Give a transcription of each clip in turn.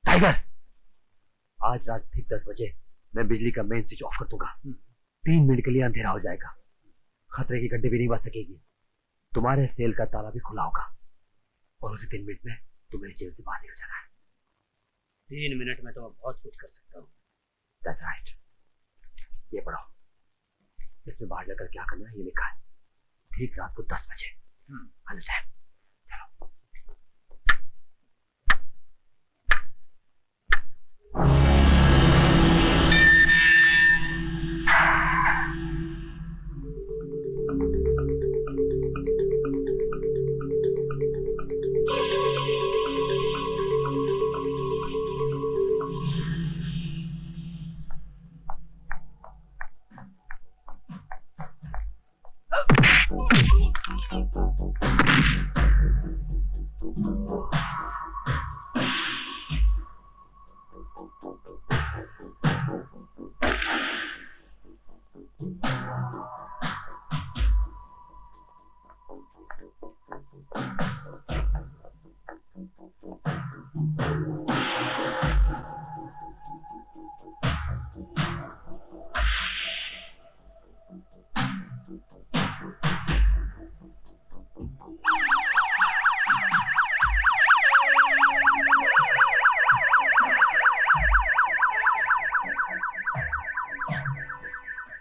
Tiger, आज रात ठीक 10 बजे मैं बिजली का मेन स्विच ऑफ कर दूंगा। 3 मिनट के लिए अंधेरा हो जाएगा। खतरे की घंटी भी नहीं बज सकेगी। तुम्हारे सेल का ताला भी खुला होगा और उसी 3 मिनट में तुम्हें जेल से बाहर निकल जाना है। 3 मिनट में तो मैं बहुत कुछ कर सकता हूँ। That's right. ये पढ़ो, इसमें बाहर जाकर क्या करना है ये लिखा है। ठीक रात को 10 बजे। अंडरस्टैंड? चलो।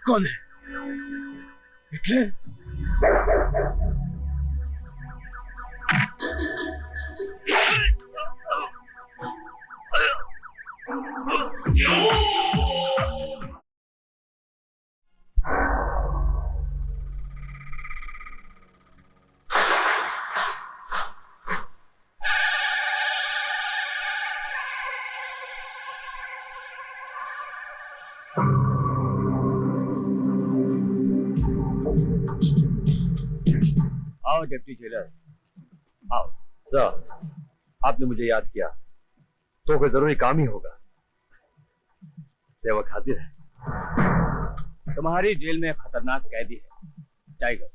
कौन है? हिटलर? आओ डिप्टी जेलर, आओ। सर, आपने मुझे याद किया तो कोई जरूरी काम ही होगा। सेवक हाजिर है। तुम्हारी जेल में खतरनाक कैदी है, टाइगर।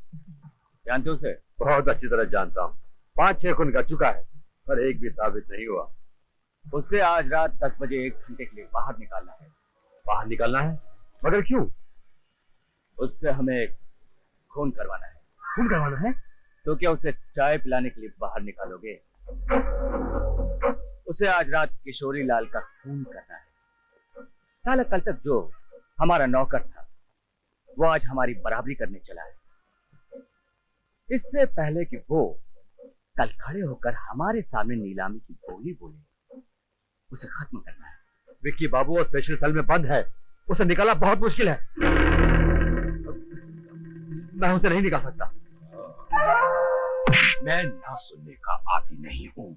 जानते हो उसे? बहुत अच्छी तरह जानता हूँ। 5-6 खून कर चुका है पर एक भी साबित नहीं हुआ। उससे आज रात 10 बजे 1 घंटे के लिए बाहर निकालना है। बाहर निकालना है? मगर क्यों? उससे हमें खून करवाना है। खून करवाना है? तो क्या उसे चाय पिलाने के लिए बाहर निकालोगे? उसे आज रात किशोरी लाल का खून करना है। साला कल तक जो हमारा नौकर था वो आज हमारी बराबरी करने चला है। इससे पहले कि वो कल खड़े होकर हमारे सामने नीलामी की बोली बोले, उसे खत्म करना है। विक्की बाबू और स्पेशल सेल में बंद है, उसे निकालना बहुत मुश्किल है। मैं उसे नहीं निकाल सकता। मैं ना सुनने का आदी नहीं हूं।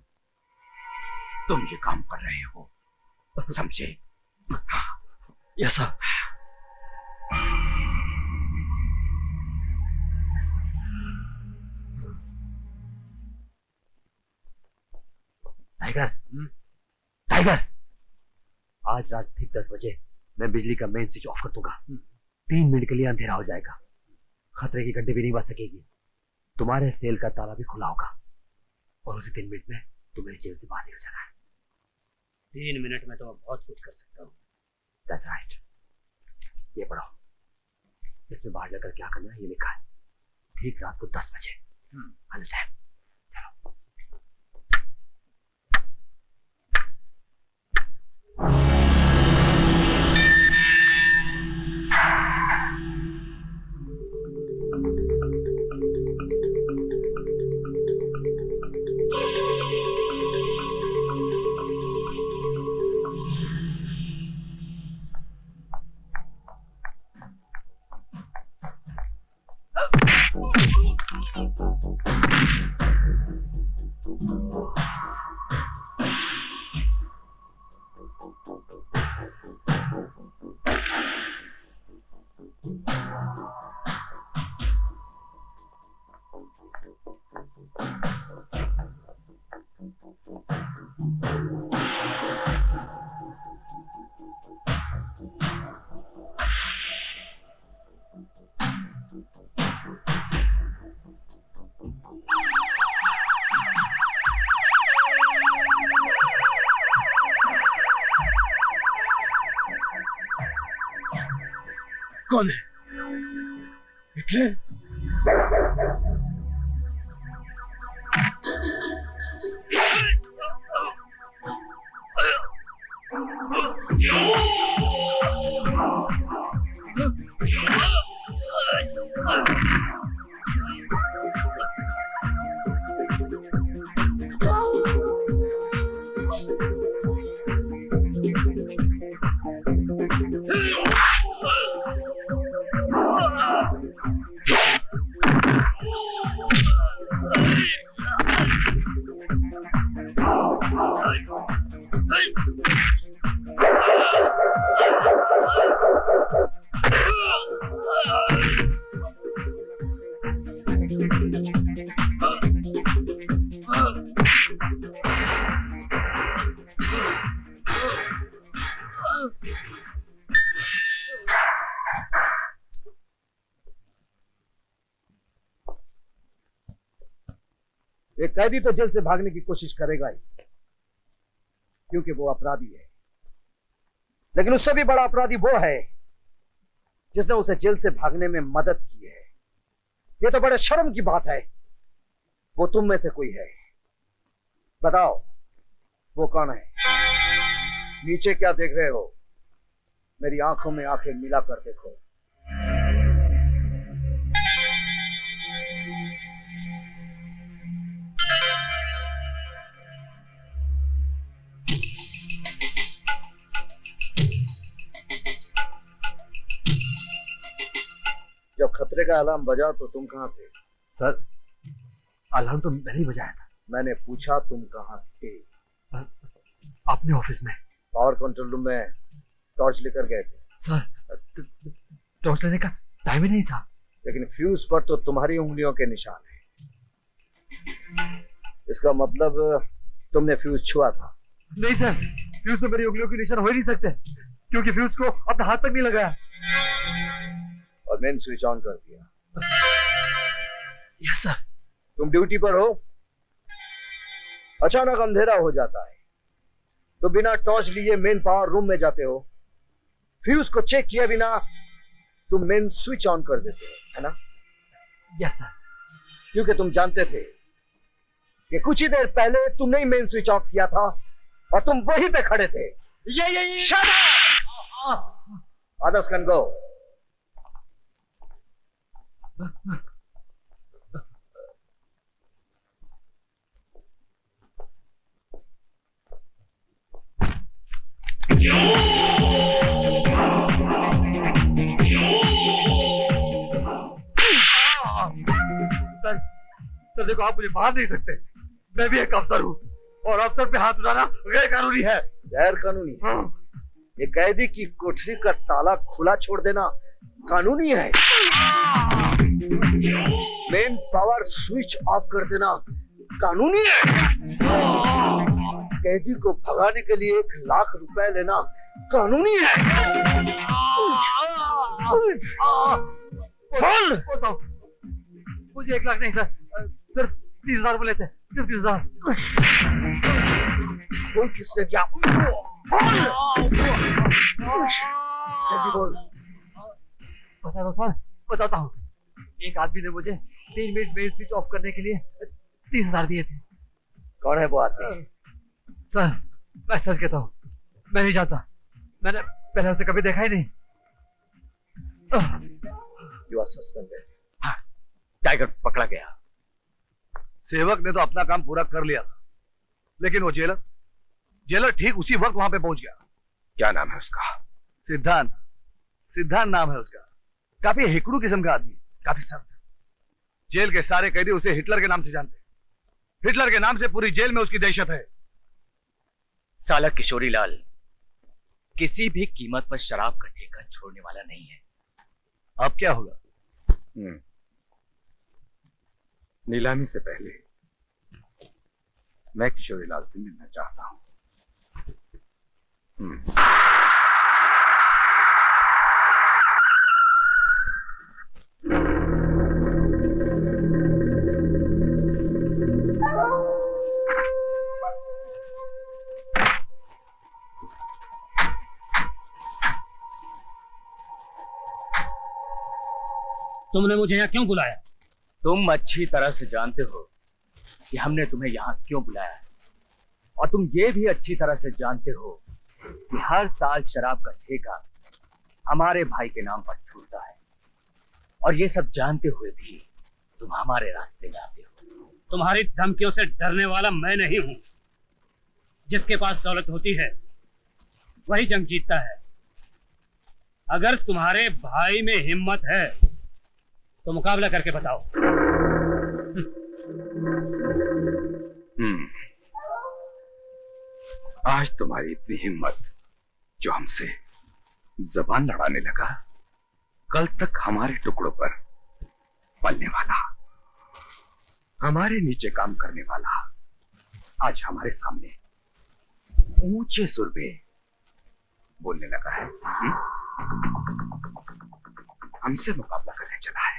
तुम ये काम कर रहे हो, समझे? Yes sir. टाइगर, टाइगर, आज रात ठीक 10 बजे मैं बिजली का मेन स्विच ऑफ कर दूंगा। 3 मिनट के लिए अंधेरा हो जाएगा। खतरे की घंटी भी नहीं बज सकेगी। तुम्हारे सेल का ताला भी खुला होगा और उसी 3 मिनट में तुम्हें जेल से बाहर निकल जाना है। 3 मिनट में तो मैं बहुत कुछ कर सकता हूँ। That's right. ये पढ़ो, इसमें बाहर जाकर क्या करना है ये लिखा है। ठीक रात को 10 बजे। अंडरस्टैंड? चलो। कौन है? हिटलर? एक कैदी तो जेल से भागने की कोशिश करेगा ही, क्योंकि वो अपराधी है। लेकिन उससे भी बड़ा अपराधी वो है जिसने उसे जेल से भागने में मदद की है। ये तो बड़े शर्म की बात है। वो तुम में से कोई है, बताओ वो कौन है? नीचे क्या देख रहे हो? मेरी आंखों में आंखें मिलाकर देखो। जब खतरे का अलार्म बजा तो तुम कहां थे? सर, अलार्म तो मैंने ही बजाया था। मैंने पूछा तुम कहां थे? अपने ऑफिस में। पावर कंट्रोल रूम में टॉर्च लेकर गए थे? सर, टॉर्च लेने का टाइम ही नहीं था। लेकिन फ्यूज पर तो तुम्हारी उंगलियों के निशान है। इसका मतलब तुमने फ्यूज छुआ था? नहीं सर, फ्यूज तो मेरी उंगलियों के निशान हो ही नहीं सकते, क्योंकि फ्यूज को अपने हाथ तक नहीं लगाया। और मेन स्विच ऑन कर दिया? Yes sir. तुम ड्यूटी पर हो, अचानक अंधेरा हो जाता है तो बिना टॉर्च लिए मेन पावर रूम में जाते हो, फ्यूज को चेक किए बिना तुम मेन स्विच ऑन कर देते हो, है ना? Yes sir. क्योंकि तुम जानते थे कि कुछ ही देर पहले तुमने ही मेन स्विच ऑफ किया था और तुम वहीं पे खड़े थे। ये Shut up! Others can go. Sir देखो, आप मुझे मार नहीं सकते। मैं भी एक अफसर हूँ और अफसर पे हाथ उठाना गैर कानूनी है। गैर कानूनी? ये कैदी की कोठरी का ताला खुला छोड़ देना कानूनी है। मेन पावर स्विच ऑफ कर देना कानूनी है। कैदी को भगाने के लिए 1 लाख रुपए लेना कानूनी है। बोल! मुझे 1 लाख नहीं सर, सिर्फ 30,000 बोले थे, सिर्फ 30,000। बोल किसने दिया? जल्दी बोल। बता दो सर, बताता हूँ। एक आदमी ने मुझे 3 मिनट मेन स्विच ऑफ करने के लिए 30,000 दिए थे। कौन है वो आदमी? सर, मैं सच कहता हूँ, मैं नहीं जानता। मैंने पहले उसे कभी देखा ही नहीं। You are suspended. टाइगर पकड़ा गया। सेवक ने तो अपना काम पूरा कर लिया था, लेकिन वो जेलर ठीक उसी वक्त वहां पे पहुंच गया। क्या नाम है उसका? सिद्धांत नाम है उसका। काफी हिकड़ू किस्म का आदमी, काफी सख्त। जेल के सारे कैदी उसे हिटलर के नाम से जानते हैं। हिटलर के नाम से पूरी जेल में उसकी दहशत है। साला किशोरी लाल किसी भी कीमत पर शराब का ठेका छोड़ने वाला नहीं है। अब क्या होगा? नीलामी से पहले मैं किशोरी लाल से मिलना चाहता हूं। तुमने मुझे यहाँ क्यों बुलाया? तुम अच्छी तरह से जानते हो कि हमने तुम्हें यहाँ क्यों बुलाया है, और तुम ये भी अच्छी तरह से जानते हो कि हर साल शराब का ठेका हमारे भाई के नाम पर छूटता है, और ये सब जानते हुए भी तुम हमारे रास्ते में आते हो। तुम्हारी धमकियों से डरने वाला मैं नहीं हूं। जिसके पास दौलत होती है वही जंग जीतता है। अगर तुम्हारे भाई में हिम्मत है तो मुकाबला करके बताओ। आज तुम्हारी इतनी हिम्मत जो हमसे जबान लड़ाने लगा, कल तक हमारे टुकड़ों पर पलने वाला, हमारे नीचे काम करने वाला, आज हमारे सामने ऊंचे सुर में बोलने लगा है। हमसे मुकाबला करने चला है।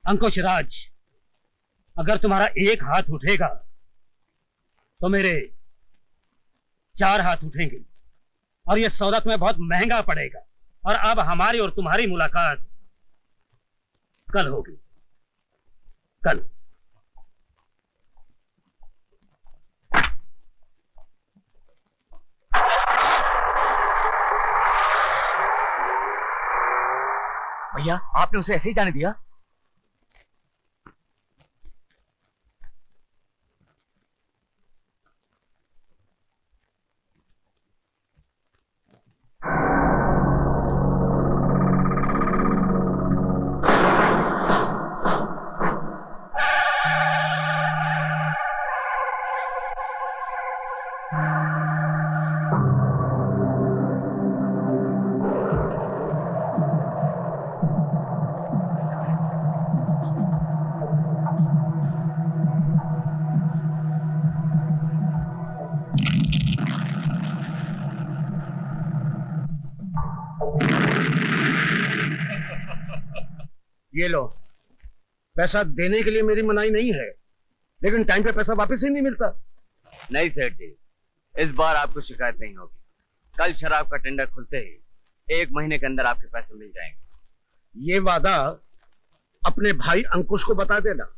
अंकुश राज, अगर तुम्हारा एक हाथ उठेगा तो मेरे 4 हाथ उठेंगे, और यह सौदा तुम्हें बहुत महंगा पड़ेगा। और अब हमारी और तुम्हारी मुलाकात कल होगी, कल। भैया, आपने उसे ऐसे ही जाने दिया? ये लो, पैसा देने के लिए मेरी मनाही नहीं है, लेकिन टाइम पे पैसा वापस ही नहीं मिलता। नहीं सेठ जी, इस बार आपको शिकायत नहीं होगी। कल शराब का टेंडर खुलते ही 1 महीने के अंदर आपके पैसे मिल जाएंगे। ये वादा अपने भाई अंकुश को बता देना।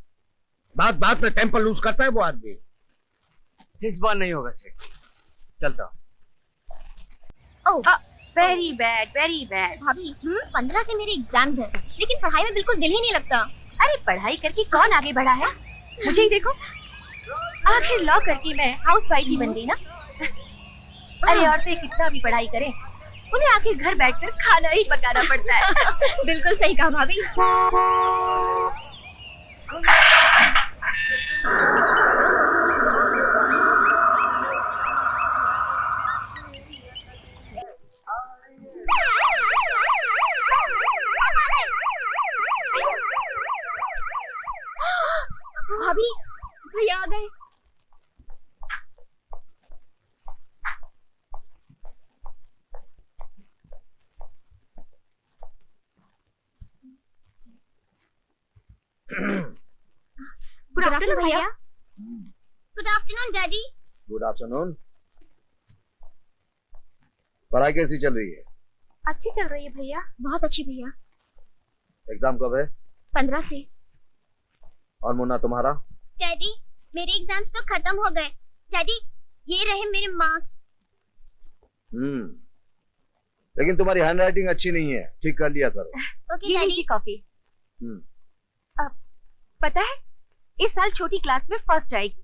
बात में टेम्पर लूज करता है वो आदमी। इस बार नहीं होगा सेठ जी, चलता। वेरी बैड भाभी। 15 से मेरे एग्जाम्स हैं, लेकिन पढ़ाई में बिल्कुल दिल ही नहीं लगता। अरे पढ़ाई करके कौन आगे बढ़ा है? मुझे ही देखो, आखिर लॉ करके मैं हाउसवाइफ ही बन गई ना। अरे औरतें कितना भी पढ़ाई करें, उन्हें आखिर घर बैठकर खाना ही पकाना पड़ता है। बिल्कुल सही कहा भाभी। भाभी, भैया आ गए। गुड आफ्टरनून भैया। Good afternoon daddy. Good afternoon. पढ़ाई कैसी चल रही है? अच्छी चल रही है भैया, बहुत अच्छी भैया। एग्जाम कब है? 15 से। और मुन्ना तुम्हारा? डैडी, मेरे एग्जाम्स तो खत्म हो गए। डैडी, ये रहे मेरे मार्क्स। लेकिन तुम्हारी हैंडराइटिंग अच्छी नहीं है, ठीक कर लिया करो। Okay daddy. कॉफी। पता है, इस साल छोटी क्लास में फर्स्ट आएगी।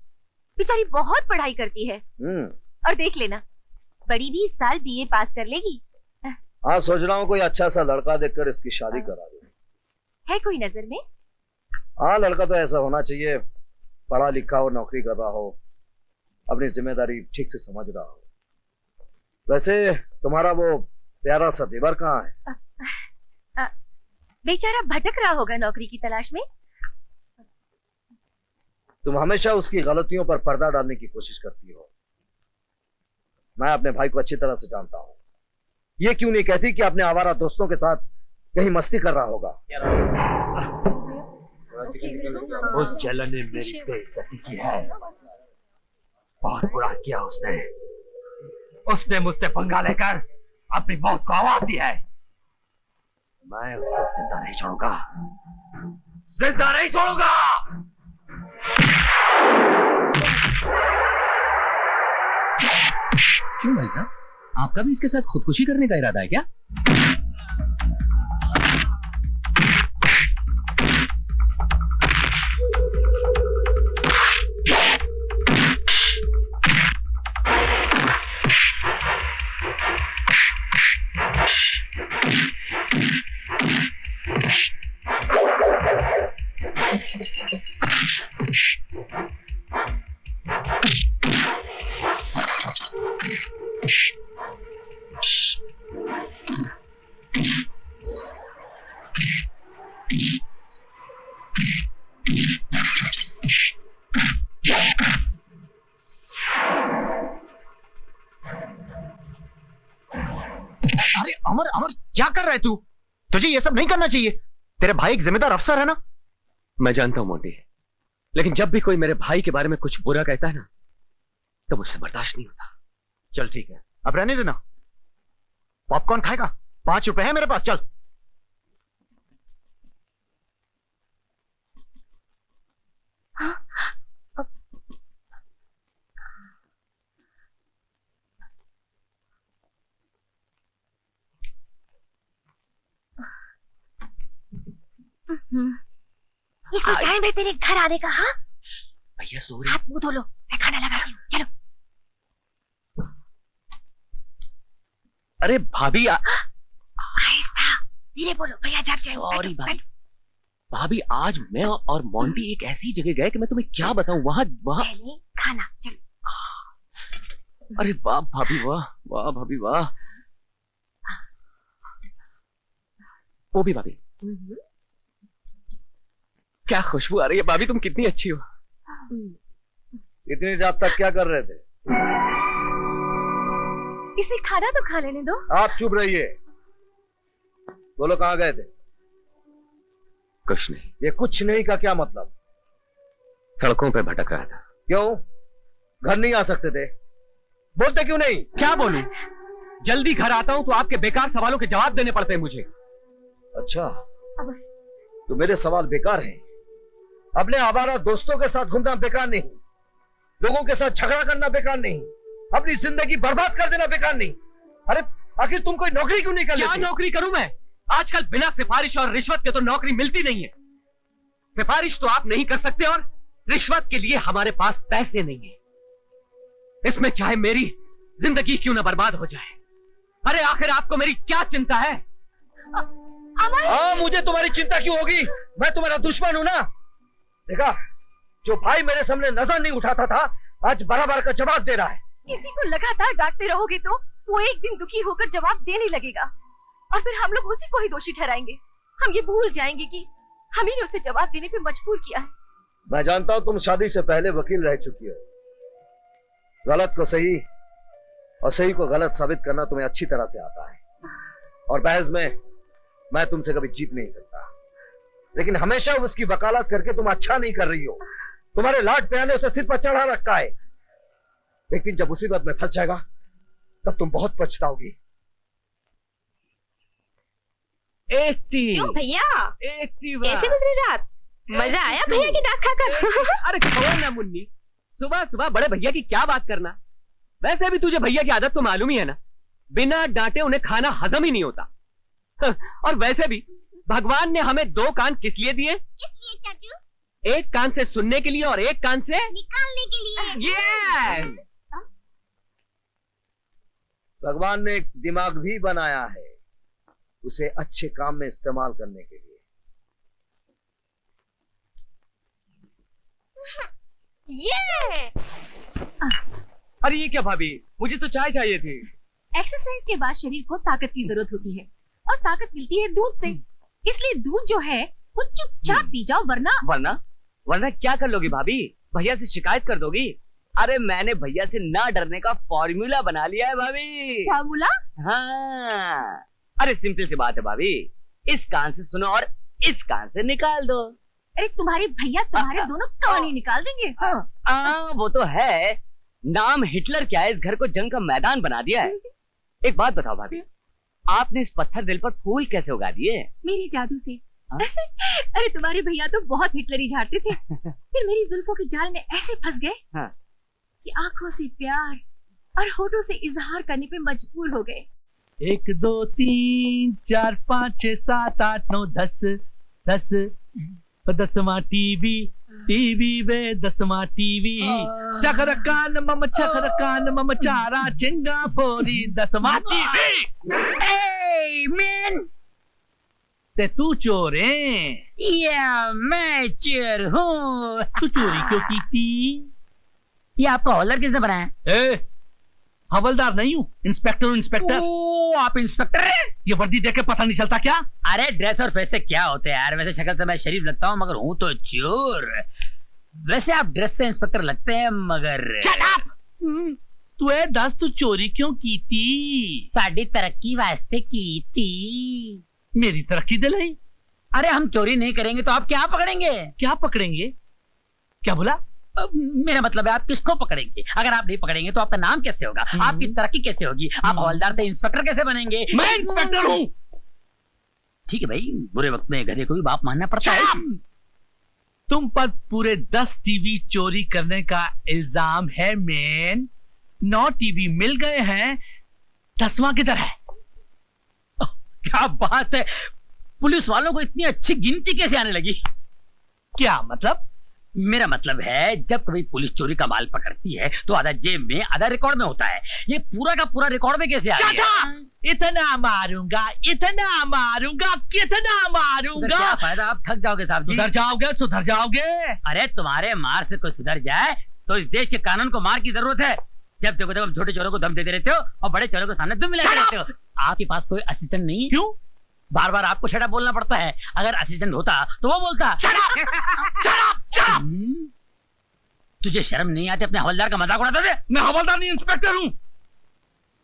बेचारी बहुत पढ़ाई करती है। और देख लेना, बड़ी भी इस साल बीए पास कर लेगी। हाँ, सोच रहा हूँ कोई अच्छा सा लड़का देखकर इसकी शादी करा दूं। है कोई नजर में? हाँ, लड़का तो ऐसा होना चाहिए, पढ़ा लिखा और नौकरी कर रहा हो, अपनी जिम्मेदारी ठीक से समझ रहा हो। वैसे तुम्हारा वो प्यारा सा देवर कहाँ है? बेचारा भटक रहा होगा नौकरी की तलाश में। तुम हमेशा उसकी गलतियों पर पर्दा डालने की कोशिश करती हो। मैं अपने भाई को अच्छी तरह से जानता हूँ। ये क्यों नहीं कहती कि अपने आवारा दोस्तों के साथ कहीं मस्ती कर रहा होगा? उस जलन ने मेरी बेइज्जती की है। बहुत बुरा किया उसने। उसने मुझसे पंगा लेकर अपनी मौत को आवाज दी है। मैं उसको जिंदा नहीं छोड़ूंगा, जिंदा नहीं छोड़ूंगा। क्यों भाई साहब, आपका भी इसके साथ खुदकुशी करने का इरादा है क्या? अरे अमर, अमर क्या कर रहा है तू? तुझे ये सब नहीं करना चाहिए। तेरे भाई एक जिम्मेदार अफसर है ना। मैं जानता हूं मोंटी, लेकिन जब भी कोई मेरे भाई के बारे में कुछ बुरा कहता है ना, तो मुझसे बर्दाश्त नहीं होता। चल ठीक है, अब रहने देना। पॉपकॉर्न खाएगा? 5 रुपए है मेरे पास, चल। ये कोई टाइम है तेरे घर आने का? हाँ, भैया सो रहे। हाथ मुंह धो लो, मैं खाना लगाती हूँ। चलो। अरे भाभी आहिस्ता, धीरे बोलो, भैया जाग जाएंगे। सॉरी भाभी। भाभी आज मैं और मोंटी एक ऐसी जगह गए कि मैं तुम्हें क्या बताऊं। वहां पहले खाना, चलो। अरे वाह भाभी, वाह वाह भाभी, वाह। वो भी भाभी, क्या खुशबू आ रही है। भाभी तुम कितनी अच्छी हो। इतनी रात तक क्या कर रहे थे? इसे खाना तो खा लेने दो। आप चुप रहिए। बोलो कहाँ गए थे? कुछ नहीं। ये कुछ नहीं का क्या मतलब? सड़कों पे भटक रहा था। क्यों? घर नहीं आ सकते थे? बोलते क्यों नहीं? क्या बोलूं? जल्दी घर आता हूं तो आपके बेकार सवालों के जवाब देने पड़ते हैं मुझे। अच्छा, तो मेरे सवाल बेकार हैं। अपने आवारा दोस्तों के साथ घूमना बेकार नहीं, लोगों के साथ झगड़ा करना बेकार नहीं, अपनी जिंदगी बर्बाद कर देना बेकार नहीं। अरे आखिर तुम कोई नौकरी क्यों नहीं कर लेते? क्या नौकरी करूं मैं? आजकल बिना सिफारिश और रिश्वत के तो नौकरी मिलती नहीं है। सिफारिश तो आप नहीं कर सकते और रिश्वत के लिए हमारे पास पैसे नहीं है। इसमें चाहे मेरी जिंदगी क्यों ना बर्बाद हो जाए। अरे आखिर आपको मेरी क्या चिंता है? हाँ, मुझे तुम्हारी चिंता क्यों होगी? मैं तुम्हारा दुश्मन हूं ना। देखा, जो भाई मेरे सामने नजर नहीं उठाता था, आज बराबर का जवाब दे रहा है। किसी को लगातार डांटते रहोगे तो वो एक दिन दुखी होकर जवाब देने लगेगा और फिर हम लोग उसी को ही दोषी ठहराएंगे। हम ये भूल जाएंगे कि हम ही ने उसे जवाब देने पे मजबूर किया है। मैं जानता हूं तुम शादी से पहले वकील रह चुकी हो। गलत को सही और सही को गलत साबित करना तुम्हें अच्छी तरह से आता है, और बहस में मैं तुमसे कभी जीत नहीं सकता। लेकिन हमेशा उसकी वकालत करके तुम अच्छा नहीं कर रही हो। तुम्हारे लाड प्याने उसे सिर पर चढ़ा रखा है, लेकिन जब मुसीबत में फंस जाएगा तब तुम बहुत पछताओगी। क्यों भैया? कैसे गुजरी रात? मजा आया भैया की डांट खाकर? अरे छोड़ ना मुन्नी, सुबह सुबह बड़े भैया की क्या बात करना। वैसे भी तुझे भैया की आदत तो मालूम ही है ना, बिना डांटे उन्हें खाना हजम ही नहीं होता। और वैसे भी भगवान ने हमें 2 कान किस लिए दिए? इसलिए चाचू, एक कान से सुनने के लिए और एक कान से निकालने के लिए। यस। भगवान ने एक दिमाग भी बनाया है, उसे अच्छे काम में इस्तेमाल करने के लिए। ये अरे ये क्या भाभी, मुझे तो चाय चाहिए थी। एक्सरसाइज के बाद शरीर को ताकत की जरूरत होती है और ताकत मिलती है दूध से। इसलिए दूध जो है वो चुपचाप पी जाओ, वरना क्या कर लोगी भाभी? भैया से शिकायत कर दोगी? अरे मैंने भैया से ना डरने का फॉर्मूला बना लिया है भाभी। फॉर्मूला? हाँ, अरे सिंपल सी बात है भाभी, इस कान से सुनो और इस कान से निकाल दो। अरे तुम्हारे भैया तुम्हारे दोनों कान ही निकाल देंगे। वो तो है, नाम हिटलर क्या है, इस घर को जंग का मैदान बना दिया है। एक बात बताओ भाभी, आपने इस पत्थर दिल पर फूल कैसे उगा दिए? मेरे जादू से। हाँ? अरे तुम्हारे भैया तो बहुत हिटलरी झाड़ते थे, फिर मेरी जुल्फों के जाल में ऐसे फंस गए हाँ। कि आंखों से प्यार और होठों से इजहार करने पे मजबूर हो गए। 1 2 3 4 5 6 7 8 9 10 10वां टीवी वे 10वां टीवी चखरकान मम चारा चिंगा फोरी 10वां टीवी। ए मैन, ते तू चोर है? या मैं चोर हूँ। तू चोरी क्यों की थी? ये आपका हॉलर किसने बनाया? ए, हवलदार नहीं हूँ, इंस्पेक्टर। ओ, आप इंस्पेक्टर हैं? ये वर्दी देख के पता नहीं चलता क्या? अरे ड्रेस और फेस से क्या होते हैं यार, वैसे शक्ल से मैं शरीफ लगता हूँ मगर हूँ तो चोर। वैसे आप ड्रेस से इंस्पेक्टर लगते हैं मगर Shut up! तू ए दस, तू चोरी क्यों की थी? साड़ी तरक्की वास्ते की थी। मेरी तरक्की दिलाई। अरे हम चोरी नहीं करेंगे तो आप क्या पकड़ेंगे? क्या पकड़ेंगे? क्या बोला? मेरा मतलब है आप किसको पकड़ेंगे? अगर आप नहीं पकड़ेंगे तो आपका नाम कैसे होगा, आपकी तरक्की कैसे होगी, आप हवलदार से इंस्पेक्टर कैसे बनेंगे? मैं इंस्पेक्टर हूँ। ठीक है भाई, बुरे वक्त में गधे को भी बाप मानना पड़ता है। तुम पर पूरे 10 टीवी चोरी करने का इल्जाम है मैन। 9 टीवी मिल गए हैं, 10वां किधर है? क्या बात है, पुलिस वालों को इतनी अच्छी गिनती कैसे आने लगी? क्या मतलब? मेरा मतलब है जब कभी पुलिस चोरी का माल पकड़ती है तो आधा जेब में आधा रिकॉर्ड में होता है, ये पूरा का पूरा रिकॉर्ड में कैसे आ गया? इतना मारूंगा, कितना मारूंगा। क्या फायदा, आप थक जाओगे साहब जी। सुधर जाओगे। अरे तुम्हारे मार से कोई सुधर जाए तो इस देश के कानून को मार की जरूरत है। जब देखो तब छोटे चोरों को दम देते रहते हो और बड़े चोरों के सामने तुम मिलाते रहते हो। आपके पास कोई असिस्टेंट नहीं? क्यों? बार बार आपको शट अप बोलना पड़ता है। अगर असिस्टेंट होता तो वो बोलता। तुझे शर्म नहीं आती अपने हवलदार का मजाक उड़ाते थे? मैं हवलदार नहीं, इंस्पेक्टर हूँ।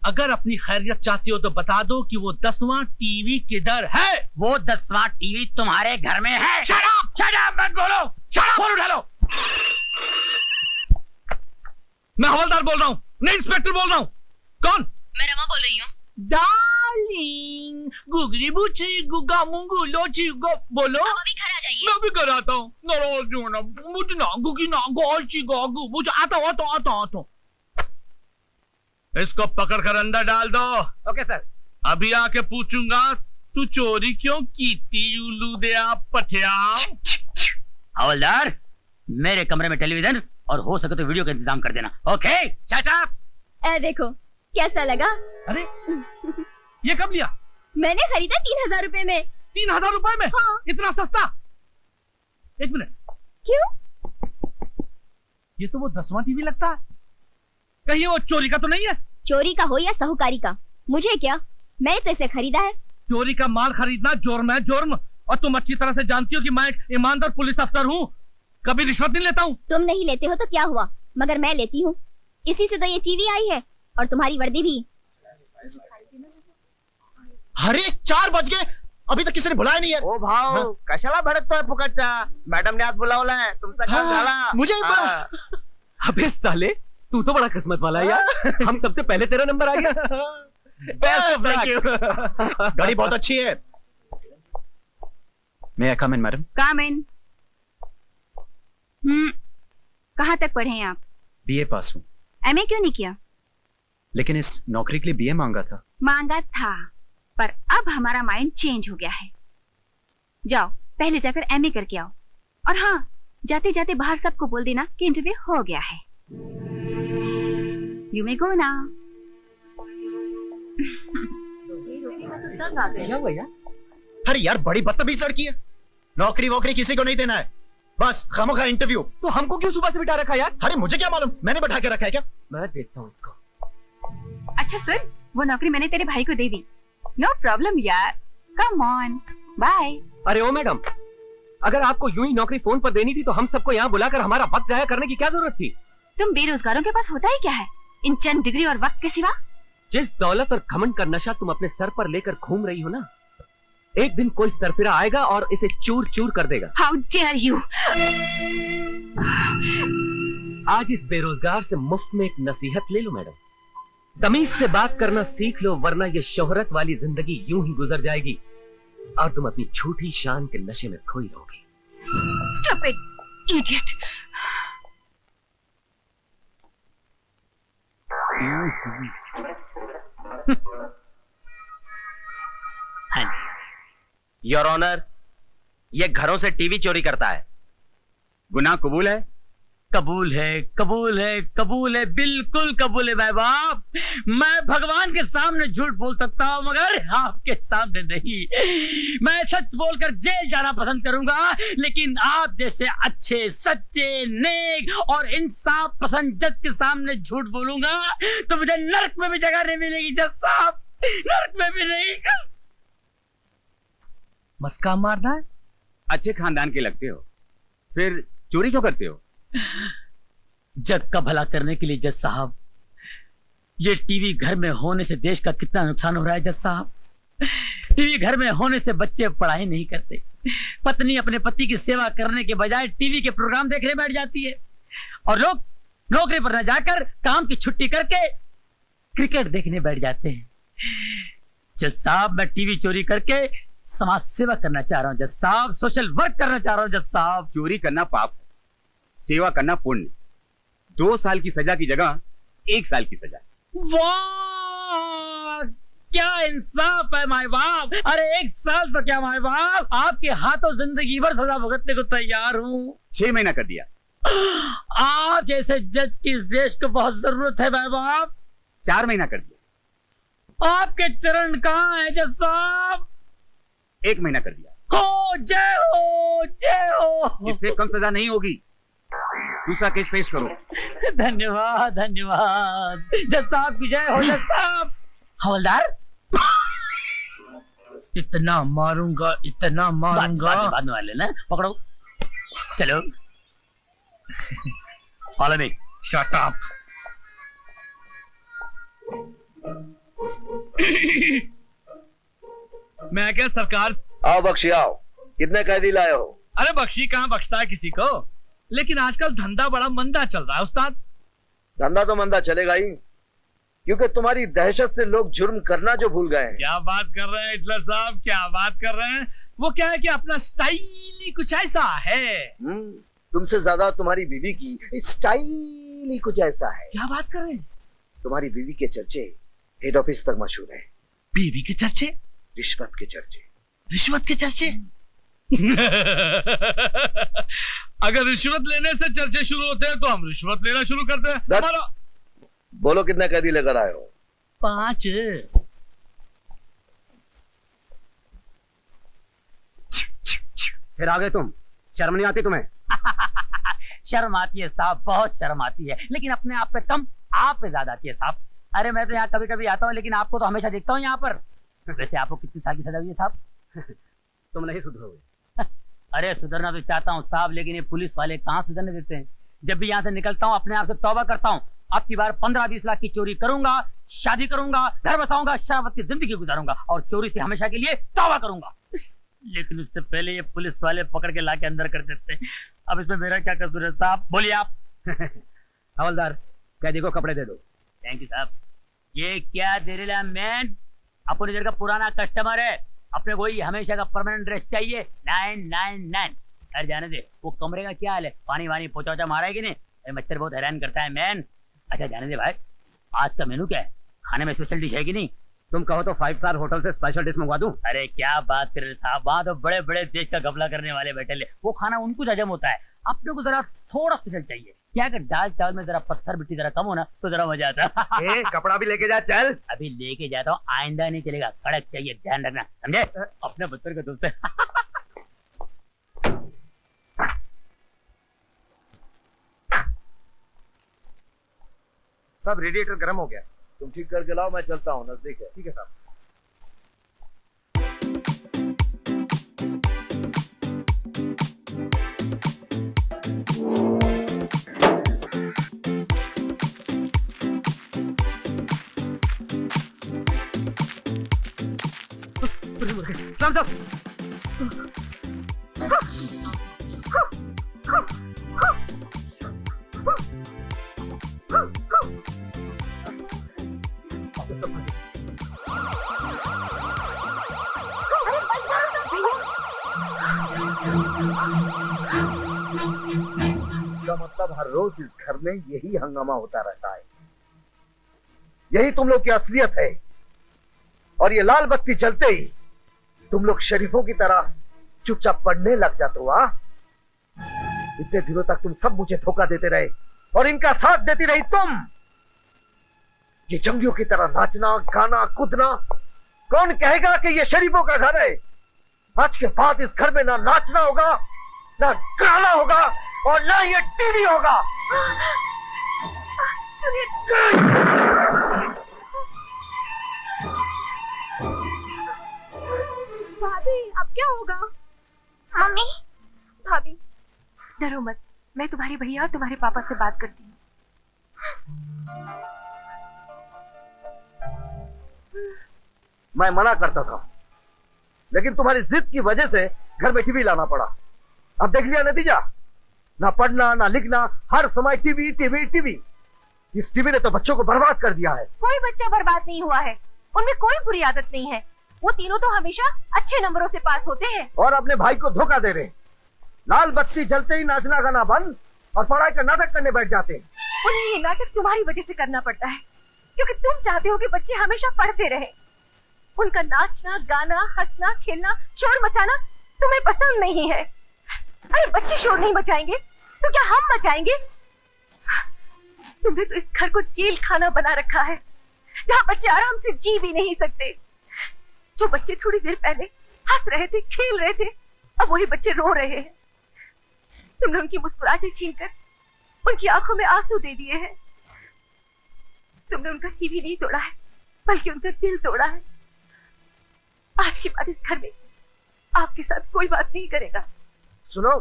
अगर अपनी खैरियत चाहती हो तो बता दो कि वो 10वां टीवी किधर है? वो 10वां टीवी तुम्हारे घर में है। शट अप मत बोलो, फोन उठा लो। मैं हवलदार बोल रहा हूँ, नहीं इंस्पेक्टर बोल रहा हूँ। कौन? मैं रमा बोल रही हूँ। डार्लिंग, गुगली बुची गुगा मुंगू लोची गो बोलो। अब अभी घर आ जाइए। मैं भी घर आता हूँ। नाराज हो ना, मुझे ना गुगी ना गोची गोगू मुझे आता हूँ। इसको पकड़कर अंदर डाल दो। Okay sir. अभी आके पूछूंगा तू चोरी क्यों की थी, उल्लू दे आप पठिया। हवलदार, मेरे कमरे में टेलीविजन और हो सके तो वीडियो का इंतजाम कर देना। Okay, shut up. देखो कैसा लगा? अरे ये कब लिया? मैंने खरीदा 3000 रुपए में। 3000 रुपए में? हाँ। इतना सस्ता? एक मिनट, क्यों? ये तो वो 10वां टीवी लगता है। कहीं वो चोरी का तो नहीं है? चोरी का हो या साहूकारी का, मुझे क्या, मैंने तो इसे खरीदा है। चोरी का माल खरीदना जुर्म है, जुर्म। और तुम अच्छी तरह से जानती हो कि मैं एक ईमानदार पुलिस अफसर हूँ, कभी रिश्वत नहीं लेता हूँ। तुम नहीं लेते हो तो क्या हुआ, मगर मैं लेती हूँ। इसी से तो ये टीवी आई है और तुम्हारी वर्दी भी। अरे 4 बज गए, अभी तक किसी ने बुलाया नहीं है। ओ भाव हाँ? कशाला भडकतोय फुकटचा? मॅडम ने आज बुलावलाय, तुमचा काम हाँ, झाला। मुझे हाँ। अबे साले, तू तो बड़ा किस्मत वाला है यार। हम सबसे पहले तेरा नंबर आ गया। Thank you. गाड़ी बहुत अच्छी है। मैं आई कम इन मैडम? कम इन। कहाँ तक पढ़े हैं आप? बीए पास हूँ। एमए क्यों नहीं किया? लेकिन इस नौकरी के लिए बीए मांगा था। मांगा था, पर अब हमारा माइंड चेंज हो गया है। जाओ पहले जाकर एमए करके आओ, और हाँ, जाते जाते बाहर सबको बोल देना कि इंटरव्यू हो गया है। You may go now. क्या हुआ यार? अरे यार बड़ी बदतमीज लड़की है। नौकरी वोकरी किसी को नहीं देना है, बस खामोखा इंटरव्यू। तो हमको क्यों सुबह से बिठा रखा यार? अरे मुझे क्या मालूम, मैंने बैठा के रखा है क्या? मैं देखता हूँ इसको। अच्छा सर, वो नौकरी मैंने तेरे भाई को दे दी। नो प्रॉब्लम यार, कम ऑन, बाय। अरे ओ मैडम, अगर आपको यूं ही नौकरी फोन पर देनी थी तो हम सबको यहाँ बुलाकर हमारा वक्त जाया करने की क्या जरूरत थी? तुम बेरोजगारों के पास होता ही क्या है इन चंद डिग्री और वक्त के सिवा? जिस दौलत और घमंड का नशा तुम अपने सर पर लेकर घूम रही हो ना, एक दिन कोई सरफिरा आएगा और इसे चूर चूर कर देगा। How dare you. आज इस बेरोजगार से मुफ्त में एक नसीहत ले लो मैडम, तमीज से बात करना सीख लो, वरना ये शोहरत वाली जिंदगी यूं ही गुजर जाएगी और तुम अपनी झूठी शान के नशे में खोई रहोगी। Stop it, idiot! हाँ जी योर ऑनर, ये घरों से टीवी चोरी करता है। गुनाह कबूल है? कबूल है, कबूल है, कबूल है, बिल्कुल कबूल है भाई बाप। मैं भगवान के सामने झूठ बोल सकता हूँ मगर आपके सामने नहीं। मैं सच बोलकर जेल जाना पसंद करूंगा, लेकिन आप जैसे अच्छे, सच्चे, नेक और इंसाफ पसंद जज के सामने झूठ बोलूंगा तो मुझे नरक में भी जगह नहीं मिलेगी जज साहब, नरक में भी नहीं। मस्का मारना है? अच्छे खानदान के लगते हो, फिर चोरी क्यों करते हो? जग का भला करने के लिए जज साहब। ये टीवी घर में होने से देश का कितना नुकसान हो रहा है जज साहब। टीवी घर में होने से बच्चे पढ़ाई नहीं करते, पत्नी अपने पति की सेवा करने के बजाय टीवी के प्रोग्राम देखने बैठ जाती है, और लोग नौकरी पर न जाकर काम की छुट्टी करके क्रिकेट देखने बैठ जाते हैं। जज साहब, मैं टीवी चोरी करके समाज सेवा करना चाह रहा हूं जज साहब, सोशल वर्क करना चाह रहा हूं जज साहब। चोरी करना पाप है, सेवा करना पुण्य। 2 साल की सजा की जगह 1 साल की सजा। वाह, क्या इंसाफ है माय बाप। अरे 1 साल तो क्या माय बाप, आपके हाथों जिंदगी भर सजा भुगतने को तैयार हूँ। 6 महीना कर दिया। आप जैसे जज की इस देश को बहुत जरूरत है माय बाप। 4 महीना कर दिया। आपके चरण कहाँ है जज साहब? 1 महीना कर दिया। हो जय हो, जय हो। इससे कम सजा नहीं होगी, दूसरा केस पेश करो। धन्यवाद, धन्यवाद जज साहब की जय हो। जज साहब, हवलदार इतना मारूंगा, इतना मारूंगा। बाद में मार लेना, पकड़ो, चलो। Follow me. Shut up. मैं क्या सरकार? आओ बख्शी आओ, कितने कैदी लाए हो? अरे बख्शी कहाँ बख्शता है किसी को, लेकिन आजकल धंधा बड़ा मंदा चल रहा है उस्ताद। धंधा तो मंदा चलेगा ही, क्योंकि तुम्हारी दहशत से लोग जुर्म करना जो भूल गए हैं। क्या बात कर रहे हैं हिटलर साहब, क्या बात कर रहे हैं? वो क्या है कि अपना स्टाइल ही कुछ ऐसा है। तुमसे ज्यादा तुम्हारी बीवी की स्टाइल ही कुछ ऐसा है। क्या बात कर रहे हैं? तुम्हारी बीवी के चर्चे हेड ऑफिस तक मशहूर है। बीवी के चर्चे? रिश्वत के चर्चे। रिश्वत के चर्चे? अगर रिश्वत लेने से चर्चे शुरू होते हैं तो हम रिश्वत लेना शुरू करते हैं। हमारा बोलो कितने कैदी लेकर आए हो? 5। फिर आ गए तुम, शर्म नहीं आती तुम्हें? शर्म आती है साहब, बहुत शर्म आती है, लेकिन अपने आप पे कम, आप पे ज्यादा आती है साहब। अरे मैं तो यहाँ कभी कभी आता हूँ, लेकिन आपको तो हमेशा देखता हूँ यहाँ पर। वैसे आपको कितनी साल की सजा हुई है साहब? तुम नहीं सुधरोगे। अरे सुधरना तो चाहता हूँ साहब, लेकिन ये पुलिस वाले कहाँ सुधरने देते हैं। जब भी यहाँ से निकलता हूँ अपने आप से तौबा करता हूँ, अब की बार 15-20 लाख की चोरी करूंगा, शादी करूंगा, घर बसाऊंगा, शराबती जिंदगी गुजारूंगा और चोरी से हमेशा के लिए तौबा करूंगा। लेकिन उससे पहले ये पुलिस वाले पकड़ के लाके अंदर कर देते हैं। अब इसमें मेरा क्या कसूर है साहब, बोलिए आप। हवलदार, कैदी को कपड़े दे दो। थैंक यू साहब। ये क्या दे रहे मैन, अपने इधर का पुराना कस्टमर है, अपने को ही हमेशा का परमानेंट ड्रेस चाहिए। 999। अरे जाने दे, वो कमरे का क्या हाल है, पानी वानी पोचा मारा है कि नहीं? अरे मच्छर बहुत हैरान करता है मैन। अच्छा जाने दे भाई, आज का मेनू क्या है, खाने में स्पेशल डिश है कि नहीं? तुम कहो तो 5 स्टार होटल से स्पेशल डिश मंगवा दूं। अरे क्या बात कर रहे साहब, वहां तो बड़े बड़े देश का घपला करने वाले बैठे ले, वो खाना उनको हजम होता है, अपने को जरा थोड़ा स्पेशल चाहिए। क्या अगर दाल चावल में जरा पत्थर मिट्टी जरा कम हो ना तो जरा मजा आता। कपड़ा भी लेके जा, चल। अभी लेके जाता हूँ, आइंदा नहीं चलेगा, कड़क चाहिए, ध्यान रखना, समझे? अपने बच्चों का दोस्त है। सब रेडिएटर गर्म हो गया, तुम ठीक करके लाओ, मैं चलता हूँ, नजदीक है। ठीक है साहब। इसका मतलब हर रोज इस घर में यही हंगामा होता रहता है। यही तुम लोग की असलियत है। और ये लाल बत्ती चलते ही तुम लोग शरीफों की तरह चुपचाप पढ़ने लग जाते हो। इतने दिनों तक तुम सब मुझे धोखा देते रहे और इनका साथ देती रही तुम। ये जंगियों की तरह नाचना, गाना, कूदना, कौन कहेगा कि ये शरीफों का घर है? आज के बाद इस घर में ना नाचना होगा, ना गाना होगा और ना ये टीवी होगा। भाभी अब क्या होगा? मम्मी, भाभी डरो मत, मैं तुम्हारे भैया और तुम्हारे पापा से बात करती हूँ। मैं मना करता था, लेकिन तुम्हारी जिद की वजह से घर में टीवी लाना पड़ा। अब देख लिया नतीजा, ना पढ़ना ना लिखना, हर समय टीवी टीवी टीवी। इस टीवी ने तो बच्चों को बर्बाद कर दिया है। कोई बच्चा बर्बाद नहीं हुआ है, उनमें कोई बुरी आदत नहीं है। वो तीनों तो हमेशा अच्छे नंबरों से पास होते हैं और अपने भाई को धोखा दे रहे हैं। लाल बत्ती जलते ही नाचना गाना बंद और पढ़ाई का नाटक करने बैठ जाते हैं। उन्हें ये नाटक तुम्हारी वजह से करना पड़ता है, क्योंकि तुम चाहते हो कि बच्चे हमेशा पढ़ते रहे। उनका नाचना, गाना, हंसना, खेलना, शोर मचाना तुम्हें पसंद नहीं है। अरे बच्चे शोर नहीं मचाएंगे तो क्या हम मचाएंगे? तुमने तो इस घर को जेल खाना बना रखा है, जहाँ बच्चे आराम से जी भी नहीं सकते। जो बच्चे थोड़ी देर पहले हंस रहे थे, खेल रहे थे, अब वही बच्चे रो रहे हैं। तुमने उनकी मुस्कुराहटें छीनकर उनकी आंखों में आंसू दे दिए हैं। तुमने उनका टीवी नहीं तोड़ा है, बल्कि उनका दिल तोड़ा है। आज के बाद इस घर में आपके साथ कोई बात नहीं करेगा। सुनो,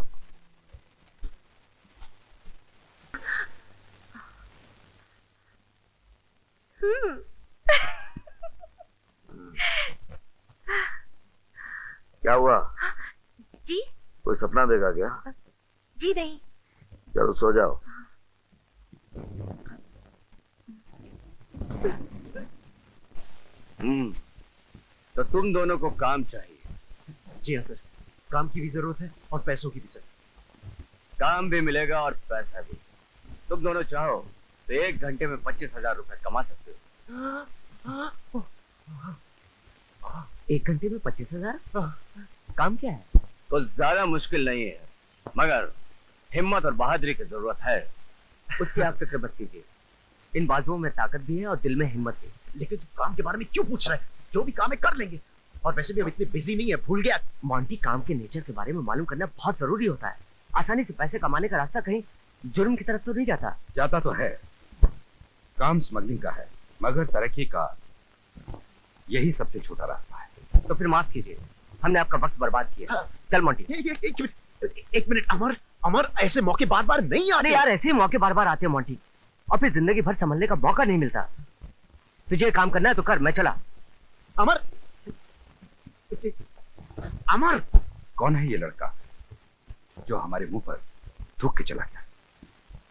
क्या हुआ? जी? कोई सपना देखा क्या? जी नहीं। चलो सो जाओ। तो तुम दोनों को काम चाहिए? जी हाँ सर, काम की भी जरूरत है और पैसों की भी सर। काम भी मिलेगा और पैसा भी। तुम दोनों चाहो तो 1 घंटे में 25,000 रुपए कमा सकते हो। 1 घंटे में 25,000? काम क्या है? तो ज्यादा मुश्किल नहीं है, मगर हिम्मत और बहादुरी की जरूरत है। उसकी आप फिक्र मत कीजिए, इन बाजुओं में ताकत भी है और दिल में हिम्मत भी। लेकिन तुम काम के बारे में क्यों पूछ रहे हैं? जो भी काम है कर लेंगे। और वैसे भी अब इतने बिजी नहीं है, भूल गया। मॉन्टी, काम के नेचर के बारे में मालूम करना बहुत जरूरी होता है। आसानी से पैसे कमाने का रास्ता कहीं जुर्म की तरफ तो नहीं जाता। जाता तो है, काम स्मगलिंग का है, मगर तरक्की का यही सबसे छोटा रास्ता है। तो फिर माफ कीजिए, हमने आपका वक्त बर्बाद किया। चल मॉन्टी। एक मिनट अमर, अमर ऐसे मौके बार बार नहीं आते। अरे यार, ऐसे मौके बार बार आते हैं मॉन्टी, और फिर जिंदगी भर संभलने का मौका नहीं मिलता। तुझे काम करना है तो कर, मैं चला। अमर, अमर, कौन है ये लड़का जो हमारे मुंह पर थूक के चला गया?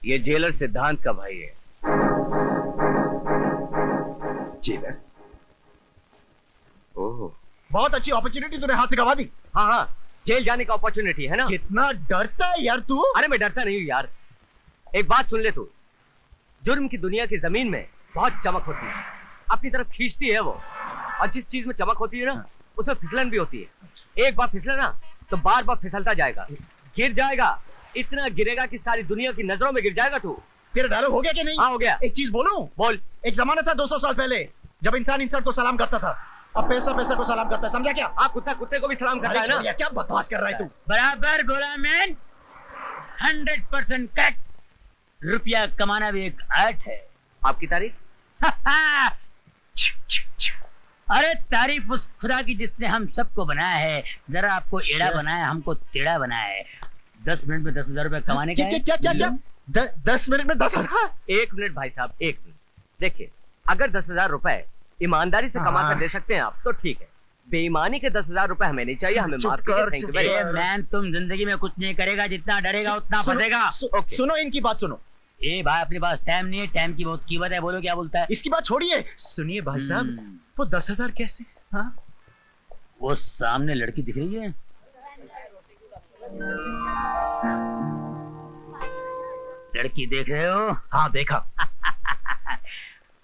ये जेलर सिद्धांत का भाई है। जेलर? ओह, बहुत अच्छी अपॉर्चुनिटी तूने हाथ से गवा दी। हाँ हाँ, जेल जाने का अपॉर्चुनिटी है ना। कितना डरता है यार तू। अरे मैं डरता नहीं हूँ यार, एक बात सुन ले तू। जुर्म की दुनिया की जमीन में बहुत चमक होती है, अपनी तरफ खींचती है वो। और जिस चीज में चमक होती है ना, उसमें फिसलन भी होती है। एक बार फिसला ना तो बार बार फिसलता जाएगा, गिर जाएगा, इतना गिरेगा कि सारी दुनिया की नजरों में गिर जाएगा तू। तेरा डायलॉग हो गया कि नहीं? हाँ हो गया। एक चीज बोलूं? बोल। एक जमाना था 200 साल पहले, जब इंसान इंसान को सलाम करता था। अब पैसा पैसा को सलाम करता है, समझा क्या? हाँ, कुत्ता कुत्ते को भी सलाम करता है ना। क्या बकवास कर रहा है तू? बराबर गोलामैन, 100% करेक्ट। रुपया कमाना भी एक आर्ट है। आपकी तारीफ? अरे तारीफ उस खुदा की जिसने हम सबको बनाया है। जरा आपको एड़ा बनाया, हमको टेढ़ा बनाया है। 10 मिनट में 10,000 रुपए कमाने का है। क्या क्या क्या? 10 मिनट में 10,000? 1 मिनट भाई साहब, 1 मिनट। देखिए, अगर 10,000 रुपए ईमानदारी से कमा कर दे सकते हैं आप तो ठीक है। बेईमानी के 10,000 रुपए हमें नहीं चाहिए, हमें माफ कीजिए। Thank you very much. Man, तुम जिंदगी में कुछ नहीं करेगा, जितना डरेगा उतना फंसेगा। सुनो इनकी बात सुनो। ए भाई, अपने पास टाइम नहीं है, टाइम की बहुत कीमत है। बोलो क्या बोलता है? इसकी बात छोड़िए, सुनिए भाई साहब, वो 10,000 कैसे? हाँ, वो सामने लड़की दिख रही है, लड़की देख रहे हो? हाँ देखा।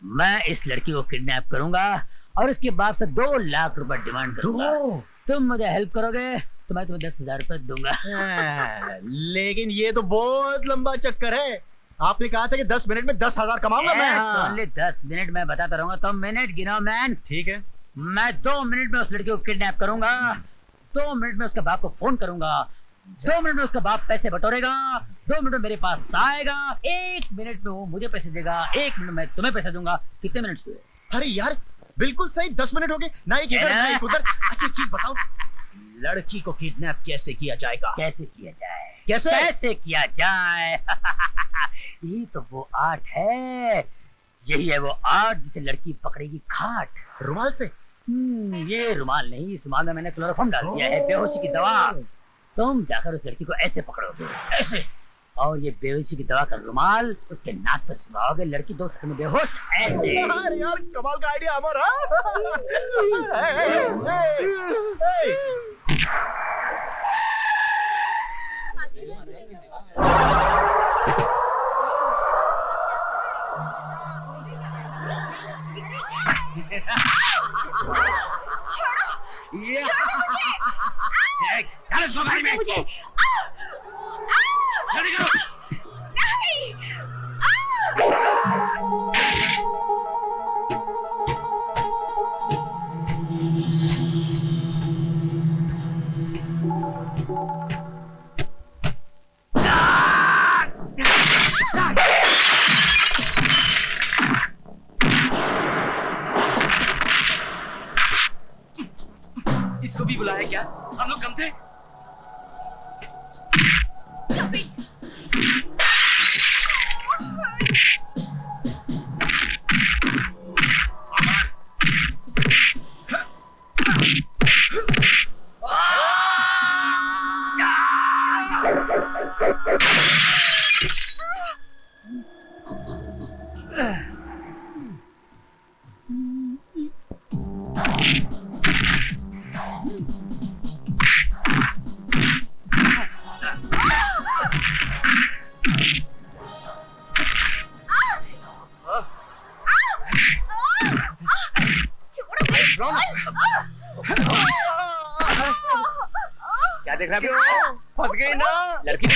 मैं इस लड़की को किडनैप करूंगा और उसके बाप से 2 लाख रुपए डिमांड करूंगा। तुम मुझे हेल्प करोगे तो मैं तुम्हें 10,000 रुपए दूंगा। लेकिन ये तो बहुत लंबा चक्कर है। आपने कहा था कि 10 मिनट में 10,000 कमाऊंगा मैं। ओनली 10 मिनट में बताता रहूंगा, तो मिनट गिनो मैन। ठीक है। मैं 2 मिनट में उस लड़की को किडनैप करूंगा, 2 मिनट में उसके बाप को फोन करूंगा, 2 मिनट में उसका बाप पैसे बटोरेगा, 2 मिनट में मेरे पास आएगा, 1 मिनट में वो मुझे पैसे देगा, 1 मिनट में तुम्हें पैसे दूंगा। कितने मिनट हुए? अरे यार बिल्कुल सही, 10 मिनट हो गए। ना एक इधर ना एक उधर। अच्छा चीज बताओ, लड़की को किडनैप कैसे किया जाएगा? कैसे किया जाए? कैसे किया जाए? यही तो वो आर्ट है, यही है वो आर्ट जिसे लड़की पकड़ेगी खाट। रुमाल से? ये रुमाल नहीं, इस रुमाल में मैंने क्लोरोफॉर्म डाल दिया है, बेहोशी की दवा। तुम जाकर उस लड़की को ऐसे पकड़ोगे, ऐसे, और ये बेहोशी की दवा का रुमाल उसके नाक पर सुखाओगे, लड़की 2 सेकंड में बेहोश, ऐसे। अरे यार कमाल का आइडिया हमारा। मुझे इसको भी बुलाया क्या? हम लोग कम थे। क्या देख रहा है? फंस गई ना लड़की।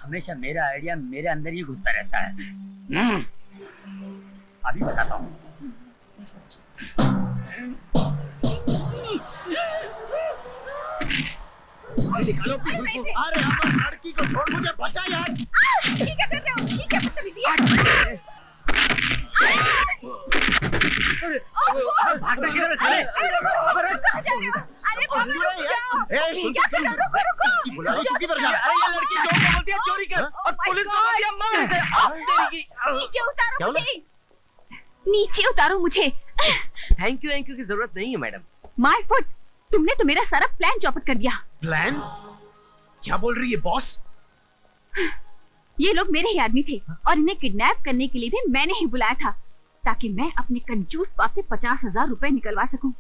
हमेशा मेरा आइडिया मेरे अंदर ही घुसता रहता है। अभी बताता हूँ। निकालो अरे अमर, लड़की को छोड़, मुझे बचा यार। ये क्या कर रहे हो? ये क्या बदतमीजी है? भागना किधर है साले? कहाँ जा रहे हो? अरे बाबा रुक जाओ। क्या कर रहे हो? रुको रुको। बुला लो, किधर जा रहा है? अरे ये लड़की जो बोलती है चोरी कर, और पुलिस को बोलती है मार इसे। नीचे उतारो मुझे, नीचे उतारो मुझे। थैंक यू की जरूरत नहीं है मैडम। माय फुट, तुमने तो मेरा सारा प्लान चौपट कर दिया। प्लान? क्या बोल रही है बॉस? ये लोग मेरे ही आदमी थे और इन्हें किडनैप करने के लिए भी मैंने ही बुलाया था, ताकि मैं अपने कंजूस बाप से 50,000 रुपए निकलवा सकूं।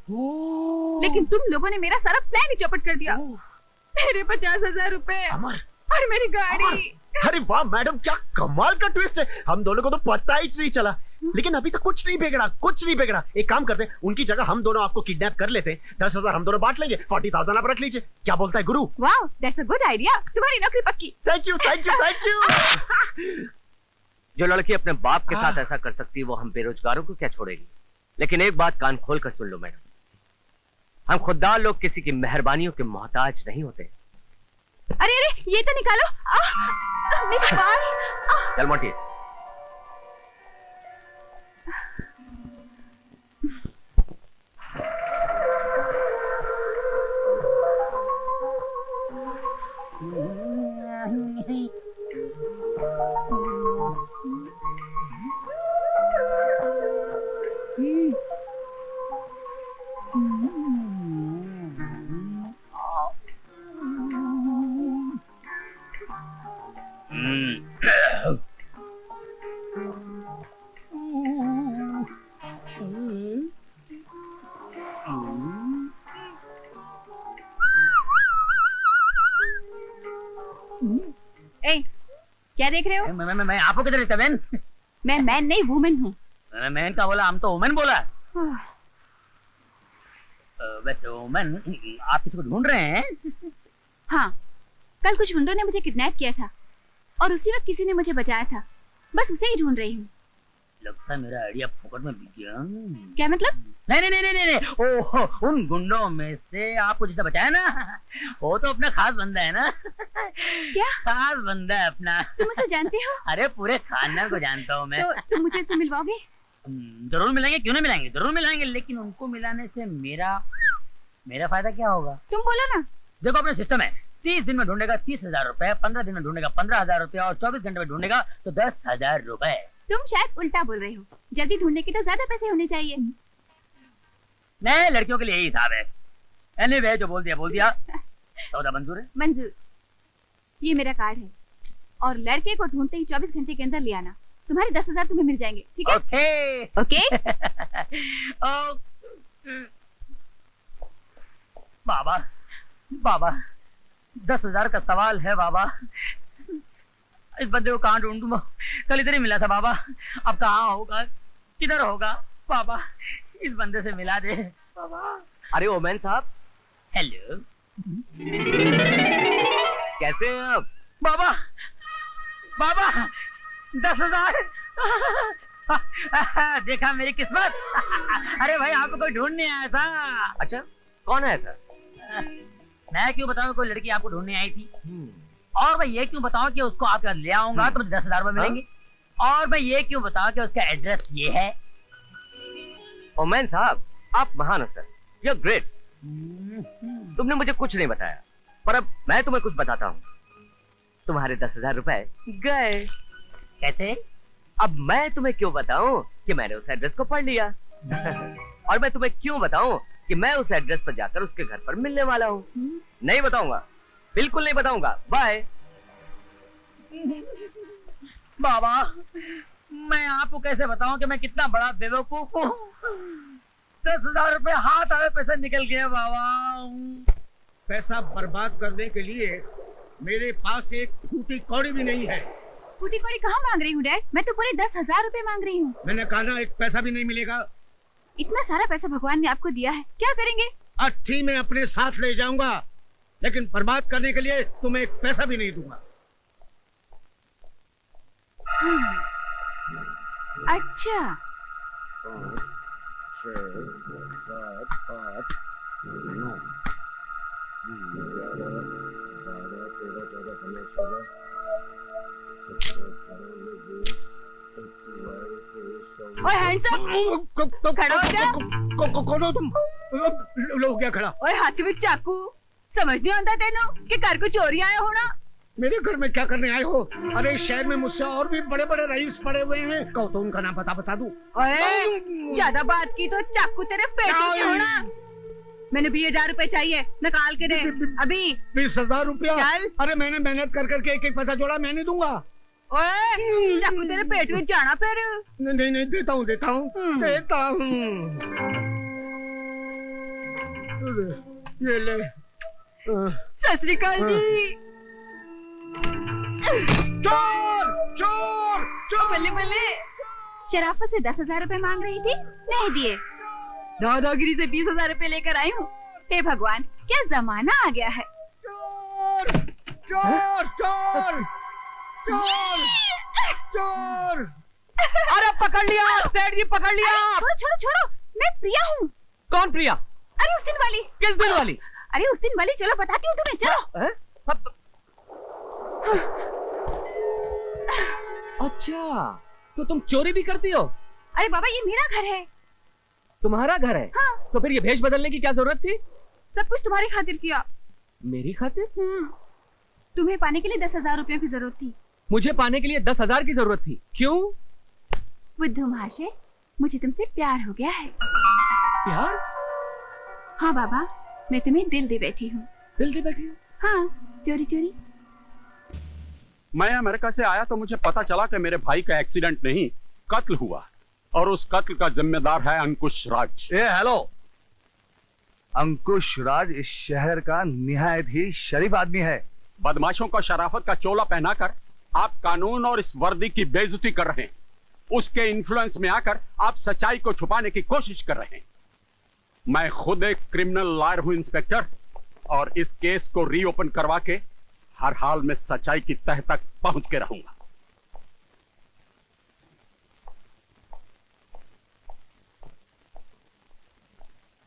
लेकिन तुम लोगों ने मेरा सारा प्लान ही चौपट कर दिया। मेरे 50,000 रुपए और मेरी गाड़ी। अरे वाह मैडम, क्या कमाल का ट्विस्ट है। हम दोनों को तो पता ही नहीं चला, लेकिन अभी तक कुछ नहीं बिगड़ा, कुछ नहीं बिगड़ा। एक काम करते हैं, उनकी जगह हम दोनों आपको किडनैप कर लेते हैं। 10,000 हम दोनों बांट लेंगे, 40,000 आप रख लीजिए। क्या बोलता है गुरु? वाह, दैट्स अ गुड आइडिया। तुम्हारी नौकरी पक्की। Thank you thank you thank you. जो लड़की अपने बाप के साथ ऐसा कर सकती है, वो हम बेरोजगारों को क्या छोड़ेगी? लेकिन एक बात कान खोल कर सुन लो मैडम, हम खुददार लोग किसी की मेहरबानियों के मोहताज नहीं होते। अरे अरे, ये तो निकालो। मेरे बाल। चल मोटी। क्या देख रहे हो? मैं आपको किधर देखता मैन? मैं मैन नहीं वुमेन हूँ। मैन का बोला, हम तो वुमेन बोला। वैसे वुमेन, आप किसी को ढूंढ रहे हैं? हाँ, कल कुछ गुंडों ने मुझे किडनैप किया था और उसी वक्त किसी ने मुझे बचाया था, बस उसे ही ढूंढ रही हूँ। लगता है मेरा आइडिया फोकट में बिक गया। क्या मतलब? नहीं, ओह, उन गुंडों में से आपको जिसे बचाया ना, वो तो अपना खास बंदा है ना। क्या? खास बंदा है अपना। तुम उसे जानते हो? अरे पूरे खानदान को जानता हूँ मैं। तो तुम मुझे उसे मिलवाओगे? जरूर मिलेंगे, क्यों नहीं मिलाएंगे, जरूर मिलाएंगे, लेकिन उनको मिलाने से मेरा फायदा क्या होगा? तुम बोलो ना। देखो अपना सिस्टम है, 30 दिन में ढूंढेगा 30,000 रुपए, 15 दिन में ढूंढेगा 15,000 रुपए और 24 घंटे में ढूंढेगा तो 10,000 रुपए। तुम शायद उल्टा बोल रहे हो, जल्दी ढूंढने के तो ज्यादा पैसे होने चाहिए। नहीं, लड़कियों के लिए यही हिसाब है। एनीवे, जो बोल दिया। सौदा मंजूर है? मंजूर। ये मेरा कार्ड है और लड़के को ढूंढते ही 24 घंटे के अंदर ले आना। तुम्हारे 10,000 तुम्हें मिल जाएंगे, ठीक है? ओके। बाबा 10,000 का सवाल है बाबा। इस बंदे को कहाँ ढूंढूं? कल इधर ही मिला था बाबा, अब कहाँ होगा, किधर होगा बाबा? इस बंदे से मिला दे बाबा। अरे ओमैन साहब, हेलो, कैसे हैं आप? बाबा 10,000। देखा मेरी किस्मत। अरे भाई, आपको कोई ढूंढने आया था। अच्छा, कौन आया था? मैं क्यों बताऊं, कोई लड़की आपको ढूंढने आई थी। और मैं ये क्यों बताऊं कि उसको आपके ले आऊंगा तो मुझे 10,000 रुपए मिलेंगे। और मैं ये क्यों बताऊं कि उसका एड्रेस ये है। ओमैन साहब, आप महान हो सर, यू आर ग्रेट। तुमने मुझे कुछ नहीं बताया, पर अब मैं तुम्हें कुछ बताता हूँ। तुम्हारे 10,000 रुपए गए। कैसे? अब मैं तुम्हें क्यों बताऊं कि मैंने उस एड्रेस को पढ़ लिया। और मैं तुम्हें क्यों बताऊं कि मैं उस एड्रेस पर जाकर उसके घर पर मिलने वाला हूँ। नहीं बताऊंगा, बिल्कुल नहीं बताऊंगा। बाय। बाबा, मैं आपको कैसे बताऊं कि मैं कितना बड़ा बेवकूफ हूँ। 10,000 रुपए हाथ आए, पैसे निकल गए बाबा। पैसा बर्बाद करने के लिए मेरे पास एक फूटी कौड़ी भी नहीं है। फूटी कौड़ी कहाँ मांग रही हूँ डैड? मैं तो पूरे 10,000 रुपए मांग रही हूँ। मैंने कहा ना, एक पैसा भी नहीं मिलेगा। इतना सारा पैसा भगवान ने आपको दिया है, क्या करेंगे? अट्ठी में अपने साथ ले जाऊंगा, लेकिन बर्बाद करने के लिए तुम्हें एक पैसा भी नहीं दूंगा। अच्छा, 5, 6, 7, 8, 9, 10, 11, 12, 13, 14, 15, 16, 17, 18, 19, 20, 21, 22, 23, 24। ओए हैंडसम, खड़ा हो जा। कौन हो तुम? लो गया खड़ा। ओए हाथ में चाकू, समझ नहीं आता तेनू कि घर को चोरी आया होना। मेरे घर में क्या करने आए हो? अरे शहर में मुझसे और भी बड़े बड़े रईस पड़े हुए हैं, कहो तो उनका नाम बता दूं। ओए ज्यादा बात की तो चाकू तेरे पेट में होना। मैंने 20,000 रुपए चाहिए, निकाल के दे अभी। 20,000 रुपया? चल। अरे मैंने मेहनत कर करके एक एक पैसा जोड़ा, मैं नहीं दूंगा। ओए चाकू तेरे पेट में जाना फिर। नहीं, देता हूँ देता हूँ। ये ले। सत श्री अकाल जी। चोर चोर चोर। बल्ले बल्ले, शराफत से 10,000 रुपए मांग रही थी, नहीं दिए। दादागिरी से 20,000 रुपए लेकर आई हूँ। हे भगवान, क्या जमाना आ गया है। चोर चोर चोर चोर चोर। अरे पकड़ लिया, सेठ जी पकड़ लिया। छोड़ो छोड़ो छोड़ो, मैं प्रिया हूँ। कौन प्रिया? अरे उस दिन वाली। किस दिन वाली? अरे उस दिन वाली, चलो बताती हूँ तुम्हें, चलो। अच्छा, तो तुम चोरी भी करती हो? अरे बाबा, ये मेरा घर है। तुम्हारा घर है? हाँ। तो फिर ये भेष बदलने की क्या जरूरत थी? सब कुछ तुम्हारी खातिर किया। मेरी खातिर? तुम्हें पाने के लिए 10,000 रुपयों की जरूरत थी। मुझे पाने के लिए 10,000 की जरूरत थी? क्यों? बुद्धू महाशय, मुझे तुमसे प्यार हो गया है। प्यार? हाँ बाबा, मैं तुम्हें दिल दे बैठी हूँ। दिल दे बैठी हूँ? हाँ, चोरी चोरी। मैं अमेरिका से आया तो मुझे पता चला कि मेरे भाई का एक्सीडेंट नहीं, कत्ल हुआ, और उस कत्ल का जिम्मेदार है अंकुश राज। हेलो, अंकुश राज इस शहर का निहायत ही शरीफ आदमी है। बदमाशों को शराफत का चोला पहनाकर आप कानून और इस वर्दी की बेइज्जती कर रहे हैं। उसके इन्फ्लुएंस में आकर आप सच्चाई को छुपाने की कोशिश कर रहे हैं। मैं खुद एक क्रिमिनल लॉयर हूं इंस्पेक्टर, और इस केस को रीओपन करवा के हर हाल में सच्चाई की तह तक पहुंच के रहूंगा।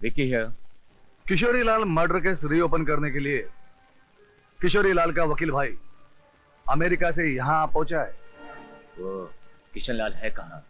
विकी है। Kishori Lal murder case reopen करने के लिए किशोरी लाल का वकील भाई अमेरिका से यहां पहुंचा है। वो किशन लाल है कहाँ?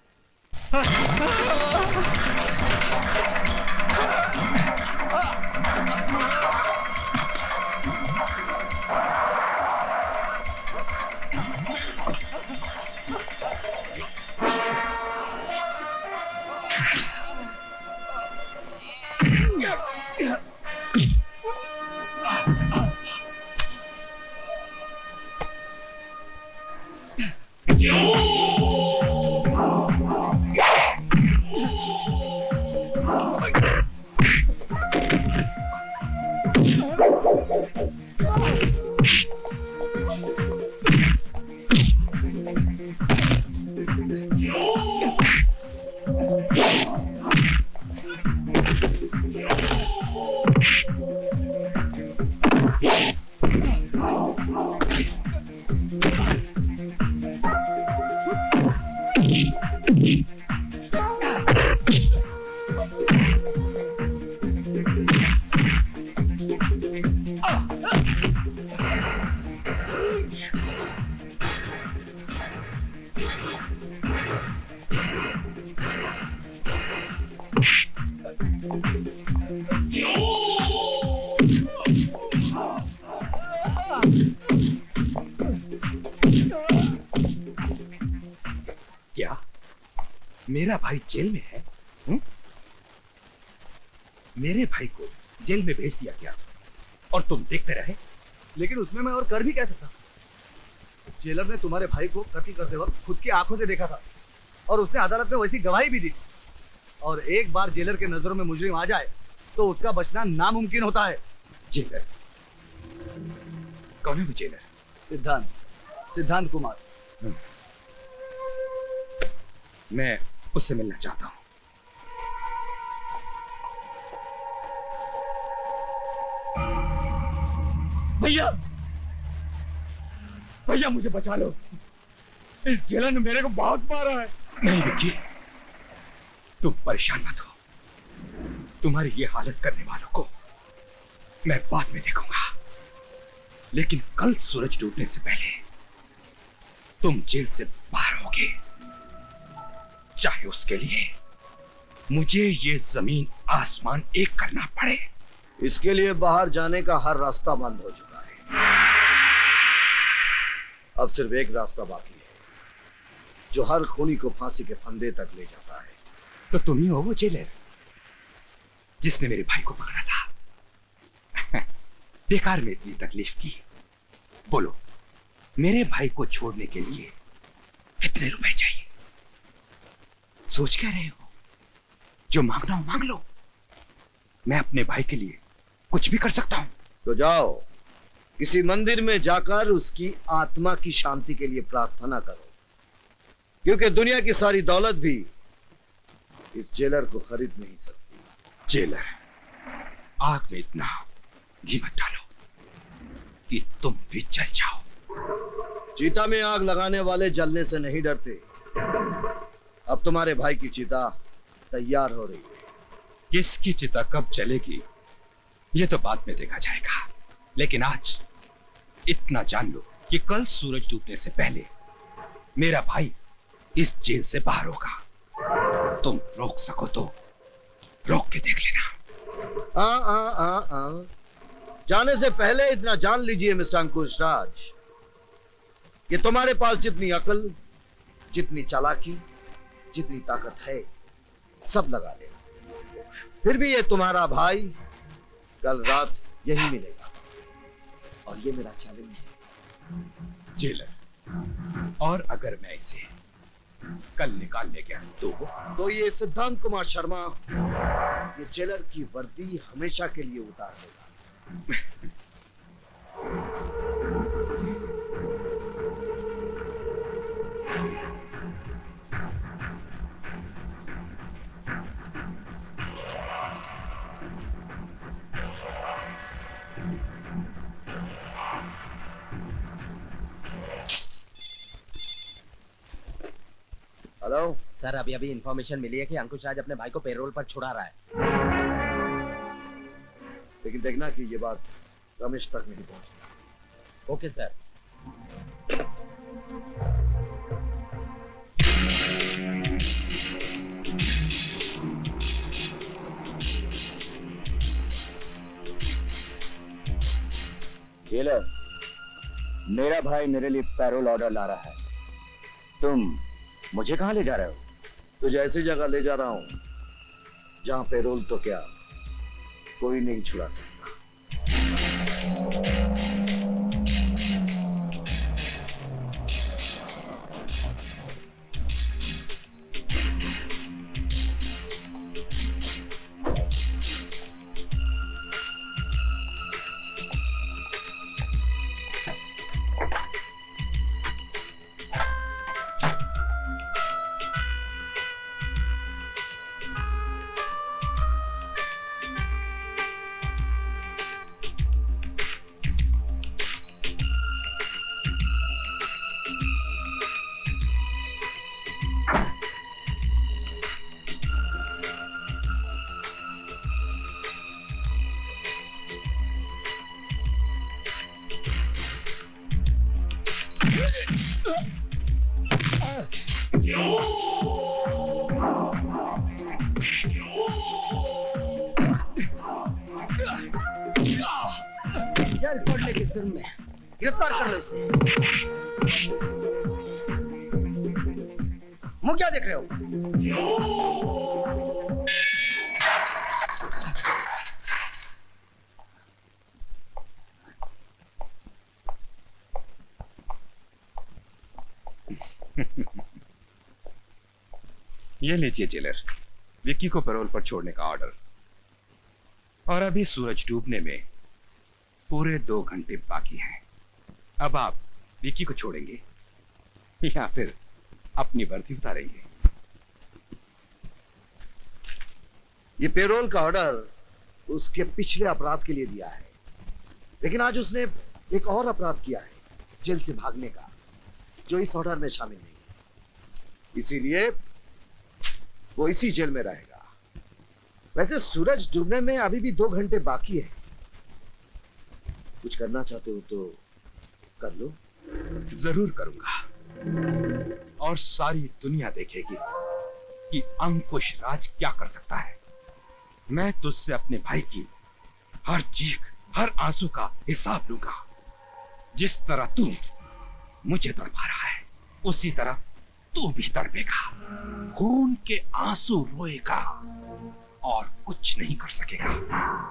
क्या मेरा भाई जेल में है? मेरे भाई को जेल में भेज दिया गया और तुम देखते रहे? लेकिन उसमें मैं और कर भी क्या सकता? जेलर ने तुम्हारे भाई को कत्ल करते वक्त खुद की आंखों से देखा था और उसने अदालत में वैसी गवाही भी दी। और एक बार जेलर के नजरों में मुजरिम आ जाए तो उसका बचना नामुमकिन होता है। जेलर? कौन है वो जेलर? सिद्धांत कुमार। मैं उससे मिलना चाहता हूं। भैया, भैया मुझे बचा लो। इस जेलर ने मेरे को बहुत मारा है। नहीं विक्की, तुम परेशान मत हो। तुम्हारी ये हालत करने वालों को मैं बाद में देखूंगा, लेकिन कल सूरज डूबने से पहले तुम जेल से बाहर होगे, चाहे उसके लिए मुझे ये जमीन आसमान एक करना पड़े। इसके लिए बाहर जाने का हर रास्ता बंद हो चुका है। अब सिर्फ एक रास्ता बाकी है जो हर खूनी को फांसी के फंदे तक ले जाता है। तो तुम ही हो वो जेलर जिसने मेरे भाई को पकड़ा था। बेकार में इतनी तकलीफ की। बोलो, मेरे भाई को छोड़ने के लिए कितने रुपए चाहिए? सोच क्या रहे हो? जो मांगना हो मांग लो। मैं अपने भाई के लिए कुछ भी कर सकता हूं। तो जाओ, किसी मंदिर में जाकर उसकी आत्मा की शांति के लिए प्रार्थना करो, क्योंकि दुनिया की सारी दौलत भी इस जेलर को खरीद नहीं सकती। जेलर, आग में इतना घी मत डालो कि तुम भी जल जाओ। चीता में आग लगाने वाले जलने से नहीं डरते। अब तुम्हारे भाई की चिता तैयार हो रही है। किसकी चिता कब जलेगी ये तो बाद में देखा जाएगा, लेकिन आज इतना जान लो कि कल सूरज डूबने से पहले मेरा भाई इस जेल से बाहर होगा। तुम रोक सको तो रोक के देख लेना। जाने से पहले इतना जान लीजिए मिस्टर अंकुश राज कि तुम्हारे पास जितनी अकल, जितनी चालाकी, जितनी ताकत है, सब लगा लेना, फिर भी ये तुम्हारा भाई कल रात यही मिलेगा। और ये मेरा चैलेंज है। जेलर, और अगर मैं इसे कल निकाल ले गया तो ये सिद्धांत कुमार शर्मा ये जेलर की वर्दी हमेशा के लिए उतार देगा। हेलो सर, अभी अभी इंफॉर्मेशन मिली है कि अंकुश राज अपने भाई को पेरोल पर छुड़ा रहा है। लेकिन देखना कि ये बात रमेश तक नहीं पहुंची। Okay sir. जेलर, मेरा भाई मेरे लिए पैरोल ऑर्डर ला रहा है। तुम मुझे कहां ले जा रहे हो? तुझे ऐसी जगह ले जा रहा हूं जहां पेरोल तो क्या कोई नहीं छुड़ा सकता। चल पढ़ने के जुर्म में गिरफ्तार कर लो इसे। मुंह क्या देख रहे हो? ये लीजिए जेलर, विक्की को पैरोल पर छोड़ने का ऑर्डर। और अभी सूरज डूबने में पूरे 2 घंटे बाकी हैं। अब आप विक्की को छोड़ेंगे या फिर अपनी वर्दी उतारेंगे? ये पेरोल का ऑर्डर उसके पिछले अपराध के लिए दिया है, लेकिन आज उसने एक और अपराध किया है, जेल से भागने का, जो इस ऑर्डर में शामिल नहीं। इसीलिए वो इसी जेल में रहेगा। वैसे सूरज डूबने में अभी भी 2 घंटे बाकी है। कुछ करना चाहते हो तो कर लो। जरूर करूंगा, और सारी दुनिया देखेगी कि अंकुश राज क्या कर सकता है। मैं तुझसे अपने भाई की हर चीख, हर आंसू का हिसाब लूंगा। जिस तरह तू मुझे तड़पा रहा है, उसी तरह तू भी तड़पेगा, खून के आंसू रोएगा और कुछ नहीं कर सकेगा,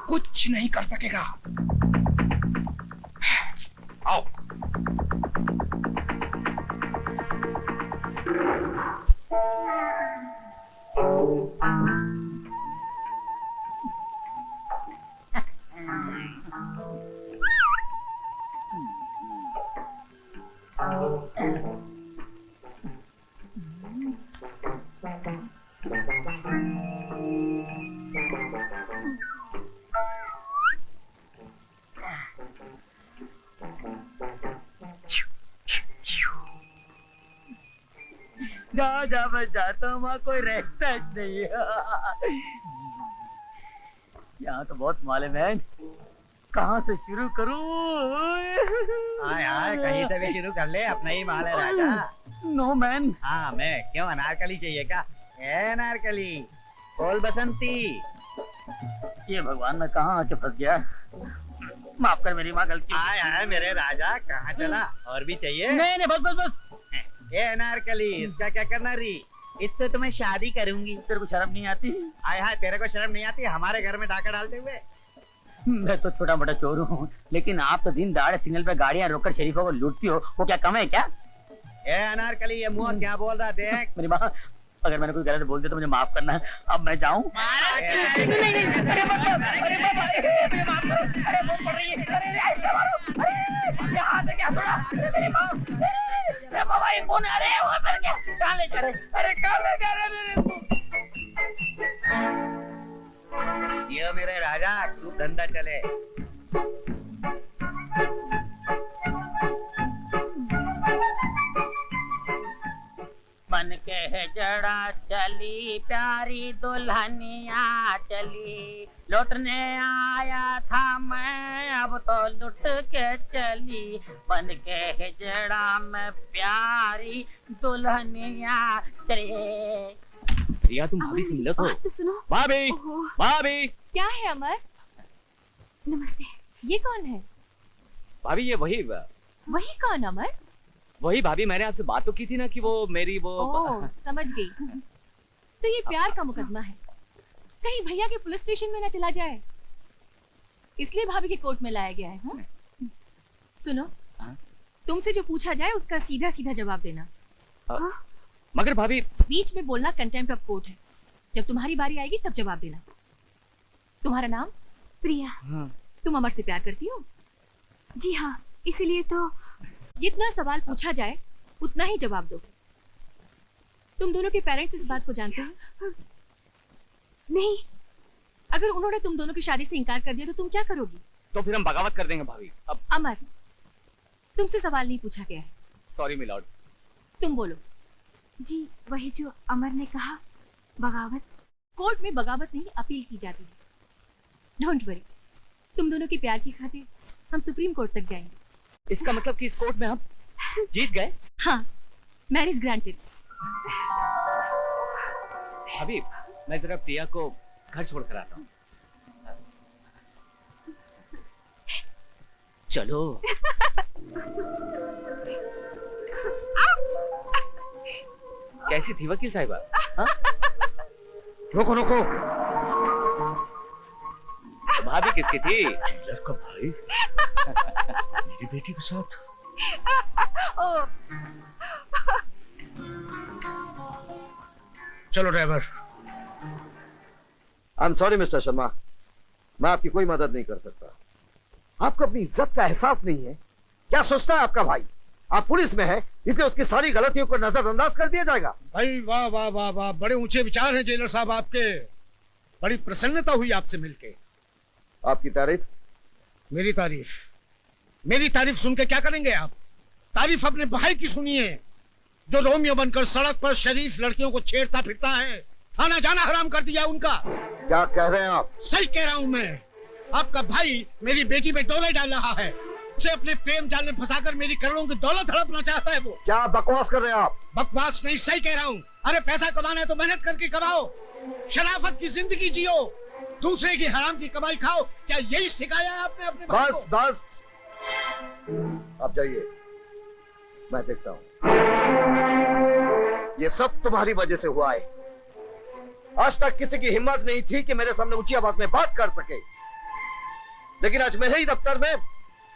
कुछ नहीं कर सकेगा। आओ। जहाँ जहाँ मैं जाता हूँ वहाँ कोई रहता नहीं है। यहाँ तो बहुत माल है मैन, कहाँ से शुरू करूँ? आय आय, कहीं से भी शुरू कर ले, अपना ही माल है राजा। No man. हाँ मैं क्यों, अनारकली चाहिए क्या? ए अनारकली, बोल बसंती। ये भगवान मैं कहाँ आके फंस गया, माफ कर मेरी माँ, गलती। आय आय मेरे राजा, कहाँ चला? और भी चाहिए? नहीं नहीं, बस बस बस। ए अनारकली, इसका क्या करना री? इससे तुम्हें शादी करूंगी। तेरे को शर्म नहीं आती? आय हाय, तेरे को शर्म नहीं आती हमारे घर में डाका डालते हुए? मैं तो छोटा मोटा चोर हूँ, लेकिन आप तो दिन दहाड़े सिग्नल पे गाड़ियाँ रोककर शरीफों को लूटती हो, वो क्या कम है क्या? ए अनारकली, ये मुंह क्या बोल रहा? देख मेरी माँ, अगर मैंने कोई गलत बोल दिया तो मुझे माफ करना। अब मैं जाऊँ? ये मेरे राजा, खूब धंधा चले। मन के है जड़ हिजड़ा चली, प्यारी दुल्हनिया चली, लौटने आया था मैं, अब तो लुट के चली, बन के हिजड़ा में प्यारी दुल्हनिया चली। रिया, तुम भाभी से मिलो तो सुनो। भाभी, भाभी। क्या है अमर? नमस्ते। ये कौन है? भाभी ये वही कौन अमर? वही भाभी, मैंने आपसे बात तो की थी ना कि वो मेरी वो समझ गई। तो ये प्यार का मुकदमा है, कहीं भैया के पुलिस स्टेशन में ना चला जाए, इसलिए भाभी के कोर्ट में लाया गया है। सुनो, तुमसे जो पूछा जाए उसका सीधा सीधा जवाब देना। मगर भाभी, बीच में बोलना कंटेम्प्ट ऑफ कोर्ट है। जब तुम्हारी बारी आएगी तब जवाब देना। तुम्हारा नाम? प्रिया। तुम अमर से प्यार करती हो? जी हाँ, इसीलिए तो जितना सवाल पूछा जाए उतना ही जवाब दो। तुम दोनों के पेरेंट्स इस बात को जानते हैं? नहीं। अगर उन्होंने तुम दोनों की शादी से इनकार कर दिया तो तुम क्या करोगी? तो फिर हम बगावत कर देंगे भाभी। अब अमर, तुमसे सवाल नहीं पूछा गया है। Sorry my lord. तुम बोलो। जी वही जो अमर ने कहा, बगावत। कोर्ट में बगावत नहीं, अपील की जाती है। डोंट वरी, तुम दोनों के प्यार की खातिर हम सुप्रीम कोर्ट तक जाएंगे। इसका मतलब कि इस कोर्ट में हम जीत गए? हाँ, मैरिज ग्रांटेड। भाभी, मैं जरा प्रिया को घर छोड़ कर आता हूँ। चलो। कैसी थी वकील साहिबा? रोको रोको। भाभी किसकी थी? जेलर का भाई मेरी बेटी के साथ। चलो driver. I am sorry mister Sharma, मैं आपकी कोई मदद नहीं कर सकता। आपको अपनी इज्जत का एहसास नहीं है? क्या सोचता है आपका भाई? आप पुलिस में है इसलिए उसकी सारी गलतियों को नजरअंदाज कर दिया जाएगा? भाई वाह वाह वाह वाह, बड़े ऊंचे विचार हैं जेलर साहब आपके। बड़ी प्रसन्नता हुई आपसे मिलके। आपकी तारीफ? मेरी तारीफ सुन के क्या करेंगे आप? तारीफ अपने भाई की सुनिए, जो रोमियो बनकर सड़क पर शरीफ लड़कियों को छेड़ता फिरता है। आना जाना हराम कर दिया उनका। क्या कह रहे हैं आप? सही कह रहा हूं मैं। आपका भाई मेरी बेटी पे डोले डाल रहा है, उसे अपने प्रेम जाल में फंसाकर मेरी करोड़ों की दौलत हड़पना चाहता है वो। क्या बकवास कर रहे हैं आप? बकवास नहीं, सही कह रहा हूँ। अरे पैसा कमाना है तो मेहनत करके कमाओ, शराफत की जिंदगी जियो, दूसरे की हराम की कमाई खाओ। क्या यही सिखाया है आपने अपने भाई को? बस आप जाइए, मैं देखता हूं। ये सब तुम्हारी वजह से हुआ है। आज तक किसी की हिम्मत नहीं थी कि मेरे सामने ऊंची आवाज में बात कर सके, लेकिन आज मेरे ही दफ्तर में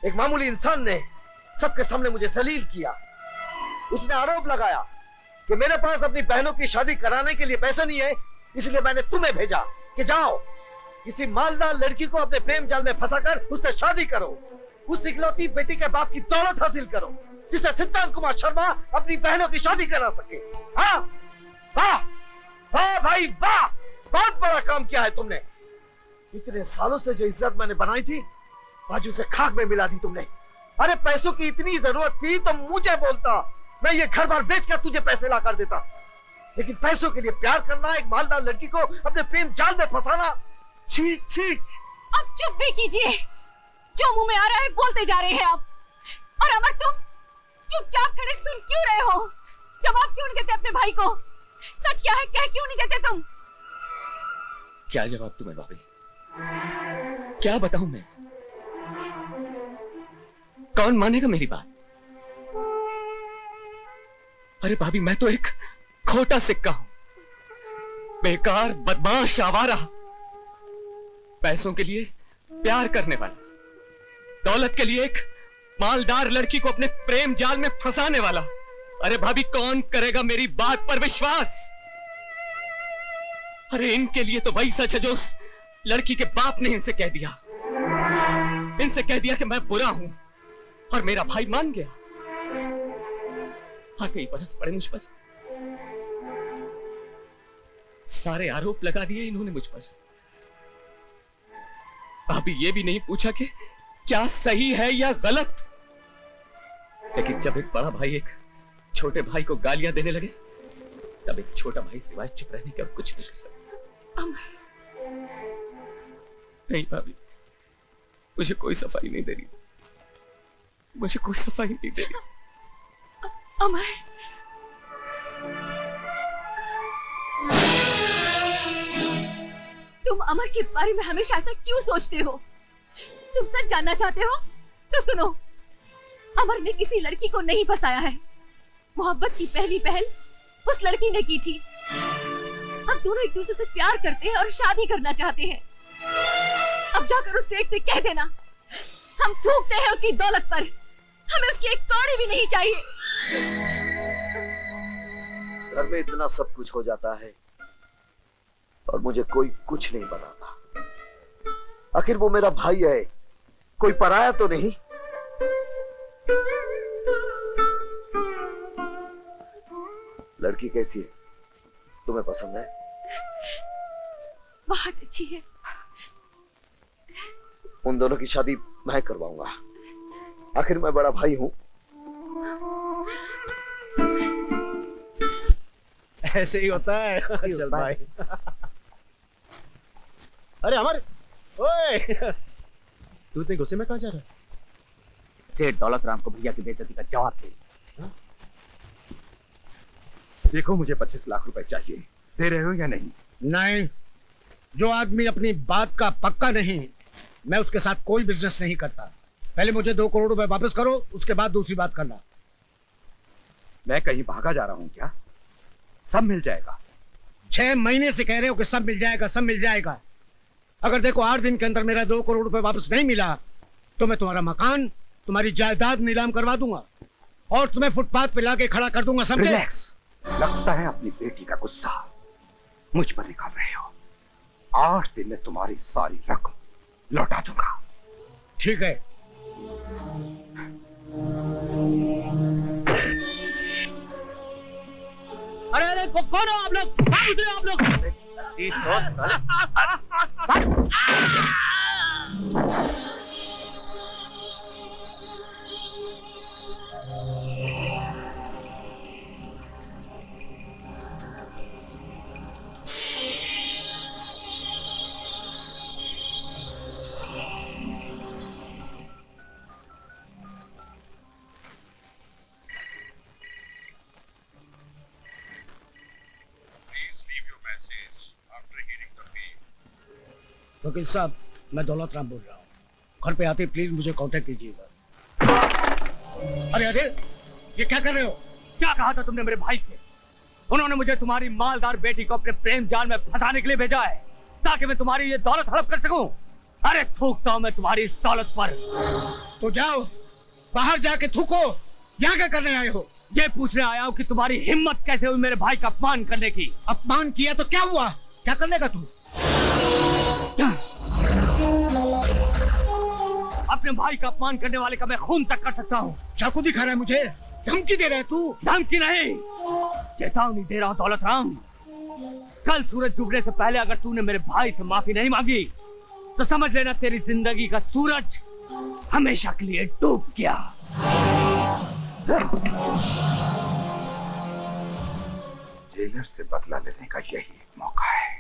एक मामूली इंसान ने सबके सामने मुझे जलील किया। उसने आरोप लगाया कि मेरे पास अपनी बहनों की शादी कराने के लिए पैसा नहीं है, इसलिए मैंने तुम्हें भेजा कि जाओ किसी मालदार लड़की को अपने प्रेम जाल में फंसाकर उससे शादी करो, उस इकलौती बेटी के बाप की दौलत हासिल करो, जिससे सिद्धांत कुमार शर्मा अपनी बहनों की शादी करा सके। हाँ वाह वाह भाई वाह, बहुत बड़ा काम किया है तुमने। इतने सालों से जो इज्जत मैंने बनाई थी आज उसे खाक में मिला दी तुमने। अरे पैसों की इतनी जरूरत थी तो मुझे बोलता, मैं ये घर बार बेचकर तुझे पैसे ला कर देता, लेकिन पैसों के लिए प्यार करना, एक मालदार लड़की को अपने प्रेम जाल में फंसाना, छी छी। अब चुप भी कीजिए, जो मुंह में आ रहा है बोलते जा रहे हैं आप। और अमर, तुम चुपचाप खड़े सुन क्यों रहे हो? जवाब क्यों नहीं देते अपने भाई को? सच क्या है कह क्यों नहीं देते तुम? क्या जवाब तुम्हें भाभी? क्या बताऊं मैं? कौन मानेगा मेरी बात? अरे भाभी, मैं तो एक खोटा सिक्का हूं, बेकार बदमाश आवारा, पैसों के लिए प्यार करने वाला, दौलत के लिए एक मालदार लड़की को अपने प्रेम जाल में फंसाने वाला। अरे भाभी, कौन करेगा मेरी बात पर विश्वास? अरे इनके लिए तो वही सच है जो उस लड़की के बाप ने इनसे कह दिया। इनसे कह दिया कि मैं बुरा हूं और मेरा भाई मान गया। आते ही बरस पड़े मुझ पर, सारे आरोप लगा दिए इन्होंने मुझ पर। अभी ये भी नहीं पूछा कि क्या सही है या गलत। लेकिन जब एक बड़ा भाई एक छोटे भाई को गालियां देने लगे तब एक छोटा भाई सिवाय चुप रहने के और कुछ नहीं कर सकता। नहीं भाभी, मुझे कोई सफाई नहीं दे रही, मुझे कोई सफाई नहीं दे रही। अमर, तुम अमर के बारे में हमेशा ऐसा क्यों सोचते हो? तुम सच जानना चाहते हो तो सुनो, अमर ने किसी लड़की को नहीं फंसाया है। मोहब्बत की पहली पहल उस लड़की ने की थी। अब दोनों एक दूसरे से प्यार करते हैं और शादी करना चाहते हैं। अब जाकर उस सेठ से कह देना, हम थूकते हैं उसकी दौलत पर, हमें उसकी एक कौड़ी भी नहीं चाहिए। घर में इतना सब कुछ हो जाता है और मुझे कोई कुछ नहीं बताता। आखिर वो मेरा भाई है, कोई पराया तो नहीं। लड़की कैसी है? तुम्हें पसंद है? बहुत अच्छी है। उन दोनों की शादी मैं करवाऊंगा। आखिर मैं बड़ा भाई हूं। ऐसे ही होता है। चल भाई। अरे अमर, ओए, तू इतने गुस्से में कहां जा रहा है? सेठ दौलत राम को भैया की बेइज्जती का जवाब दे। देखो, मुझे 25 लाख रुपए चाहिए, दे रहे हो या नहीं? नहीं, जो आदमी अपनी बात का पक्का नहीं, मैं उसके साथ कोई बिजनेस नहीं करता। पहले मुझे 2 करोड़ रुपए वापस करो, उसके बाद दूसरी बात करना। मैं कहीं भागा जा रहा हूं क्या? सब मिल जाएगा। 6 महीने से कह रहे हो कि सब मिल जाएगा, सब मिल जाएगा। अगर देखो 8 दिन के अंदर मेरा 2 करोड़ रुपए वापस नहीं मिला तो मैं तुम्हारा मकान, तुम्हारी जायदाद नीलाम करवा दूंगा और तुम्हें फुटपाथ पे लाके खड़ा कर दूंगा, समझे? रिलैक्स। लगता है अपनी बेटी का गुस्सा मुझ पर निकाल रहे हो। 8 दिन में तुम्हारी सारी रकम लौटा दूंगा। ठीक है। अरे अरे कौन हो आप लोग? आप लोग वकील साहब, मैं दौलत राम बोल रहा हूँ। घर पे आते प्लीज मुझे कांटेक्ट कीजिएगा। अरे अरे, ये क्या कर रहे हो? क्या कहा था तुमने मेरे भाई से? उन्होंने मुझे तुम्हारी मालदार बेटी को अपने प्रेम जाल में फंसाने के लिए भेजा है ताकि मैं तुम्हारी ये दौलत हड़प कर सकूं। अरे थूकता हूं मैं तुम्हारी इस दौलत पर। तो जाओ, बाहर जाके थूको। यहाँ क्या करने आए हो? ये पूछने आया हूँ कि तुम्हारी हिम्मत कैसे हुई मेरे भाई का अपमान करने की। अपमान किया तो क्या हुआ? क्या कर लेगा तू? अपने भाई का अपमान करने वाले का मैं खून तक कर सकता हूँ। चाकू दिखा रहा है मुझे? धमकी दे रहा है तू? धमकी नहीं, चेतावनी दे रहा हूँ दौलत राम। कल सूरज डूबने से पहले अगर तूने मेरे भाई से माफी नहीं मांगी तो समझ लेना तेरी जिंदगी का सूरज हमेशा के लिए डूब गया। जेलर से बदला लेने का यही एक मौका है।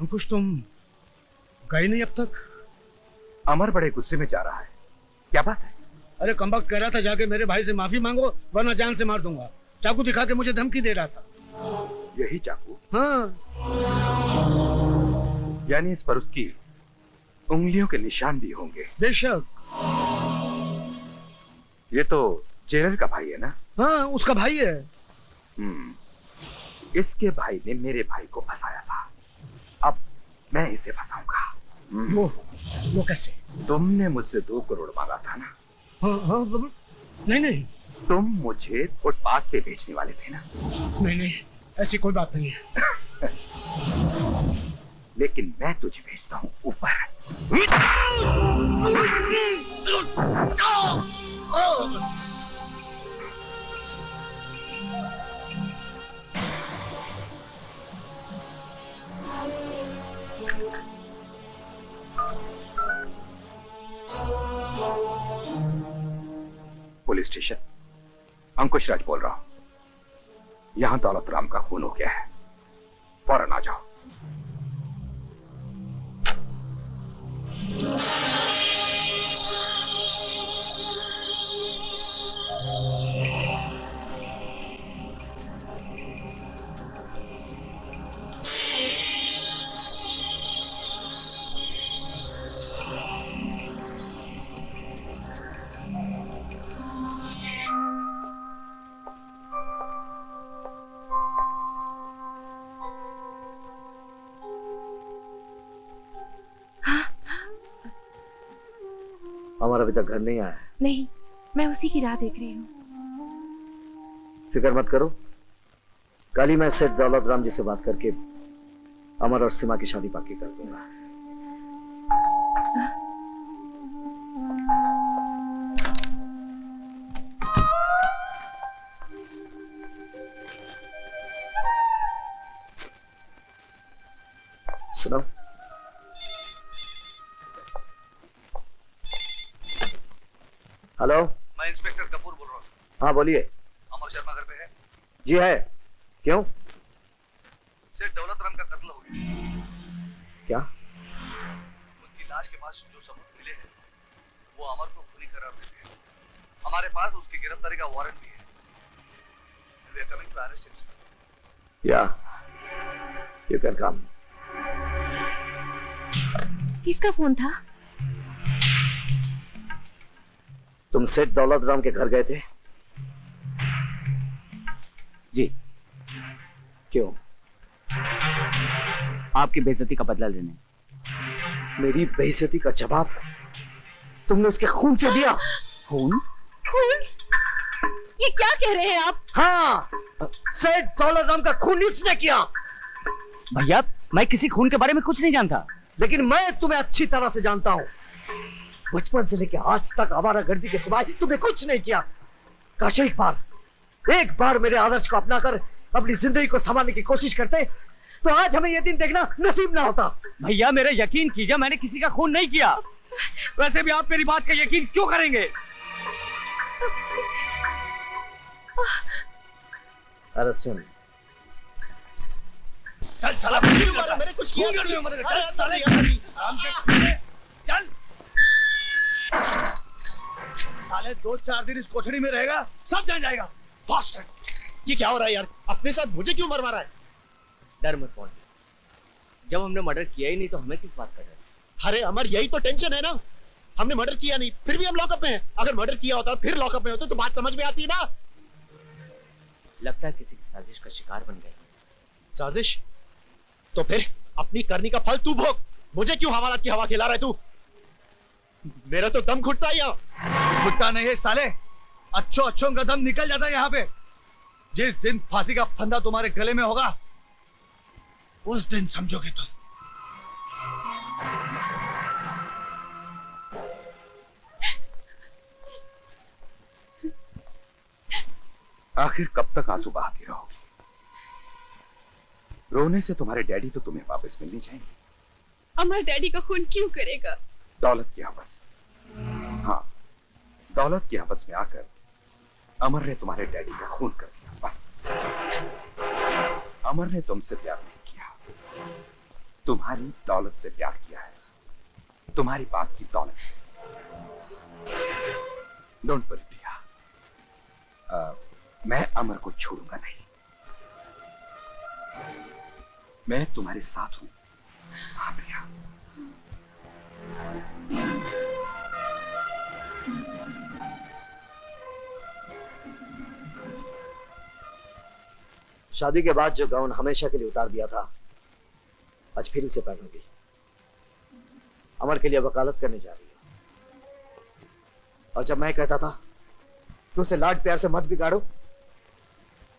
अंकुश, तुम गए नहीं अब तक? अमर बड़े गुस्से में जा रहा है, क्या बात है? अरे कमबख्त कह रहा था जाके मेरे भाई से माफी मांगो वरना जान से मार दूंगा। चाकू दिखा के मुझे धमकी दे रहा था। यही चाकू? हाँ। यानी इस पर उसकी उंगलियों के निशान भी होंगे। बेशक। ये तो जेलर का भाई है ना? हाँ, उसका भाई है। इसके भाई ने मेरे भाई को फंसाया था, अब मैं इसे फंसाऊंगा। वो कैसे? तुमने मुझसे 2 करोड़ मांगा था ना? हाँ, नहीं नहीं, तुम मुझे फुटपाथ पे बेचने वाले थे ना? नहीं नहीं, ऐसी कोई बात नहीं है। लेकिन मैं तुझे भेजता हूँ ऊपर। Police station. अंकुश राज बोल रहा हूं। यहां दौलत राम का खून हो गया है, फौरन आ जाओ। अमर अभी तक घर नहीं आया है। नहीं, मैं उसी की राह देख रही हूँ। फिक्र मत करो, कल ही मैं सेठ दौलत राम जी से बात करके अमर और सीमा की शादी पक्की कर दूंगा। सुनो, हेलो, मैं इंस्पेक्टर कपूर बोल रहा हूँ। हाँ बोलिए। अमर शर्मा घर पे है? जी है, क्यों? सेठ दौलत राम का कत्ल हो गया। क्या? उनकी लाश के पास जो सबूत मिले हैं वो अमर को खूनी करार देते हैं। हमारे पास उसकी गिरफ्तारी का वारंट भी है। We are coming to arrest him. Yeah, you can come. किसका फोन था? तुम सेठ दौलत राम के घर गए थे? जी। क्यों? आपकी बेइज्जती का बदला लेने। मेरी बेइज्जती का जवाब तुमने उसके खून से दिया? खून? खून? ये क्या कह रहे हैं आप? हाँ, सेठ दौलत राम का खून इसने किया। भैया, मैं किसी खून के बारे में कुछ नहीं जानता। लेकिन मैं तुम्हें अच्छी तरह से जानता हूं। बचपन से लेकर आज तक आवारागर्दी के सिवाय तुमने कुछ नहीं किया। काश एक बार मेरे आदर्श को अपनाकर अपनी जिंदगी को संभालने की कोशिश करते तो आज हमें यह दिन देखना नसीब ना होता। भैया, मेरे यकीन कीजिए, मैंने किसी का खून नहीं किया। वैसे भी आप मेरी बात का यकीन क्यों करेंगे? Arrest him. चल साला, मैंने कुछ किया नहीं। अरे साले, चल साले, 2-4 दिन इस कोठरी में रहेगा, सब जान जाएगा। फास्ट, ये क्या हो रहा है यार? अपने साथ मुझे क्यों मर मारा है? डर मत कौन, जब हमने मर्डर किया ही नहीं तो हमें किस बात का डर? अरे अमर, यही तो टेंशन है ना। हमने मर्डर किया नहीं, फिर भी हम लॉकअप में हैं। अगर मर्डर किया होता फिर लॉकअप में होते तो बात समझ में आती ना। लगता है किसी की साजिश का शिकार बन गए। साजिश? तो फिर अपनी करनी का फल तू भोग। मुझे क्यों हवालात की हवा खिला रहा है तू? मेरा तो दम घुटता ही। घुटता नहीं है साले, अच्छों का दम निकल जाता है यहाँ पे। जिस दिन फांसी का फंदा तुम्हारे गले में होगा उस दिन समझोगे तुम। आखिर कब तक आंसू बहाती रहोगी? रोने से तुम्हारे डैडी तो तुम्हें वापस मिलने जाएंगे। अमर डैडी का खून क्यों करेगा? दौलत की हवस। हाँ, दौलत की हवस में आकर अमर ने तुम्हारे डैडी का खून कर दिया। बस, अमर ने तुमसे प्यार नहीं किया, तुम्हारी दौलत से प्यार किया है, तुम्हारी बाप की दौलत से। डोंट वरी प्रिया, मैं अमर को छोड़ूंगा नहीं। मैं तुम्हारे साथ हूं। हाँ प्रिया। शादी के बाद जो गाउन हमेशा के लिए उतार दिया था, आज फिर उसे पहनूंगी। अमर के लिए वकालत करने जा रही है। और जब मैं कहता था कि उसे लाड प्यार से मत बिगाड़ो,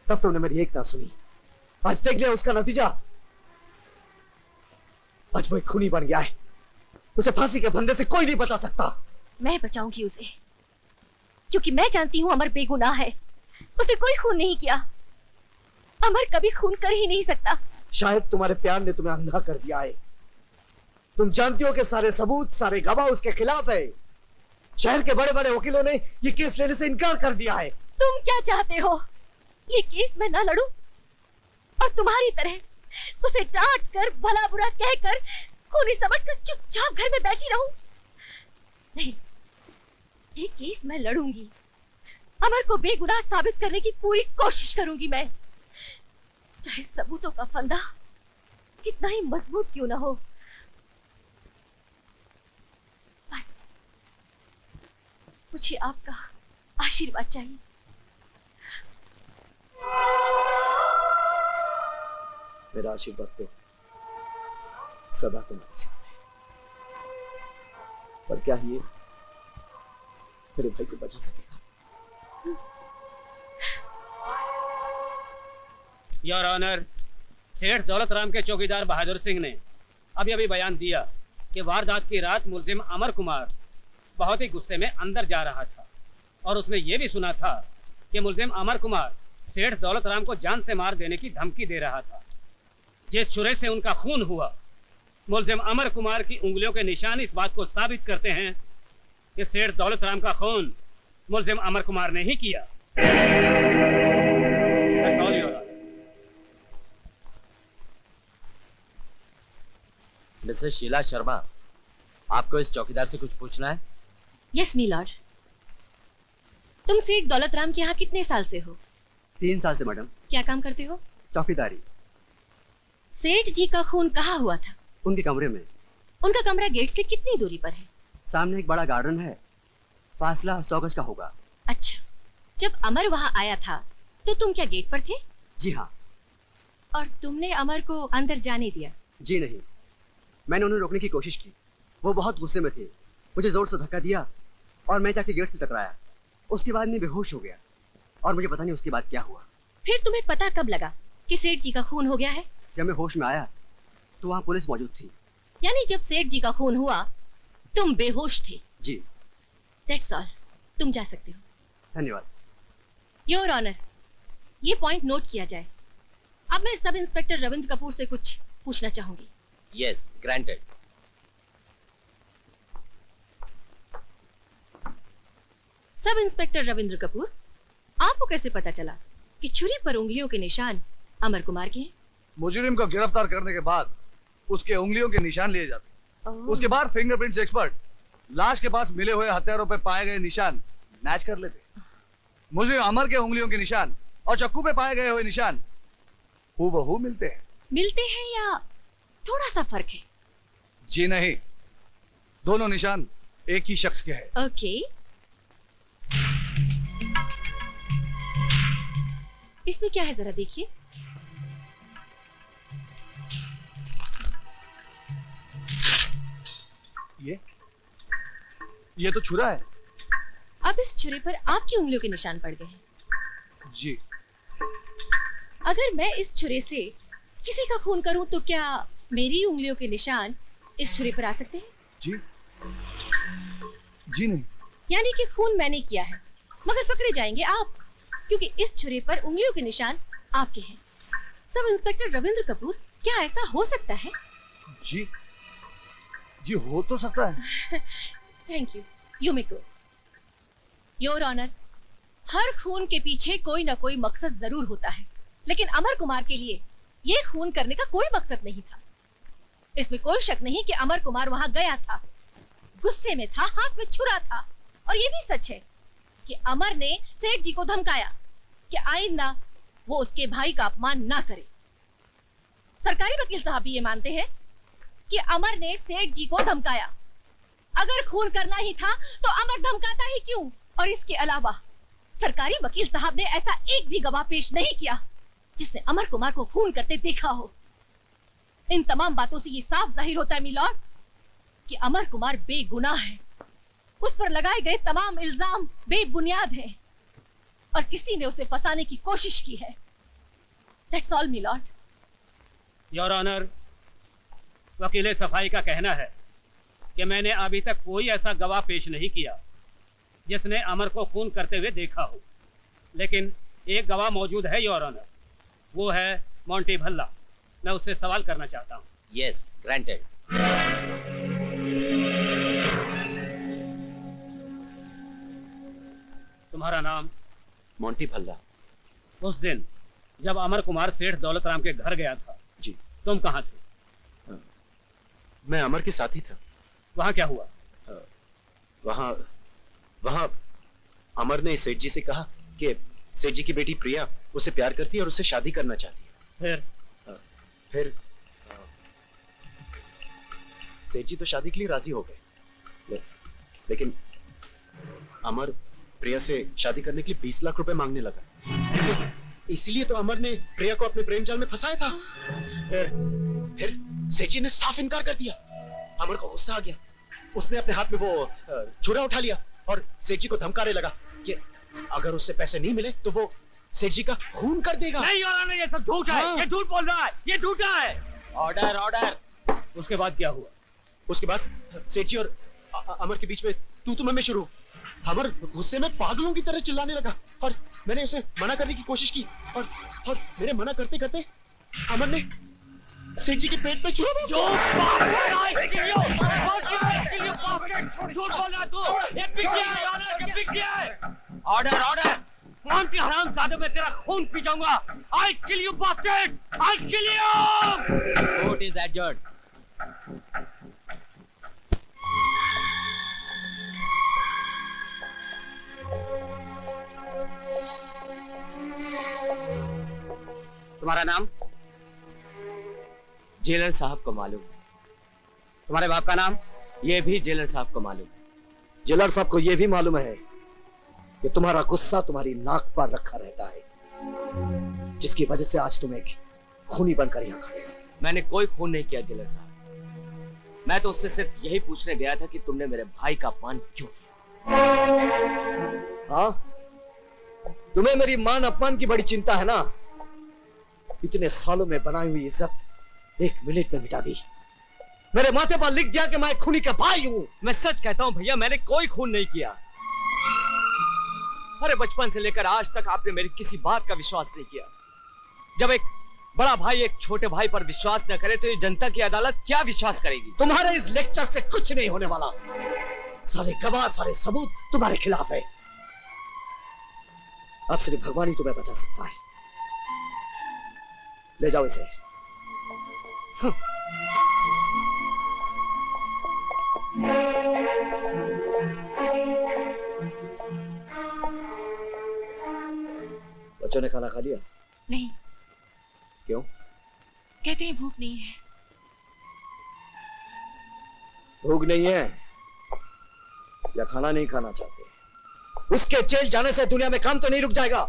तब तुमने मेरी एक ना सुनी। आज देख लिया उसका नतीजा। आज वो एक खूनी बन गया है। उसे फांसी के फंदे से कोई नहीं बचा सकता। मैं बचाऊंगी उसे, क्योंकि मैं जानती हूँ अमर बेगुनाह है। उसने कोई खून नहीं किया। अमर कभी खून कर ही नहीं सकता। शायद तुम्हारे प्यार ने तुम्हें अंधा कर दिया है। तुम जानती हो कि सारे सबूत, सारे गवाह उसके खिलाफ है। शहर के बड़े बड़े वकीलों ने ये केस लेने से इनकार कर दिया है। तुम क्या चाहते हो? ये केस मैं ना लड़ूं और तुम्हारी तरह उसे डांट कर भला बुरा कहकर खूनी समझकर चुपचाप घर में बैठी रहूं? नहीं, ये केस मैं लड़ूंगी। अमर को बेगुनाह साबित करने की पूरी कोशिश करूंगी मैं, चाहे सबूतों का फंदा कितना ही मजबूत क्यों ना हो। बस मुझे आपका आशीर्वाद चाहिए। मेरा आशीर्वाद तो सदा तुम्हारे साथ है, पर क्या ये मेरे भाई को बचा सकेगा? योर ऑनर, सेठ दौलत राम के चौकीदार बहादुर सिंह ने अभी अभी बयान दिया कि वारदात की रात मुलजिम अमर कुमार बहुत ही गुस्से में अंदर जा रहा था और उसने ये भी सुना था कि मुलजिम अमर कुमार सेठ दौलत राम को जान से मार देने की धमकी दे रहा था। जिस छुरे से उनका खून हुआ, मुलजिम अमर कुमार की उंगलियों के निशान इस बात को साबित करते हैं कि सेठ दौलत राम का खून मुलजिम अमर कुमार ने ही किया। That's all, Your Honor. Mrs Sheela Sharma, आपको इस चौकीदार से कुछ पूछना है? Yes my lord. तुम सेठ दौलत राम के यहाँ कितने साल से हो? 3 साल से मैडम। क्या काम करते हो? चौकीदारी। सेठ जी का खून कहाँ हुआ था? उनके कमरे में। उनका कमरा गेट से कितनी दूरी पर है? सामने एक बड़ा गार्डन है, फासला 100 गज का होगा। अच्छा, जब अमर वहाँ आया था तो तुम क्या गेट पर थे? जी हाँ। और तुमने अमर को अंदर जाने दिया? जी नहीं, मैंने उन्हें रोकने की कोशिश की। वो बहुत गुस्से में थे, मुझे जोर से धक्का दिया और मैं जाके गेट से टकराया। उसके बाद मैं बेहोश हो गया और मुझे पता नहीं उसके बाद क्या हुआ। फिर तुम्हें पता कब लगा कि सेठ जी का खून हो गया है? जब मैं होश में आया तो वहाँ पुलिस मौजूद थी। यानी जब सेठ जी का खून हुआ तुम बेहोश थे? जी। दैट्स ऑल, तुम जा सकते हो। धन्यवाद। योर ऑनर, ये पॉइंट नोट किया जाए। अब मैं सब इंस्पेक्टर रविंद्र कपूर से कुछ पूछना चाहूंगी। Yes, granted. Sub inspector Ravindra Kapoor, आपको कैसे पता चला कि छुरी पर उंगलियों के निशान अमर कुमार के हैं? मुजरिम को गिरफ्तार करने के बाद उसके उंगलियों के निशान लिए जाते। उसके बाद फिंगरप्रिंट्स एक्सपर्ट लाश के पास मिले हुए हथियारों पर पाए गए निशान मैच कर लेते। मुजरिम अमर के उंगलियों के निशान और चक्कू पे पाए गए हुए निशान हूबहू मिलते हैं। मिलते हैं या थोड़ा सा फर्क है? जी नहीं, दोनों निशान एक ही शख्स के हैं। ओके। इसमें क्या है जरा देखिए। ये तो छुरा है। अब इस छुरे पर आपकी उंगलियों के निशान पड़ गए हैं। जी। अगर मैं इस छुरे से किसी का खून करूं तो क्या मेरी उंगलियों के निशान इस छुरे पर आ सकते हैं? जी। जी नहीं। यानी कि खून मैंने किया है मगर पकड़े जाएंगे आप, क्योंकि इस छुरे पर उंगलियों के निशान आपके हैं। सब इंस्पेक्टर रविंद्र कपूर, क्या ऐसा हो सकता है? जी जी हो तो सकता है। Thank you, you may go. Your honour, हर खून के पीछे कोई ना कोई मकसद जरूर होता है, लेकिन अमर कुमार के लिए ये खून करने का कोई मकसद नहीं था। इसमें कोई शक नहीं कि अमर कुमार वहां गया था, गुस्से में था, हाथ में छुरा था। और ये भी सच है कि अमर ने सेठ जी को धमकाया कि आइंदा वो उसके भाई का अपमान ना करे। सरकारी वकील साहब भी ये मानते हैं कि अमर ने सेठ जी को धमकाया। अगर खून करना ही था तो अमर धमकाता ही क्यों? और इसके अलावा सरकारी वकील साहब ने ऐसा एक भी गवाह पेश नहीं किया जिसने अमर कुमार को खून करते देखा हो। इन तमाम बातों से ये साफ जाहिर होता है मिलॉर्ड कि अमर कुमार बेगुनाह है। उस पर लगाए गए तमाम इल्जाम बेबुनियाद हैं और किसी ने उसे फंसाने की कोशिश की है। That's all my lord. Your honour, वकील सफाई का कहना है कि मैंने अभी तक कोई ऐसा गवाह पेश नहीं किया जिसने अमर को खून करते हुए देखा हो, लेकिन एक गवाह मौजूद है योर ऑनर, वो है मोंटी भल्ला। मैं उससे सवाल करना चाहता हूँ। Yes, granted. तुम्हारा नाम? मोंटी भल्ला। उस दिन जब अमर कुमार सेठ दौलत राम के घर गया था जी, तुम कहाँ थे? मैं अमर के साथ ही था। वहां क्या हुआ? वहां वहां अमर ने सेठ जी से कहा कि सेठ जी की बेटी प्रिया उसे प्यार करती है और उससे शादी करना चाहती है। फिर सेठ जी तो शादी के लिए राजी हो गए, लेकिन अमर प्रिया से शादी करने के लिए 20 लाख रुपए मांगने लगा। इसलिए तो अमर ने प्रिया को अपने प्रेम जाल में फंसाया था। फिर सेठ जी ने साफ इनकार कर दिया। अमर को गुस्सा आ गया, उसने अपने हाथ में वो छुरा उठा लिया और सेठ जी को धमकाने लगा कि अगर उससे पैसे नहीं मिले तो वो सेठ जी का खून कर देगा। नहीं योर, ये सब झूठ है। ये झूठ बोल रहा है, ये झूठा है। Order order. उसके बाद क्या हुआ? उसके बाद सेठ जी और अमर के बीच में तू मैं शुरू। अमर गुस्से में पागलों की तरह चिल्लाने लगा और मैंने उसे मना करने की कोशिश की और मेरे मना करते करते अमर ने सेठ जी के पेट पे छुरा ऑर्डर ऑर्डर। मोंटी हरामजादे, मैं तेरा खून पी जाऊंगा। I kill you bastard, I kill you. Court is adjourned. तुम्हारा नाम? जेलर साहब को मालूम है। तुम्हारे बाप का नाम? ये भी जेलर साहब को मालूम है। जेलर साहब को यह भी मालूम है कि तुम्हारा गुस्सा तुम्हारी नाक पर रखा रहता है, जिसकी वजह से आज तुम एक खूनी बनकर यहाँ खड़े हो। मैंने कोई खून नहीं किया जेलर साहब। मैं तो उससे सिर्फ यही पूछने गया था कि तुमने मेरे भाई का अपमान क्यों किया। हाँ, तुम्हें मेरी मान अपमान की बड़ी चिंता है ना। इतने सालों में बनाई हुई इज्जत 1 मिनट में मिटा दी। मेरे माथे पर लिख दिया कि मैं खूनी का भाई हूं। मैं सच कहता हूं भैया, मैंने कोई खून नहीं किया। अरे बचपन से लेकर आज तक आपने मेरी किसी बात का विश्वास नहीं किया। जब एक बड़ा भाई एक छोटे भाई पर विश्वास न करे तो ये जनता की अदालत क्या विश्वास करेगी? तुम्हारे इस लेक्चर से कुछ नहीं होने वाला। सारे गवाह, सारे सबूत तुम्हारे खिलाफ है। अब सिर्फ भगवान ही तुम्हें बचा सकता है। ले जाओ इसे। बच्चों ने खाना खा लिया? नहीं। क्यों? कहते हैं भूख नहीं है। भूख नहीं है या खाना नहीं खाना चाहते? उसके जेल जाने से दुनिया में काम तो नहीं रुक जाएगा।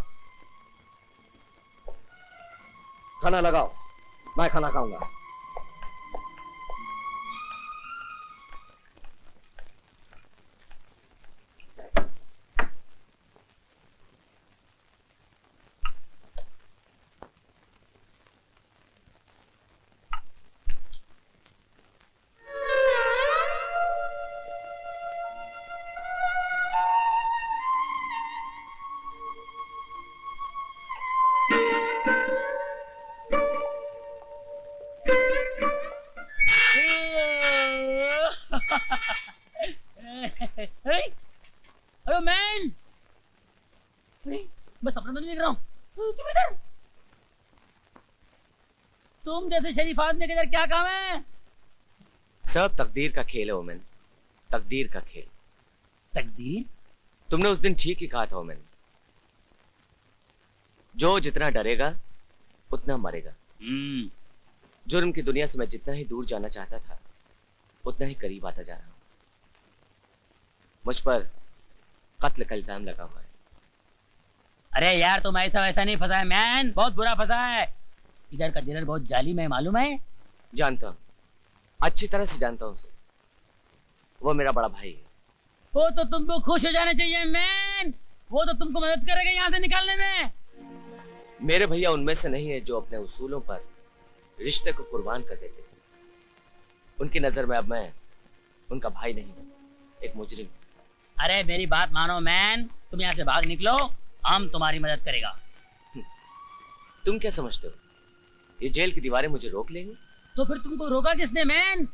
खाना लगाओ, मैं खाना खाऊंगा। अरे मैन, बस अपना तो नहीं देख रहा हूँ। तुम इधर, तुम जैसे शरीफ आदमी के इधर क्या काम है? सब तकदीर का खेल है ओमेन, तकदीर का खेल। तकदीर? तुमने उस दिन ठीक ही कहा था ओमेन। जो जितना डरेगा उतना मरेगा। जुर्म की दुनिया से मैं जितना ही दूर जाना चाहता था उतना ही करीब आता जा रहा हूं। मुझ पर कत्ल का इल्जाम लगा हुआ है। अरे यार, तुम ऐसा वैसा नहीं फंसा है मैन, बहुत बुरा फंसा है। इधर का जेलर बहुत जालिम है, मालूम है? जानता हूं, अच्छी तरह से जानता हूं उसे। वो मेरा बड़ा भाई है। वो तो तुमको खुश हो जाना चाहिए मैन, वो तो तुमको मदद करेगा यहाँ से निकालने में। मेरे भैया उनमें से नहीं है जो अपने उसूलों पर रिश्ते को कुर्बान कर देते। उनकी नजर में अब मैं उनका भाई नहीं हूं, एक मुजरिम। अरे मेरी बात मानो मैन, तुम यहाँ से भाग निकलो, हम तुम्हारी मदद करेगा। तुम क्या समझते हो ये जेल की दीवारें मुझे रोक लेंगी? तो फिर तुमको रोका किसने मैन?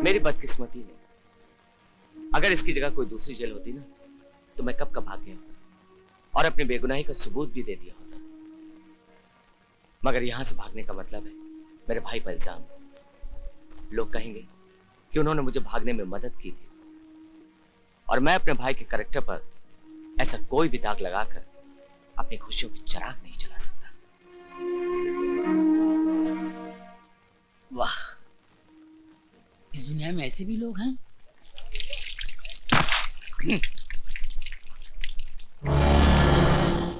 मेरी बदकिस्मती ने। अगर इसकी जगह कोई दूसरी जेल होती ना तो मैं कब का भाग गया होता। और अपनी बेगुनाही का सबूत भी दे दिया होता, मगर यहां से भागने का मतलब है मेरे भाई पर इल्जाम। लोग कहेंगे कि उन्होंने मुझे भागने में मदद की थी, और मैं अपने भाई के कैरेक्टर पर ऐसा कोई भी दाग लगाकर अपनी खुशियों की चिराग नहीं जला सकता। वाह, इस दुनिया में ऐसे भी लोग हैं।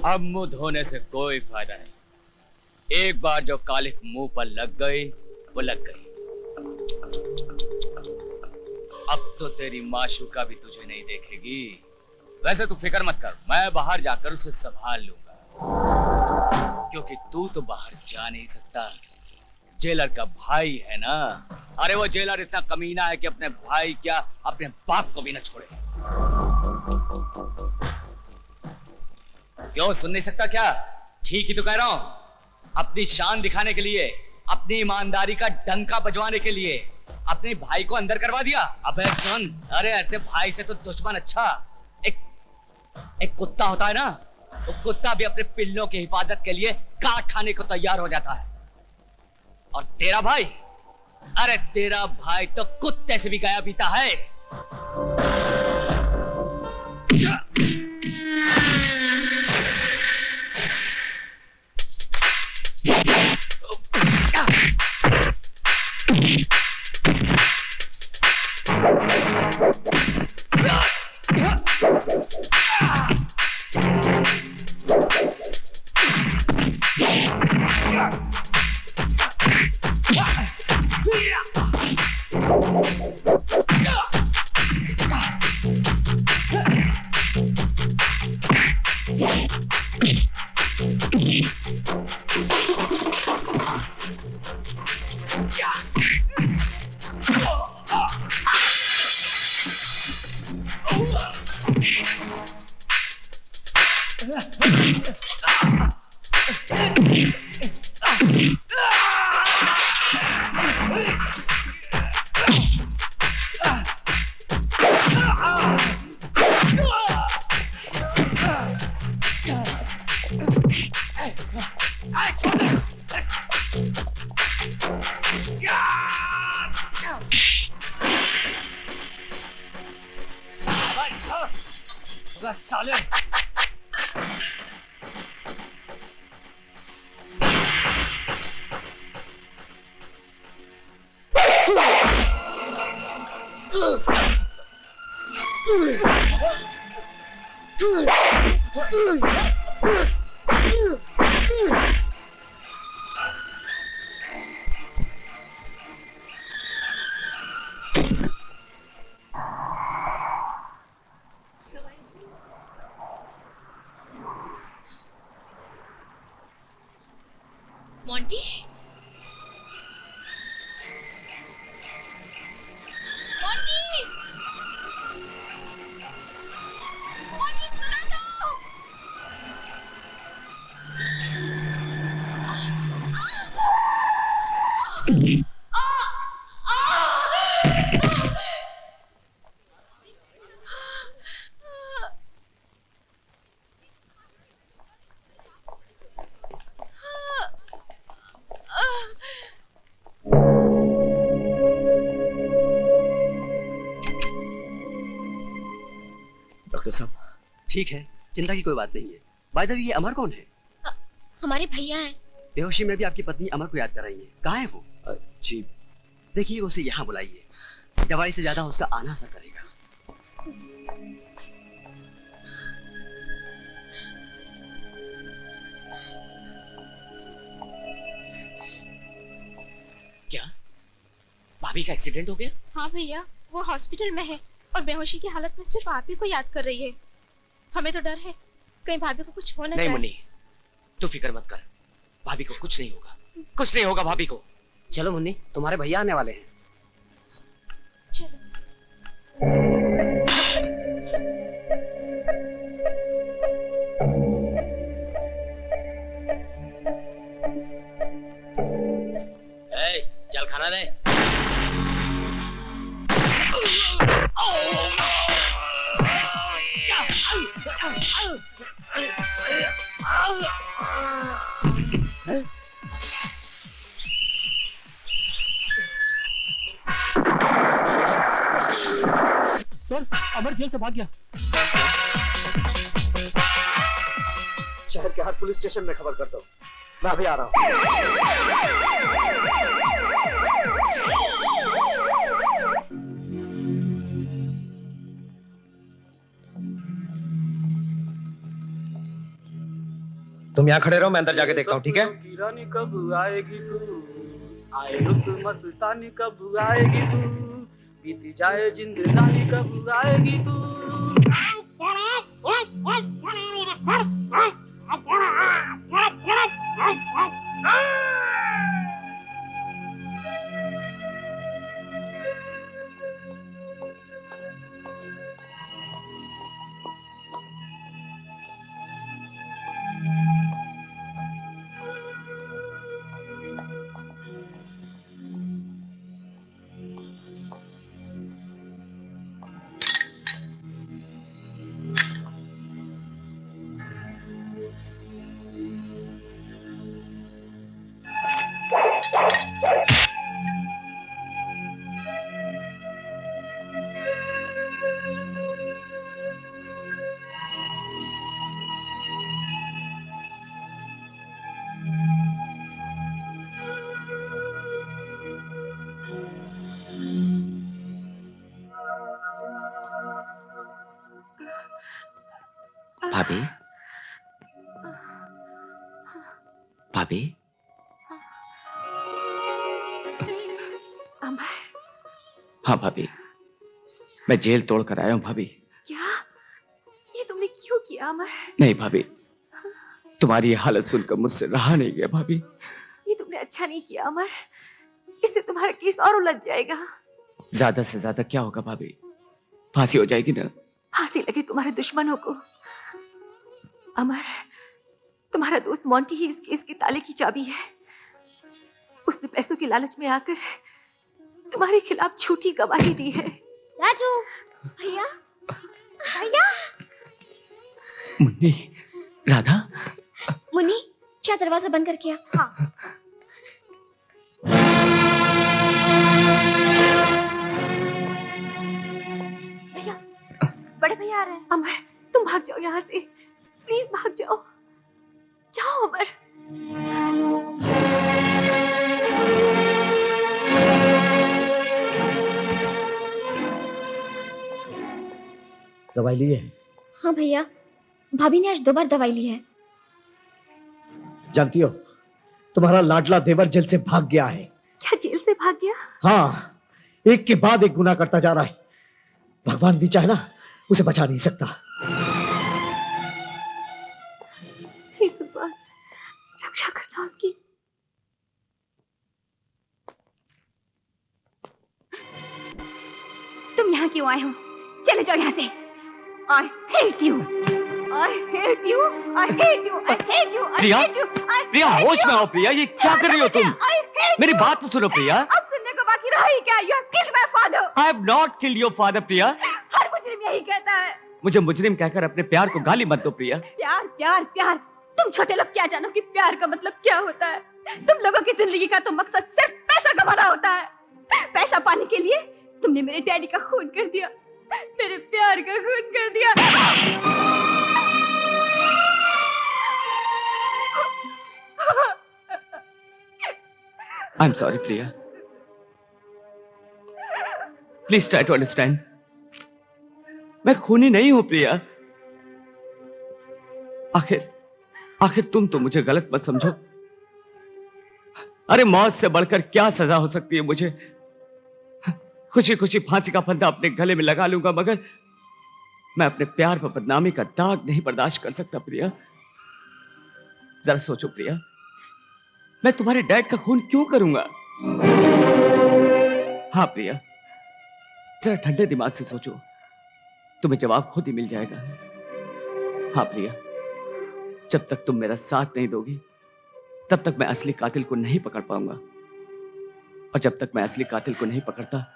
अब मुंह धोने से कोई फायदा नहीं। एक बार जो कालिख मुंह पर लग गई वो लग गई। अब तो तेरी माशूका भी तुझे नहीं देखेगी। वैसे तू फिक्र मत कर, मैं बाहर जाकर उसे संभाल लूंगा, क्योंकि तू तो बाहर जा नहीं सकता। जेलर का भाई है ना। अरे वो जेलर इतना कमीना है कि अपने भाई क्या अपने बाप को भी ना छोड़े। क्यों सुन नहीं सकता क्या? ठीक ही तो कह रहा हूं। अपनी शान दिखाने के लिए, अपनी ईमानदारी का डंका बजवाने के लिए अपने भाई को अंदर करवा दिया। अबे सुन, अरे ऐसे भाई से तो दुश्मन अच्छा। एक कुत्ता होता है ना, वो कुत्ता भी अपने पिल्लों की हिफाजत के लिए काट खाने को तैयार हो जाता है। और तेरा भाई, अरे तेरा भाई तो कुत्ते से भी गया बीता है। साले मोंटी, मोंटी, मोंटी सुना तो। डॉक्टर साहब, ठीक है, चिंता की कोई बात नहीं है। बाय द वे, ये अमर कौन है? हमारे भैया हैं। बेहोशी में भी आपकी पत्नी अमर को याद कर रही है। कहाँ है वो? जी देखिए, उसे यहाँ बुलाइए। दवाई से ज्यादा उसका आना असर करेगा। क्या भाभी का एक्सीडेंट हो गया? हाँ भैया, वो हॉस्पिटल में है और बेहोशी की हालत में सिर्फ आप ही को याद कर रही है। हमें तो डर है कहीं भाभी को कुछ हो ना जाए। नहीं मुन्नी, तू फिक्र मत कर, भाभी को कुछ नहीं होगा, कुछ नहीं होगा भाभी को। चलो मुन्नी, तुम्हारे भैया आने वाले हैं। चलो। चल खाना दे। सर, अमर जेल से भाग गया। शहर के हर पुलिस स्टेशन में खबर कर दो, मैं अभी आ रहा हूं। तुम यहाँ खड़े रहो, मैं अंदर जाके देखता हूँ, ठीक है? रानी कब आएगी तू, आए रुत मस्तानी कब आएगी तू, बीती जाए जिंदगानी कब आएगी तू। भाभी, भाभी, अमर, हाँ भाभी, मैं जेल तोड़ कर आया हूँ भाभी। क्या? ये तुमने क्यों किया अमर? नहीं भाभी, तुम्हारी ये हालत सुनकर मुझसे रहा नहीं गया भाभी। ये तुमने अच्छा नहीं किया अमर, इससे तुम्हारा केस और उलझ जाएगा। ज्यादा से ज्यादा क्या होगा भाभी? फांसी हो जाएगी ना? फांसी लगे तुम्हारे दुश्मनों को। अमर, तुम्हारा दोस्त मोंटी ही इस केस के ताले की चाबी है। उसने पैसों के लालच में आकर तुम्हारे खिलाफ झूठी गवाही दी है। राजू, भैया, भैया। मुन्नी, राधा। मुन्नी, क्या दरवाजा बंद करके आ? हाँ। भैया, बड़े भैया आ रहे हैं। अमर, तुम भाग जाओ यहाँ से, प्लीज भाग जाओ। जाओ अमर। दवाई ली है? हाँ भैया, भाभी ने आज 2 बार दवाई ली है। जानती हो, तुम्हारा लाडला देवर जेल से भाग गया है। क्या जेल से भाग गया? हाँ, एक के बाद एक गुनाह करता जा रहा है। भगवान भी चाहे ना, उसे बचा नहीं सकता। हे भगवान, रक्षा करना उसकी। तुम यहाँ क्यों आए हो? चले जाओ यहाँ से। I hate you. I hate you. I hate you. I hate you. I Priya, hate you. प्रिया होश में आओ प्रिया, ये क्या कर रही हो तुम? मेरी बात तो सुनो प्रिया। अब सुनने को बाकी रहा ही क्या? You have killed my father. I have not killed your father प्रिया। हर मुजरिम यही कहता है। मुझे मुजरिम कहकर अपने प्यार को गाली मत दो प्रिया। प्यार, प्यार, प्यार। तुम छोटे लोग क्या जानो कि प्यार का मतलब क्या होता है? तुम लोगों की जिंदगी का तो मकसद सिर्फ पैसा कमाना होता है। पैसा पाने के लिए तुमने मेरे डैडी का खून कर दिया, मेरे प्यार का खून कर दिया। I'm sorry Priya. Please try to understand। मैं खूनी नहीं हूं प्रिया। आखिर तुम तो मुझे गलत मत समझो। अरे मौत से बढ़कर क्या सजा हो सकती है मुझे? खुशी खुशी फांसी का फंदा अपने गले में लगा लूंगा, मगर मैं अपने प्यार पर बदनामी का दाग नहीं बर्दाश्त कर सकता प्रिया। जरा सोचो प्रिया, मैं तुम्हारे डैड का खून क्यों करूंगा? हाँ प्रिया, जरा ठंडे दिमाग से सोचो, तुम्हें जवाब खुद ही मिल जाएगा। हाँ प्रिया, जब तक तुम मेरा साथ नहीं दोगी तब तक मैं असली कातिल को नहीं पकड़ पाऊंगा, और जब तक मैं असली कातिल को नहीं पकड़ता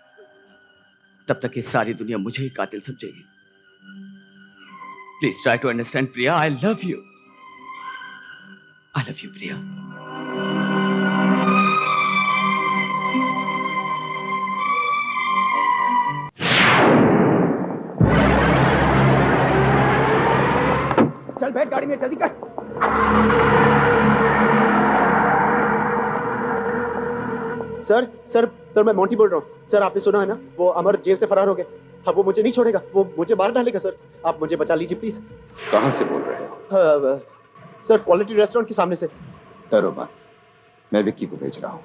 तब तक ये सारी दुनिया मुझे ही कातिल समझेगी। Please try to understand Priya, I love you. I love you Priya. चल बैठ गाड़ी में, जल्दी कर। सर सर सर, मैं मोंटी बोल रहा हूँ। सर आपने सुना है ना, वो अमर जेल से फरार हो गया। अब वो मुझे नहीं छोड़ेगा, वो मुझे मार डालेगा। सर आप मुझे बचा लीजिए प्लीज। कहाँ से बोल रहे हो? सर क्वालिटी रेस्टोरेंट के सामने से। डरो मत, मैं विक्की को भेज रहा हूँ।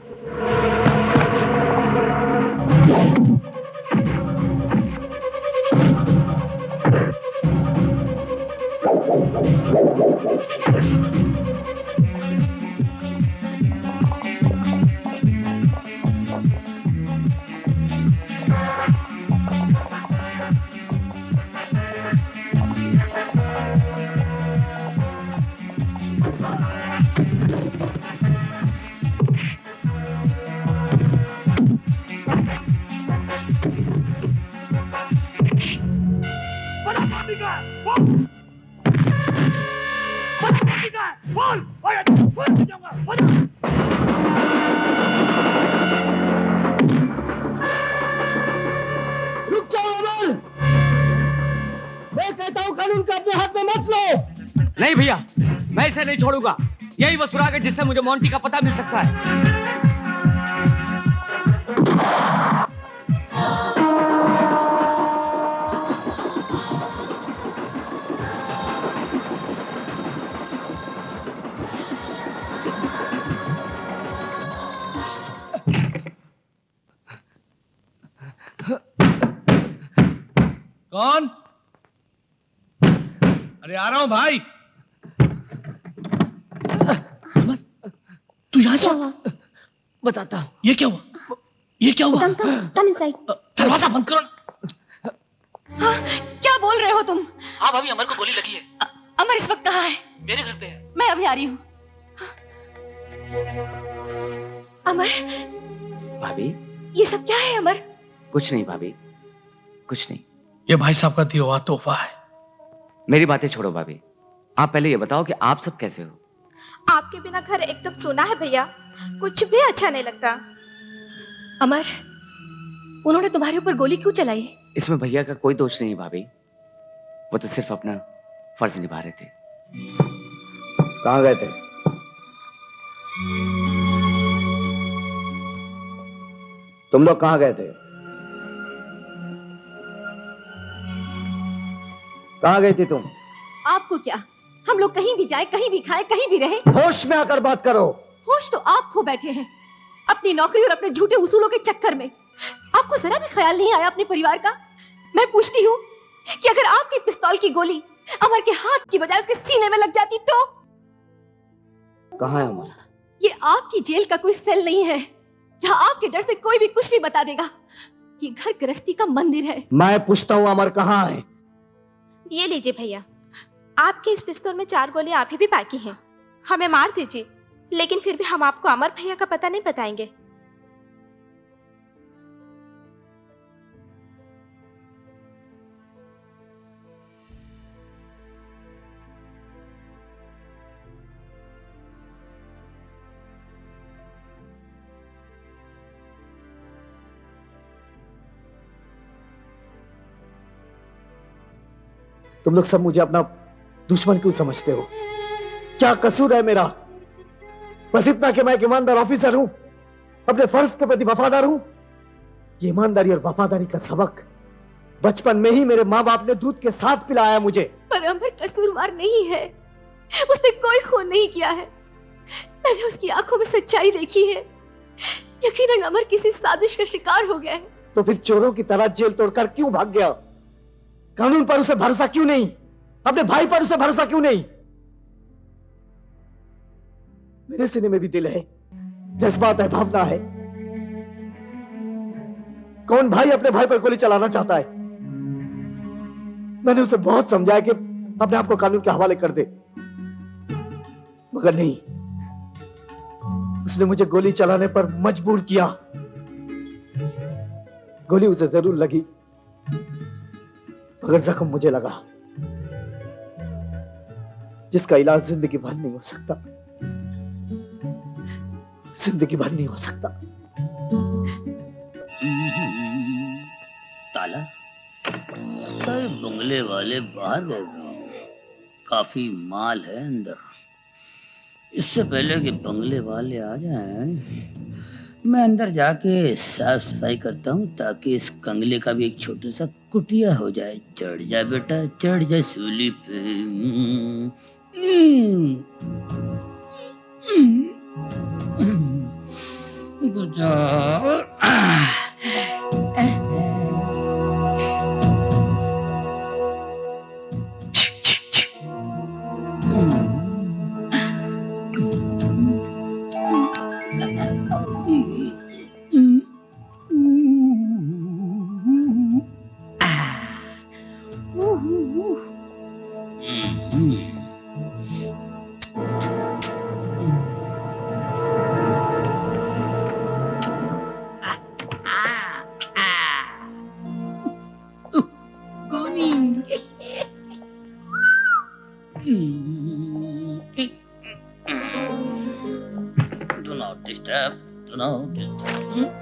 रुक जाओ अमर, मैं कहता हूँ कानून को अपने हाथ में मत लो। नहीं भैया, मैं इसे नहीं छोड़ूंगा। यही वो सुराग है जिससे मुझे मोंटी का पता मिल सकता है। कौन? अरे आ रहा हूं भाई। अमन, तू यहाँ से? बताता हूँ। ये क्या हुआ? ये क्या हुआ? Come inside. दरवाजा बंद करो। हाँ, क्या बोल रहे हो तुम? हाँ भाभी, अमर को गोली लगी है। अमर इस वक्त कहाँ है? मेरे घर पे है। मैं अभी आ रही हूँ। अमर, भाभी ये सब क्या है अमर? कुछ नहीं भाभी, कुछ नहीं। ये भाई साहब का दिया हुआ तोहफा है। मेरी बातें छोड़ो भाभी, आप पहले ये बताओ कि आप सब कैसे हो? आपके बिना घर एकदम सोना है भैया, कुछ भी अच्छा नहीं लगता। अमर, उन्होंने तुम्हारे ऊपर गोली क्यों चलाई? इसमें भैया का कोई दोष नहीं भाभी, वो तो सिर्फ अपना फर्ज निभा रहे थे। कहाँ गए थे? तुम लोग कहाँ गए थे? कहाँ गई थी तुम? आपको क्या, हम लोग कहीं भी जाए, कहीं भी खाए, कहीं भी रहे। होश में आकर बात करो। होश तो आप खो बैठे हैं अपनी नौकरी और अपने झूठे उसूलों के चक्कर में। आपको जरा भी ख्याल नहीं आया अपने परिवार का? मैं पूछती हूँ कि अगर आपकी पिस्तौल की गोली अमर के हाथ की बजाय उसके सीने में लग जाती तो? कहाँ है अमर? ये आपकी जेल का कोई सेल नहीं है जहाँ आपके डर से कोई भी कुछ भी बता देगा। ये घर गृहस्थी का मंदिर है। मैं पूछता हूँ अमर कहाँ है? ये लीजिए भैया, आपके इस पिस्तौल में 4 गोलियां अभी भी बाकी हैं। हमें मार दीजिए, लेकिन फिर भी हम आपको अमर भैया का पता नहीं बताएंगे। तुम लोग सब मुझे अपना दुश्मन क्यों समझते हो? क्या कसूर है मेरा? बस इतना कि मैं एक ईमानदार ऑफिसर हूं, अपने फर्ज के प्रति वफादार हूं। ये ईमानदारी और वफादारी का सबक बचपन में ही मेरे माँ बाप ने दूध के साथ पिलाया मुझे। पर अमर कसूरवार नहीं है, उसने कोई खून नहीं किया है। मैंने उसकी आंखों में सच्चाई देखी है। यकीनन अमर किसी साजिश का शिकार हो गया है। तो फिर चोरों की तरह जेल तोड़कर क्यों भाग गया? कानून पर उसे भरोसा क्यों नहीं? अपने भाई पर उसे भरोसा क्यों नहीं? मेरे सीने में भी दिल है, जज्बात है, भावना है। कौन भाई अपने भाई पर गोली चलाना चाहता है? मैंने उसे बहुत समझाया कि अपने आप को कानून के हवाले कर दे, मगर नहीं, उसने मुझे गोली चलाने पर मजबूर किया। गोली उसे जरूर लगी, मगर जख्म मुझे लगा, जिसका इलाज जिंदगी भर नहीं हो सकता। जिंदगी भर नहीं हो सकता। ताला लगता है बंगले वाले बाहर गए हैं। काफी माल है अंदर। इससे पहले कि बंगले वाले आ जाएं, मैं अंदर जाके साफ सफाई करता हूँ ताकि इस कंगले का भी एक छोटा सा कुटिया हो जाए। चढ़ जा बेटा, चढ़ जा सूली पे। Do not disturb. Do not disturb.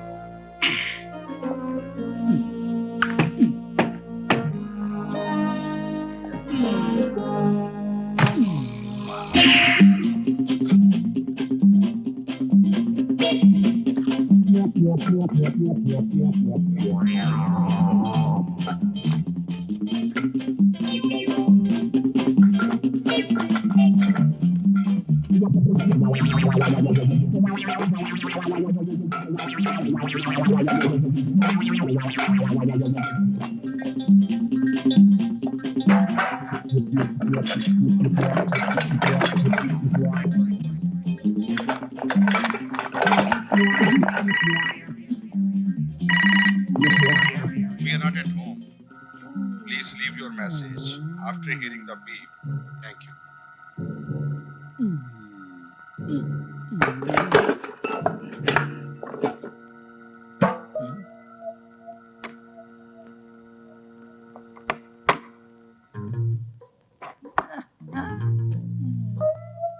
We are not at home. Please leave your message after hearing the beep. Thank you.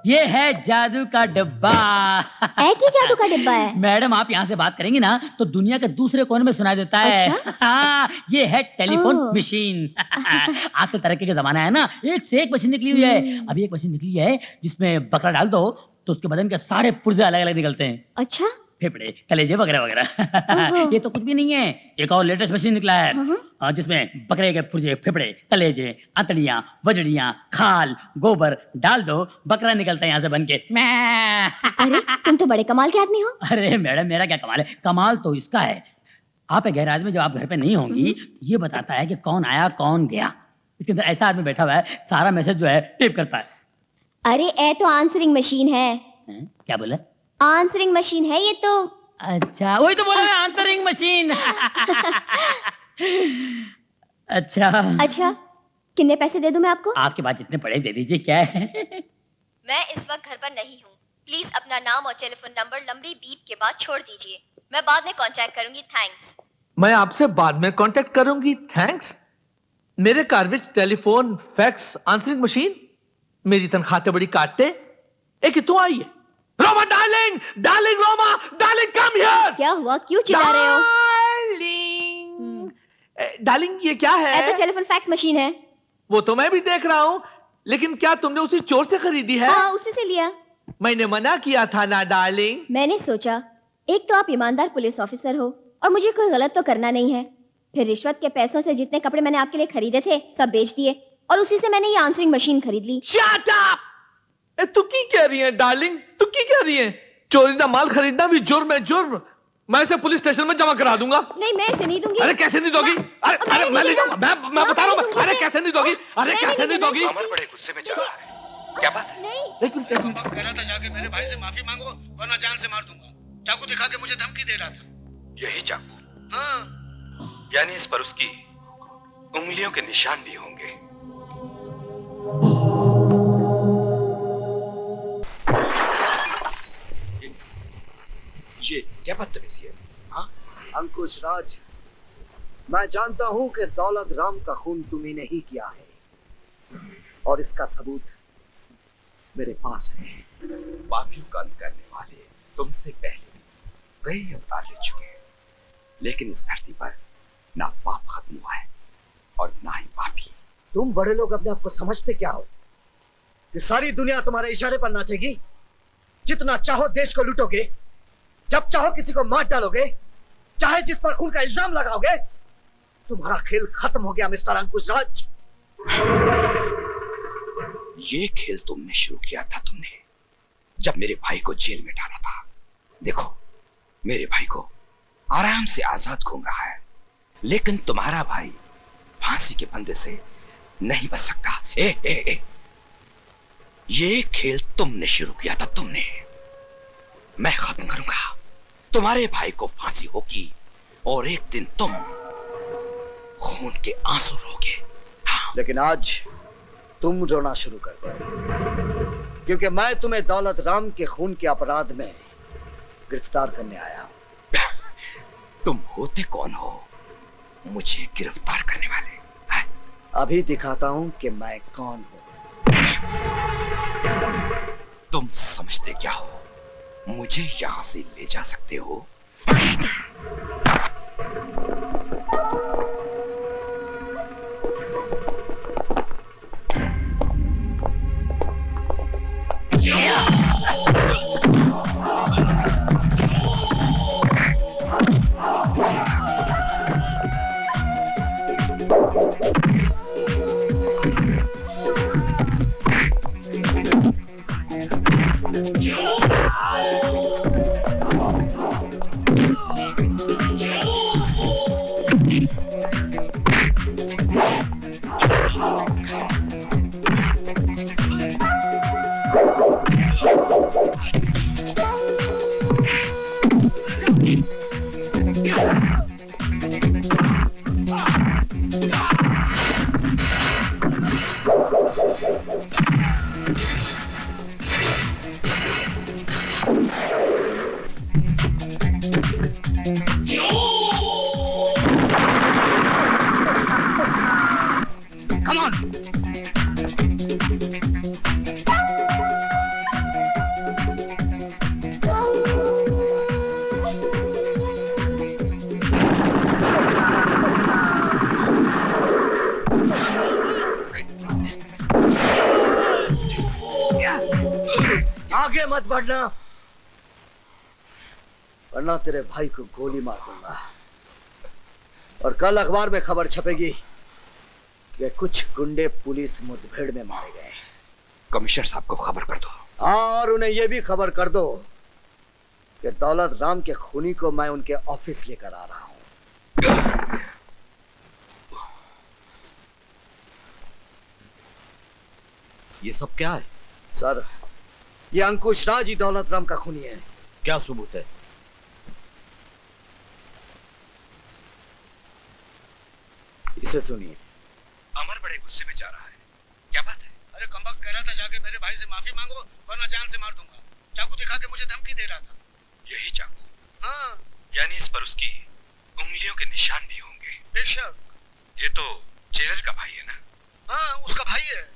ये है जादू का डिब्बा। एक ही जादू का डिब्बा है? मैडम आप यहाँ से बात करेंगी ना तो दुनिया के दूसरे कोने में सुनाई देता है। अच्छा? हाँ, ये है टेलीफोन ओह। मशीन। आजकल तरक्की का जमाना है ना, एक से एक मशीन निकली हुई है। अभी एक मशीन निकली है जिसमें बकरा डाल दो तो उसके बदन के सारे पुर्जे अलग अलग निकलते हैं। अच्छा? फेफड़े, कलेजे वगैरह वगैरह। ये तो कुछ भी नहीं है, एक और लेटेस्ट मशीन निकला है जिसमें बकरे के पुर्जे, फेफड़े, कलेजे, अंतड़ियां, वजड़ियां, खाल, गोबर डाल दो, बकरा निकलता है यहाँ से बन के। अरे तुम तो बड़े कमाल के आदमी हो। अरे मैडम मेरा क्या कमाल है, कमाल तो इसका है। आप एक गैराज में जब आप घर पे नहीं होंगी ये बताता है कि कौन आया कौन गया। इसके अंदर ऐसा आदमी बैठा हुआ है, सारा मैसेज जो है टिप करता है। अरे ए तो आंसरिंग मशीन है। क्या बोला? आंसरिंग मशीन है ये तो। अच्छा वही तो बोला आंसरिंग मशीन। अच्छा कितने पैसे दे दूं मैं आपको? आपके पास जितने पड़े दे दीजिए। क्या है? मैं इस वक्त घर पर नहीं हूँ। प्लीज अपना नाम और टेलीफोन नंबर लंबी बीप के बाद छोड़ दीजिए। मैं बाद में कांटेक्ट करूंगी। थैंक्स। मैं आपसे बाद में कांटेक्ट करूंगी। थैंक्स। मेरे घर विच टेलीफोन, फैक्स, आंसरिंग मशीन, मेरी तनख्वाह ते बड़ी काटते। एक कितों आई है? Roma darling, darling Roma, darling come here. क्या हुआ, क्यों चिल्ला रहे हो? डार्लिंग ये क्या है? ऐसा टेलीफोन फैक्स मशीन है। वो तो मैं भी देख रहा हूँ, लेकिन क्या तुमने उसे चोर से खरीदी है? हाँ उसी से लिया। मैंने मना किया था ना डार्लिंग। मैंने सोचा एक तो आप ईमानदार पुलिस ऑफिसर हो और मुझे कोई गलत तो करना नहीं है। फिर रिश्वत के पैसों से जितने कपड़े मैंने आपके लिए खरीदे थे सब बेच दिए और उसी से मैंने ये आंसरिंग मशीन खरीद ली। Shut up! तू की कह रही है डार्लिंग? तू की कह रही है? चोरी का माल खरीदना भी जुर्म है, जुर्म। मैं इसे पुलिस स्टेशन में जमा करा दूंगा। नहीं मैं इसे नहीं दूंगी। अरे कैसे नहीं दोगी? अरे मैं ले जाऊंगा। मैं बता रहा हूँ। अरे कैसे नहीं दोगी? अरे कैसे नहीं दोगी? अमर बड़े गुस्से में जा रहा है। क्या बात? नहीं। लेकिन कह रहा था जाके मेरे भाई से माफी मांगो वरना जान से मार दूंगा। चाकू दिखा के मुझे धमकी दे रहा था। यही चाकू? हाँ। यानी इस पर उसकी उंगलियों के निशान भी होंगे। ये क्या बदतमीजी है? हाँ? अंकुश राज, मैं जानता हूं कि दौलत राम का खून तुमने ही किया है और इसका सबूत मेरे पास है। पापियों का अंत करने वाले तुमसे पहले कई अवतार ले चुके हैं, लेकिन इस धरती पर ना पाप खत्म हुआ है और ना ही पापी। तुम बड़े लोग अपने आप को समझते क्या हो कि सारी दुनिया तुम्हारे इशारे पर नाचेगी? जितना चाहो देश को लूटोगे, जब चाहो किसी को मार डालोगे, चाहे जिस पर खून का इल्जाम लगाओगे। तुम्हारा खेल खत्म हो गया मिस्टर अंकुश राज। ये खेल तुमने शुरू किया था, तुमने जब मेरे भाई को जेल में डाला था। देखो, मेरे भाई को आराम से आजाद घूम रहा है, लेकिन तुम्हारा भाई फांसी के फंदे से नहीं बच सकता। ये खेल तुमने शुरू किया था, तुमने। मैं खत्म करूंगा। तुम्हारे भाई को फांसी होगी और एक दिन तुम खून के आंसू रोगे। लेकिन आज तुम रोना शुरू कर दो, क्योंकि मैं तुम्हें दौलत राम के खून के अपराध में गिरफ्तार करने आया हूं। तुम होते कौन हो मुझे गिरफ्तार करने वाले? अभी दिखाता हूं कि मैं कौन हूं। तुम समझते क्या हो मुझे यहां से ले जा सकते हो? आगे मत बढ़ना, वरना तेरे भाई को गोली मार दूंगा। और कल अखबार में खबर छपेगी कि कुछ गुंडे पुलिस मुठभेड़ में मारे गए। कमिश्नर साहब को खबर कर दो। और उन्हें यह भी खबर कर दो कि दौलत राम के खूनी को मैं उनके ऑफिस लेकर आ रहा हूं। ये सब क्या है? सर, ये अंकुश राज ही दौलत राम का खूनी है। क्या सबूत है? इसे सुनिए। अमर बड़े गुस्से में जा रहा है, क्या बात है? अरे कमबख्त कह रहा था जाके मेरे भाई से माफी मांगो वरना जान से मार दूंगा। चाकू दिखा के मुझे धमकी दे रहा था। यही चाकू? हाँ। यानी इस पर उसकी उंगलियों के निशान भी होंगे। बेशक। ये तो जेलर का भाई है ना? हाँ, उसका भाई है।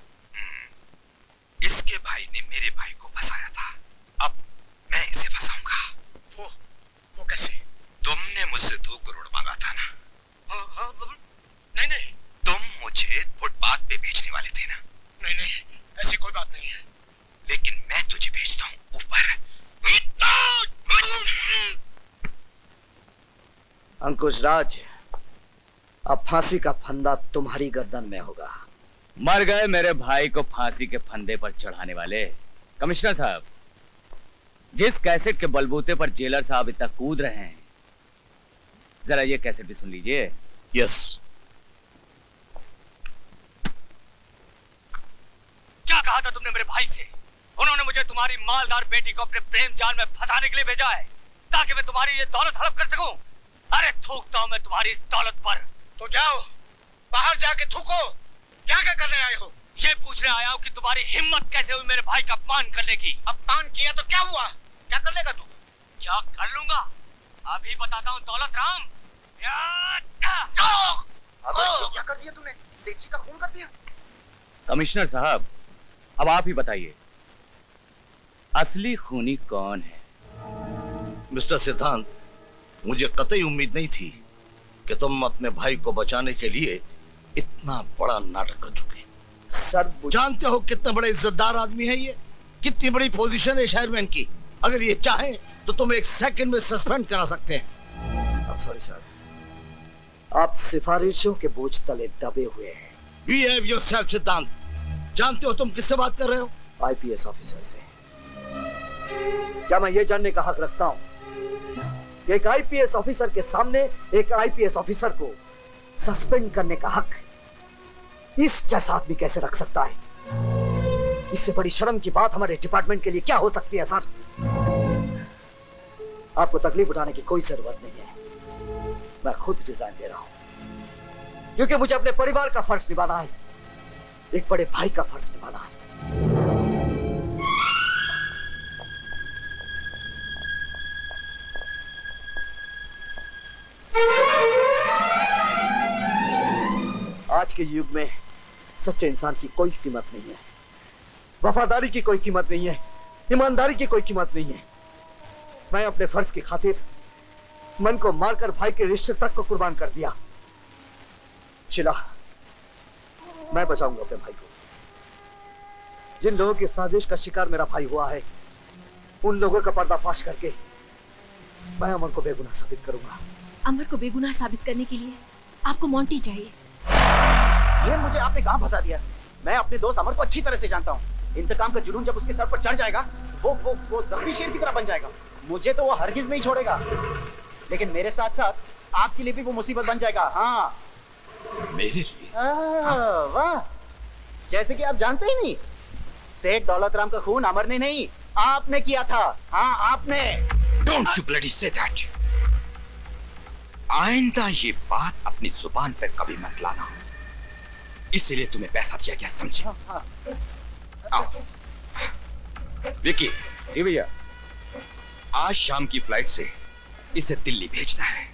इसके भाई ने मेरे भाई को फंसाया था, अब मैं इसे फंसाऊंगा। वो कैसे? तुमने मुझसे 2 करोड़ मांगा था ना? हाँ, नहीं। तुम मुझे फुटपाथ पे बेचने वाले थे ना? नहीं, ऐसी कोई बात नहीं है। लेकिन मैं तुझे भेजता हूँ ऊपर। अंकुश राज, अब फांसी का फंदा तुम्हारी गर्दन में होगा। मर गए मेरे भाई को फांसी के फंदे पर चढ़ाने वाले। कमिश्नर साहब, जिस कैसेट के बलबूते पर जेलर साहब इतना कूद रहे हैं, जरा ये कैसेट भी सुन लीजिए। यस। क्या कहा था तुमने मेरे भाई से? उन्होंने मुझे तुम्हारी मालदार बेटी को अपने प्रेम जाल में फंसाने के लिए भेजा है ताकि मैं तुम्हारी ये दौलत हड़प कर सकूं। अरे थूकता हूं मैं तुम्हारी इस दौलत पर। तो जाओ, बाहर जाके थूको। क्या करने आए हो? ये पूछने आया हूं कि तुम्हारी हिम्मत कैसे हुई मेरे भाई का अपमान करने की। अपमान किया तो क्या हुआ? क्या कर लेगा तू? क्या कर लूंगा? अभी बताता हूं दौलत राम। क्या कर दिया तूने? सेठ जी का खून कर दिया। कमिश्नर साहब, अब आप ही बताइए, असली खूनी कौन है? मिस्टर सिद्धांत, मुझे कतई उम्मीद नहीं थी कि तुम अपने भाई को बचाने के लिए इतना बड़ा नाटक कर चुके। सर जानते हो कितने बड़े इज्जतदार आदमी है ये, कितनी बड़ी पोजीशन है शेयरमैन की। अगर ये चाहे तो तुम एक सेकंड में सस्पेंड करा सकते हैं। सॉरी सर, आप सिफारिशों के बोझ तले दबे हुए हैं। Behave yourself, सिद्धांत। जानते हो तुम किससे बात कर रहे हो? आईपीएस ऑफिसर से। क्या मैं ये जानने का हक रखता हूं कि एक आईपीएस ऑफिसर के सामने एक आईपीएस ऑफिसर को सस्पेंड करने का हक इस जैसा आदमी कैसे रख सकता है? इससे बड़ी शर्म की बात हमारे डिपार्टमेंट के लिए क्या हो सकती है? सर, आपको तकलीफ उठाने की कोई जरूरत नहीं है। मैं खुद रिजाइन दे रहा हूं क्योंकि मुझे अपने परिवार का फर्ज निभाना है, एक बड़े भाई का फर्ज निभाना है। आज के युग में सच्चे इंसान की कोई कीमत नहीं है, वफादारी की कोई कीमत नहीं है, ईमानदारी की कोई कीमत नहीं है। मैं अपने फर्ज की खातिर मन को मारकर भाई के रिश्ते तक को कुर्बान कर दिया। शिला, मैं बचाऊंगा अपने भाई को। जिन लोगों की साजिश का शिकार मेरा भाई हुआ है, उन लोगों का पर्दाफाश करके मैं अमर को बेगुनाह साबित करूंगा। अमर को बेगुनाह साबित करने के लिए आपको मोंटी चाहिए। ये मुझे आपने कहां फंसा दिया? मैं अपने दोस्त अमर को अच्छी तरह से जानता हूँ। इंतकाम का जुनून जब उसके सर पर चढ़ जाएगा, वो जख्मी शेर की तरह बन जाएगा। मुझे तो वो हरगिज नहीं छोड़ेगा, लेकिन मेरे साथ साथ आपके लिए भी वो मुसीबत बन जाएगा। हाँ, मेरे लिए? वाह, जैसे कि आप जानते ही नहीं, सेठ दौलत राम का खून अमर ने नहीं, आपने किया था। हाँ, आपने। Don't you bloody say that. आइंदा ये बात अपनी जुबान पर कभी मत लाना, इसीलिए तुम्हें पैसा दिया गया, समझे? आओ। विकी। जी भैया। आज शाम की फ्लाइट से इसे दिल्ली भेजना है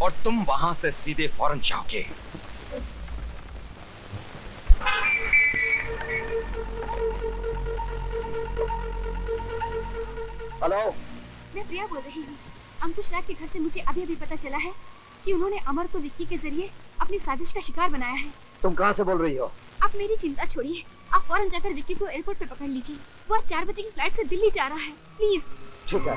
और तुम वहां से सीधे फौरन जाओगे। हेलो, मैं प्रिया बोल रही हूँ। अंकुश राज के घर से मुझे अभी अभी पता चला है कि उन्होंने अमर को विक्की के जरिए अपनी साजिश का शिकार बनाया है। तुम कहाँ से बोल रही हो? आप मेरी चिंता छोड़िए, आप फौरन जाकर विक्की को एयरपोर्ट पे पकड़ लीजिए। वो आज 4 बजे की फ्लाइट से दिल्ली जा रहा है। प्लीज। ठीक है।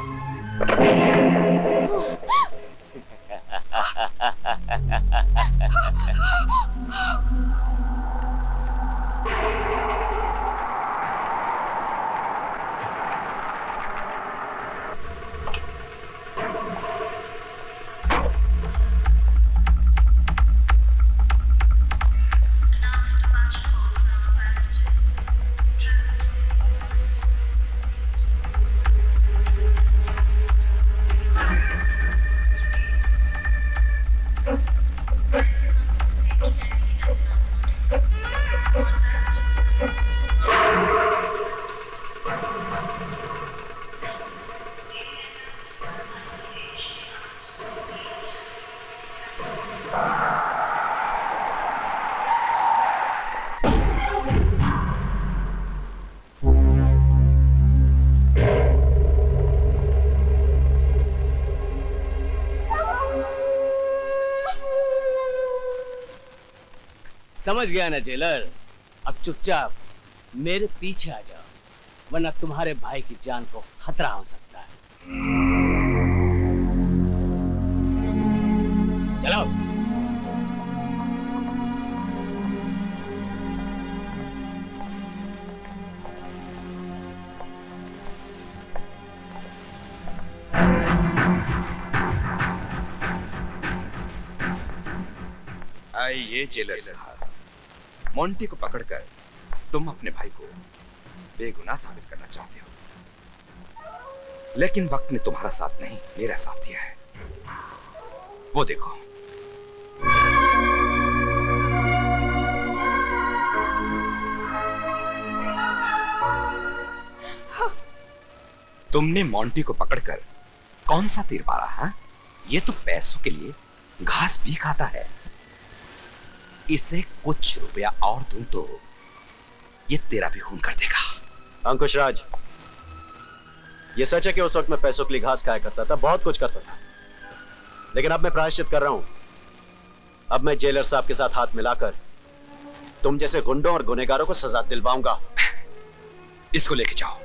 समझ गया ना जेलर? अब चुपचाप मेरे पीछे आ जाओ, वरना तुम्हारे भाई की जान को खतरा हो सकता है। चलो। आइए जेलर साहब, मोंटी को पकड़कर तुम अपने भाई को बेगुनाह साबित करना चाहते हो, लेकिन वक्त ने तुम्हारा साथ नहीं, मेरा साथ दिया है। वो देखो, तुमने मोंटी को पकड़कर कौन सा तीर मारा है? ये तो पैसों के लिए घास भी खाता है। इसे कुछ रुपया और दूं तो ये तेरा भी खून कर देगा। अंकुश राज, ये सच है कि उस वक्त मैं पैसों के लिए घास खाया करता था, बहुत कुछ करता था, लेकिन अब मैं प्रायश्चित कर रहा हूं। अब मैं जेलर साहब के साथ हाथ मिलाकर तुम जैसे गुंडों और गुनहगारों को सजा दिलवाऊंगा। इसको लेके जाओ।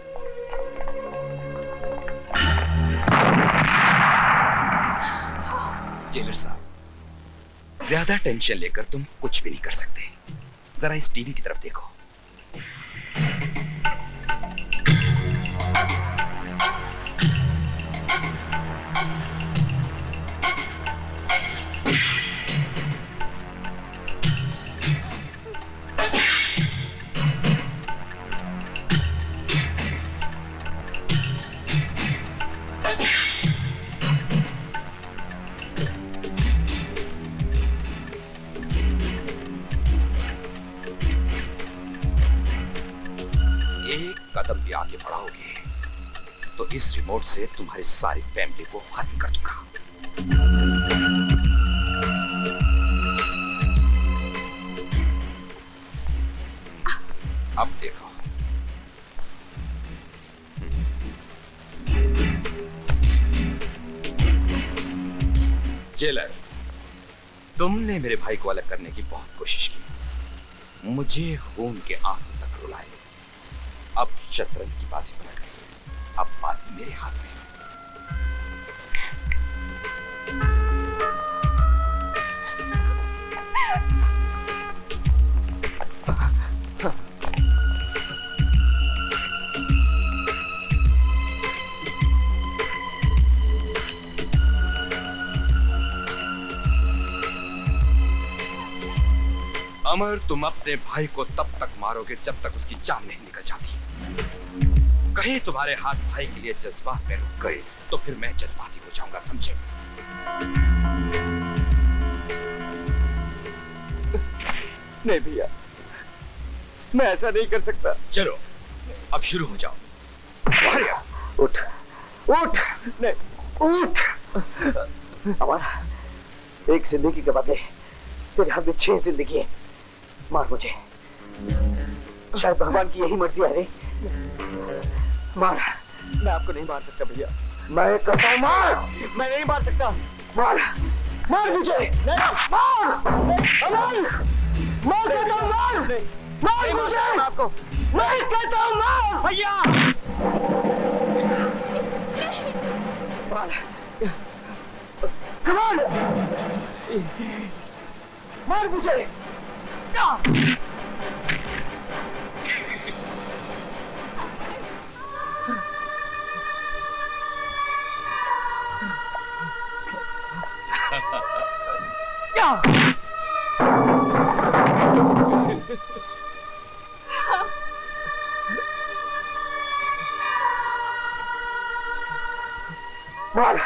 जेलर साहब, ज्यादा टेंशन लेकर तुम कुछ भी नहीं कर सकते। जरा इस टीवी की तरफ देखो। कदम भी आगे बढ़ाओगे तो इस रिमोट से तुम्हारी सारी फैमिली को खत्म कर दूंगा। अब देखो, जेलर, तुमने मेरे भाई को अलग करने की बहुत कोशिश की, मुझे खून के आंसू तक रुलाए। अब शतरंज की बाजी पलट गई, अब बाजी मेरे हाथ में है। अमर, तुम अपने भाई को तब तक मारोगे जब तक उसकी जान नहीं निकल जाती। कहीं तुम्हारे हाथ भाई के लिए जज्बात में रुक गए तो फिर मैं जज्बाती हो जाऊंगा, समझे? नहीं भैया, मैं ऐसा नहीं कर सकता। चलो अब शुरू हो जाओ। उठ उठ नहीं उठ। हमारा एक जिंदगी के बदले तेरे हाथ में 6 जिंदगी है। मार मुझे, शायद भगवान की यही मर्जी है रे। मार। मैं आपको नहीं मार सकता भैया। मैं कहता हूँ मार। मैं नहीं मार सकता। मार मार मुझे। नहीं मार। अमर मार कहता हूँ मार। मार मुझे। आपको नहीं कहता हूँ मार भैया। मार। Come on. मार मुझे। मार।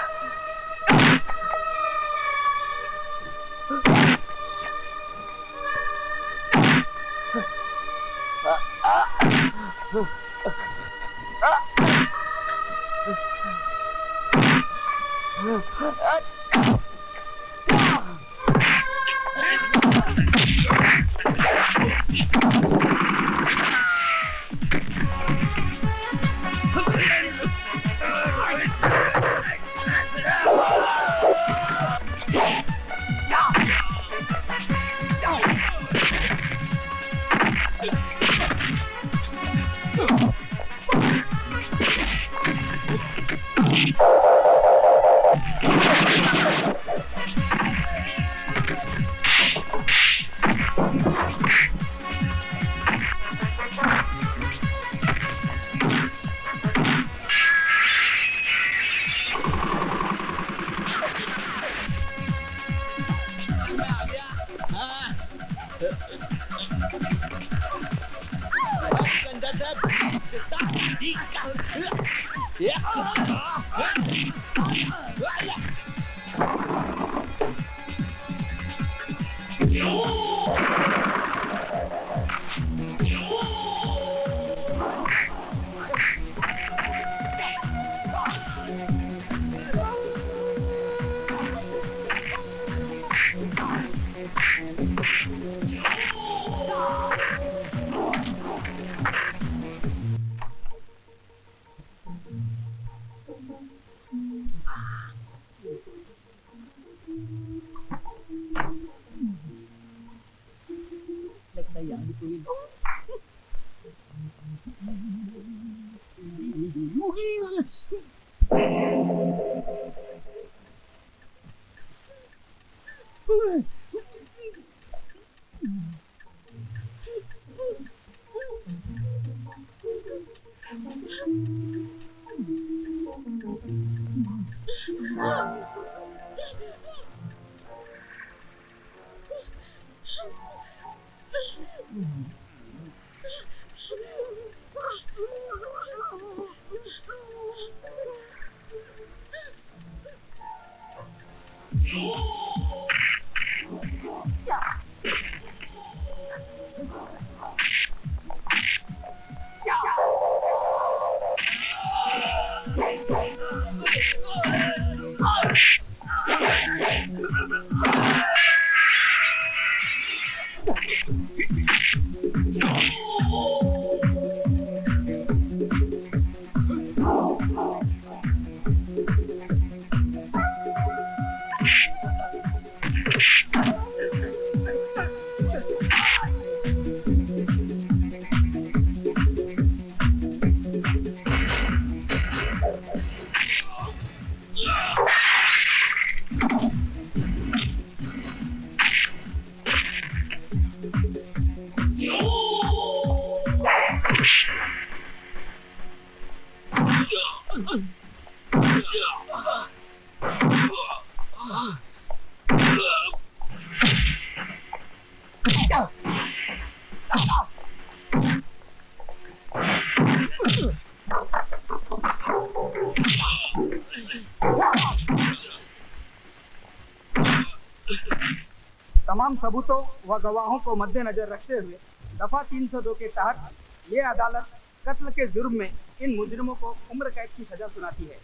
तमाम सबूतों व गवाहों को मद्देनजर रखते हुए दफा 302 के तहत ये अदालत कत्ल के जुर्म में इन मुजरिमों को उम्र कैद की सजा सुनाती है।